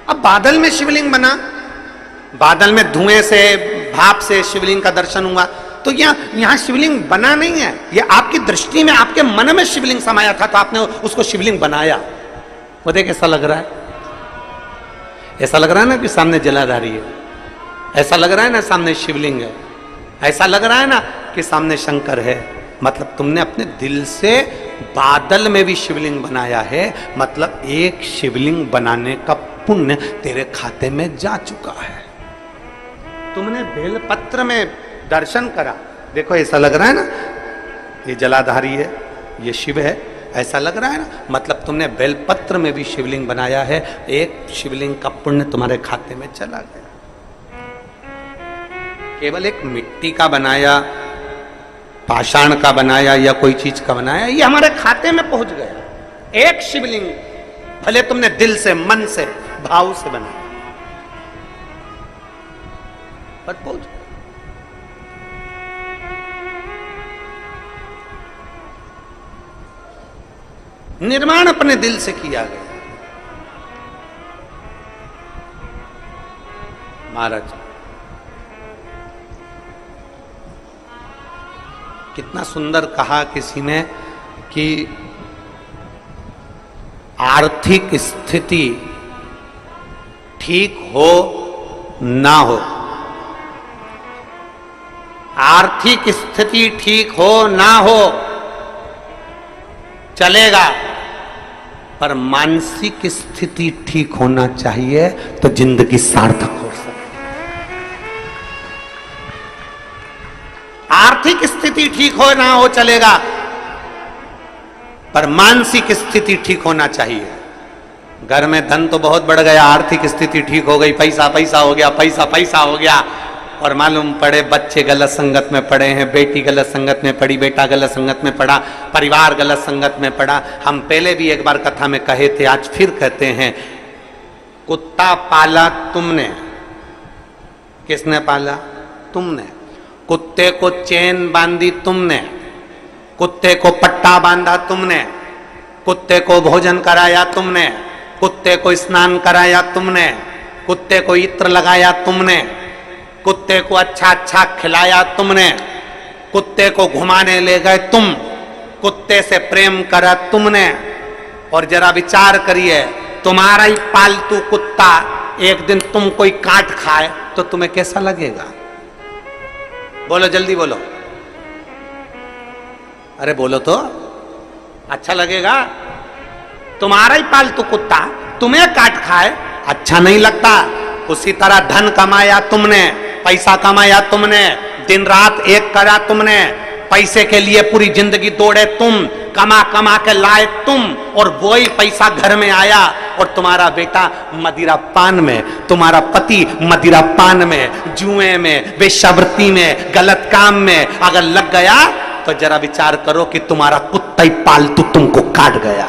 अब बादल में शिवलिंग बना, बादल में धुएं से, भाप से शिवलिंग का दर्शन हुआ, तो यहां शिवलिंग बना नहीं है, ये आपकी दृष्टि में, आपके मन में शिवलिंग समाया था तो आपने उसको शिवलिंग बनाया। वो देख ऐसा लग रहा है, ऐसा लग रहा है ना कि सामने जलाधारी है, ऐसा लग रहा है ना सामने शिवलिंग है, ऐसा लग रहा है ना कि सामने शंकर है। मतलब तुमने अपने दिल से बादल में भी शिवलिंग बनाया है, मतलब एक शिवलिंग बनाने का पुण्य तेरे खाते में जा चुका है। तुमने बेलपत्र में दर्शन करा, देखो ऐसा लग रहा है ना, ये जलाधारी है, ये शिव है, ऐसा लग रहा है ना, मतलब तुमने बेलपत्र में भी शिवलिंग बनाया है, एक शिवलिंग का पुण्य तुम्हारे खाते में चला गया। केवल एक मिट्टी का बनाया, पाषाण का बनाया या कोई चीज का बनाया, ये हमारे खाते में पहुंच गया। एक शिवलिंग भले तुमने दिल से, मन से, भाव से बनाया, पर पहुंच गया। निर्माण अपने दिल से किया गया। महाराज कितना सुंदर कहा किसी ने कि आर्थिक स्थिति ठीक हो ना हो, आर्थिक स्थिति ठीक हो ना हो चलेगा, पर मानसिक स्थिति ठीक होना चाहिए तो जिंदगी सार्थक हो सकती। आर्थिक स्थिति ठीक हो ना हो चलेगा, पर मानसिक स्थिति ठीक होना चाहिए। घर में धन तो बहुत बढ़ गया, आर्थिक स्थिति ठीक हो गई, पैसा पैसा हो गया, पैसा पैसा हो गया, और मालूम पड़े बच्चे गलत संगत में पड़े हैं, बेटी गलत संगत में पड़ी, बेटा गलत संगत में पड़ा, परिवार गलत संगत में पड़ा। हम पहले भी एक बार कथा में कहे थे, आज फिर कहते हैं, कुत्ता पाला तुमने, किसने पाला? तुमने। कुत्ते को चेन बांधी तुमने, कुत्ते को पट्टा बांधा तुमने, कुत्ते को भोजन कराया तुमने, कुत्ते को स्नान कराया तुमने, कुत्ते को इत्र लगाया तुमने, कुत्ते को अच्छा अच्छा खिलाया तुमने, कुत्ते को घुमाने ले गए तुम, कुत्ते से प्रेम करा तुमने। और जरा विचार करिए, तुम्हारा ही पालतू कुत्ता एक दिन तुम कोई काट खाए तो तुम्हें कैसा लगेगा? बोलो जल्दी बोलो, अरे बोलो तो, अच्छा लगेगा? तुम्हारा ही पालतू कुत्ता तुम्हें काट खाए, अच्छा नहीं लगता। उसी तरह धन कमाया तुमने, पैसा कमाया तुमने, दिन रात एक करा तुमने, पैसे के लिए पूरी जिंदगी दौड़े तुम, कमा कमा के लाए तुम, और वही पैसा घर में आया और तुम्हारा बेटा मदिरा पान में, तुम्हारा पति मदिरा पान में, जुए में, वेश्यावृत्ति में, गलत काम में अगर लग गया तो जरा विचार करो कि तुम्हारा कुत्ता ही पालतू तुमको काट गया।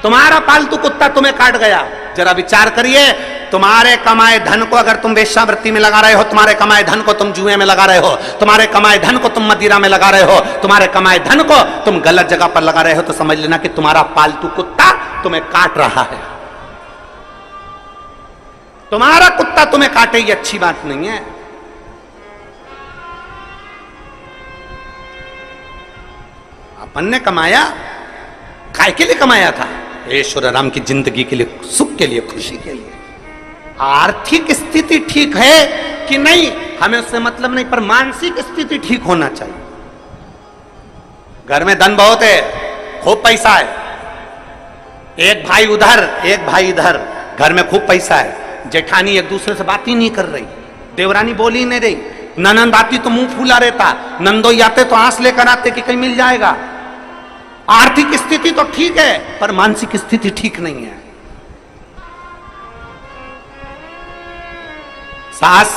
तुम्हारा पालतू कुत्ता तुम्हें काट गया, जरा विचार करिए। तुम्हारे कमाए धन को अगर तुम वेश्यावृत्ति में लगा रहे हो, तुम्हारे कमाए धन को तुम जुए में लगा रहे हो, तुम्हारे कमाए धन को तुम मदिरा में लगा रहे हो, तुम्हारे कमाए धन को तुम गलत जगह पर लगा रहे हो, तो समझ लेना कि तुम्हारा पालतू कुत्ता तुम्हें काट रहा है। तुम्हारा कुत्ता तुम्हें काटे ये अच्छी बात नहीं है। अपन ने कमाया, काय के लिए कमाया था? ईश्वर राम की जिंदगी के लिए, सुख के लिए, खुशी के लिए। आर्थिक स्थिति ठीक है कि नहीं हमें उससे मतलब नहीं, पर मानसिक स्थिति ठीक होना चाहिए। घर में धन बहुत है, खूब पैसा है, एक भाई उधर एक भाई इधर, घर में खूब पैसा है, जेठानी एक दूसरे से बात ही नहीं कर रही, देवरानी बोल ही नहीं रही, ननंद आती तो मुंह फूला रहता, नंदोई आते तो आंस लेकर आते कि कहीं मिल जाएगा। आर्थिक स्थिति तो ठीक है, पर मानसिक स्थिति ठीक नहीं है। सास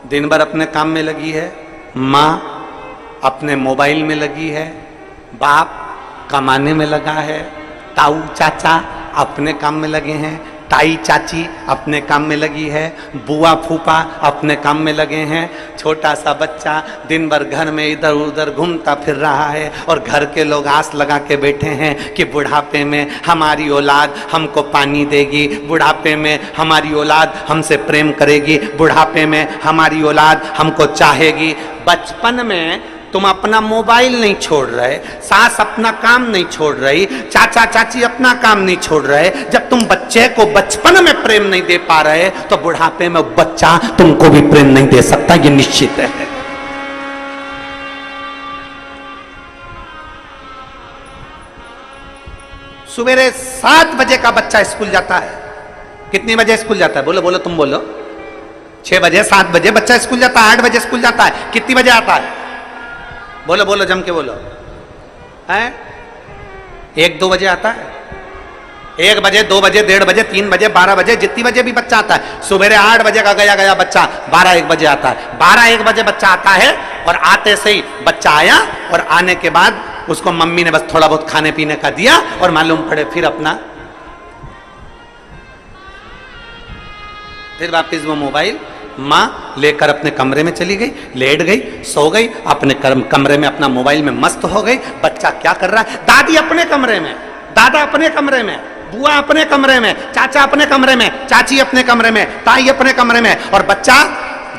दिन भर अपने काम में लगी है, माँ अपने मोबाइल में लगी है, बाप कमाने में लगा है, ताऊ चाचा अपने काम में लगे हैं, ताई चाची अपने काम में लगी है, बुआ फूफा अपने काम में लगे हैं, छोटा सा बच्चा दिन भर घर में इधर उधर घूमता फिर रहा है, और घर के लोग आस लगा के बैठे हैं कि बुढ़ापे में हमारी औलाद हमको पानी देगी, बुढ़ापे में हमारी औलाद हमसे प्रेम करेगी, बुढ़ापे में हमारी औलाद हमको चाहेगी। बचपन में तुम अपना मोबाइल नहीं छोड़ रहे, सास अपना काम नहीं छोड़ रही, चाचा चाची अपना काम नहीं छोड़ रहे। जब तुम बच्चे को बचपन में प्रेम नहीं दे पा रहे तो बुढ़ापे में बच्चा तुमको भी प्रेम नहीं दे सकता, ये निश्चित है। सवेरे 7 बजे का बच्चा स्कूल जाता है, कितनी बजे स्कूल जाता है? बोलो बोलो, तुम बोलो। 6 बजे, 7 बजे बच्चा स्कूल जाता है, 8 बजे स्कूल जाता है, कितनी बजे आता है? बोलो बोलो, जम के बोलो। है 1-2 बजे आता है, 1 बजे, 2 बजे, 1:30 बजे, 3 बजे, 12 बजे, जितनी बजे भी बच्चा आता है। सुबह 8 बजे का गया बच्चा 12-1 बजे आता है। 12-1 बजे बच्चा आता है और आते से ही बच्चा आया और आने के बाद उसको मम्मी ने बस थोड़ा बहुत खाने पीने का दिया और मालूम पड़े फिर वापिस वो मोबाइल माँ लेकर अपने कमरे में चली गई, लेट गई, सो गई, अपने कमरे में अपना मोबाइल में मस्त हो गई। बच्चा क्या कर रहा है? दादी अपने कमरे में, दादा अपने कमरे में, बुआ अपने कमरे में, चाचा अपने कमरे में, चाची अपने कमरे में, ताई अपने कमरे में, और बच्चा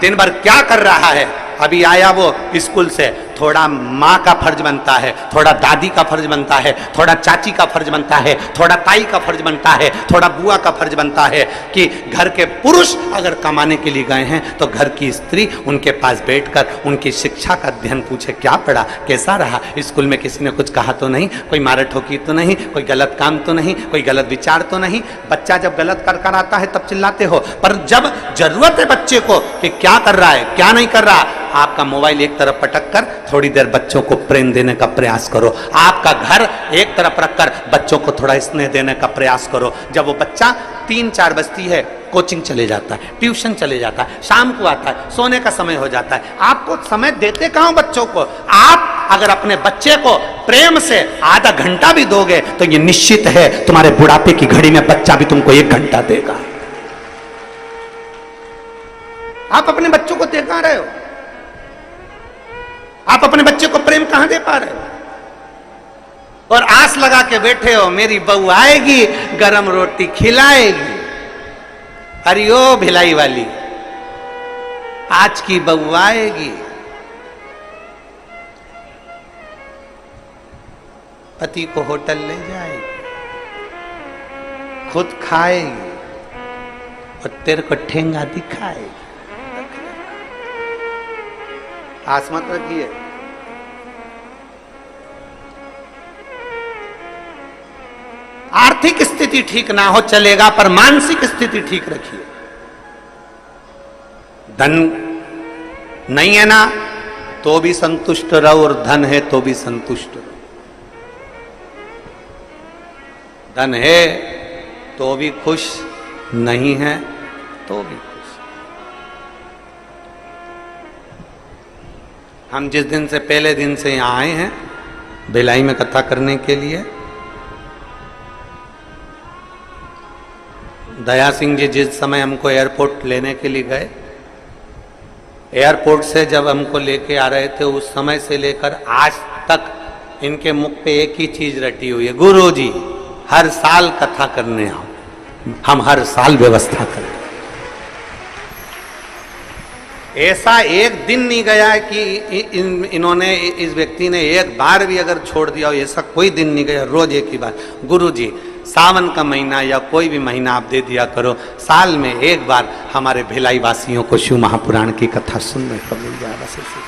दिन भर क्या कर रहा है? अभी आया वो स्कूल से, थोड़ा माँ का फर्ज बनता है, थोड़ा दादी का फर्ज बनता है, थोड़ा चाची का फर्ज बनता है, थोड़ा ताई का फर्ज बनता है, थोड़ा बुआ का फर्ज बनता है कि घर के पुरुष अगर कमाने के लिए गए हैं तो घर की स्त्री उनके पास बैठकर उनकी शिक्षा का अध्ययन पूछे, क्या पढ़ा, कैसा रहा, स्कूल में किसी ने कुछ कहा तो नहीं, कोई मारा ठोकी तो नहीं, कोई गलत काम तो नहीं, कोई गलत विचार तो नहीं। बच्चा जब गलत कर कर आता है तब चिल्लाते हो, पर जब जरूरत है बच्चे को कि क्या कर रहा है क्या नहीं कर रहा, आपका मोबाइल एक तरफ पटक कर थोड़ी देर बच्चों को प्रेम देने का प्रयास करो, आपका घर एक तरफ रखकर बच्चों को थोड़ा स्नेह देने का प्रयास करो। जब वो बच्चा 3-4 बजती है, कोचिंग चले जाता है, ट्यूशन चले जाता है, शाम को आता है, सोने का समय हो जाता है, आपको समय देते कहां बच्चों को? आप अगर अपने बच्चे को प्रेम से आधा घंटा भी दोगे तो ये निश्चित है तुम्हारे बुढ़ापे की घड़ी में बच्चा भी तुमको 1 घंटा देगा। आप अपने बच्चों को दे कहां रहे हो? आप अपने बच्चे को प्रेम कहां दे पा रहे हो? और आस लगा के बैठे हो मेरी बहू आएगी, गरम रोटी खिलाएगी। हरिओ भिलाई वाली, आज की बहू आएगी, पति को होटल ले जाएगी, खुद खाएगी और तेरे को ठेंगा दिखाएगी। आस मत रखिए। आर्थिक स्थिति ठीक ना हो चलेगा, पर मानसिक स्थिति ठीक रखिए। धन नहीं है ना तो भी संतुष्ट रहो, और धन है तो भी संतुष्ट रहो। धन है तो भी खुश, नहीं है तो भी खुश। हम जिस दिन से पहले दिन से यहाँ आए हैं भिलाई में कथा करने के लिए, दया सिंह जी जिस समय हमको एयरपोर्ट लेने के लिए गए, एयरपोर्ट से जब हमको लेके आ रहे थे, उस समय से लेकर आज तक इनके मुख पे एक ही चीज रटी हुई है, गुरुजी हर साल कथा करने आओ, हम हर साल व्यवस्था करें। ऐसा एक दिन नहीं गया है कि इन्होंने, इस व्यक्ति ने एक बार भी अगर छोड़ दिया हो, ऐसा कोई दिन नहीं गया, रोज एक ही बार, गुरुजी सावन का महीना या कोई भी महीना आप दे दिया करो, साल में एक बार हमारे भिलाई वासियों को शिव महापुराण की कथा सुनने को मिल जाए। बस ऐसे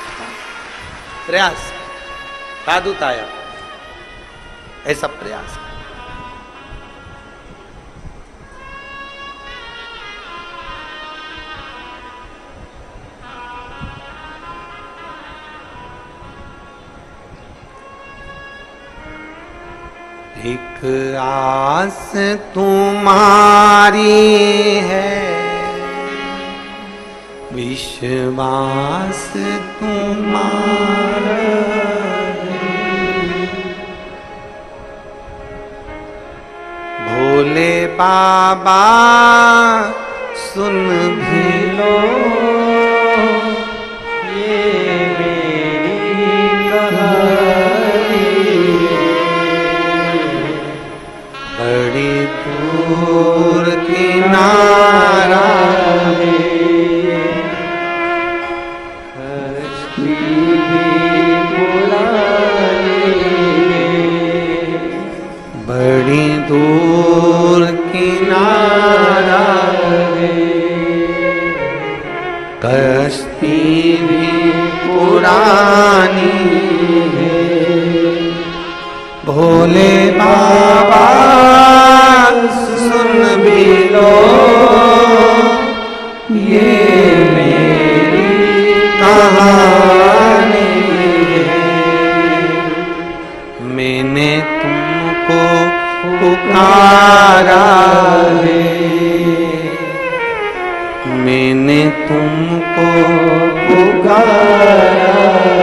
प्रयास साधुत आया, ऐसा प्रयास। एक आस तुम्हारी है, विश्वास तुम्हारा है, भोले बाबा सुन भी लो ये मेरी कहानी, बड़ी दूर किनारा है, कश्ती भी पुरानी, बड़ी दूर किनारा है, कश्ती भी पुरानी है, भोले बाबा सुन भी लो पुकारा रे, मैंने तुमको पुकारा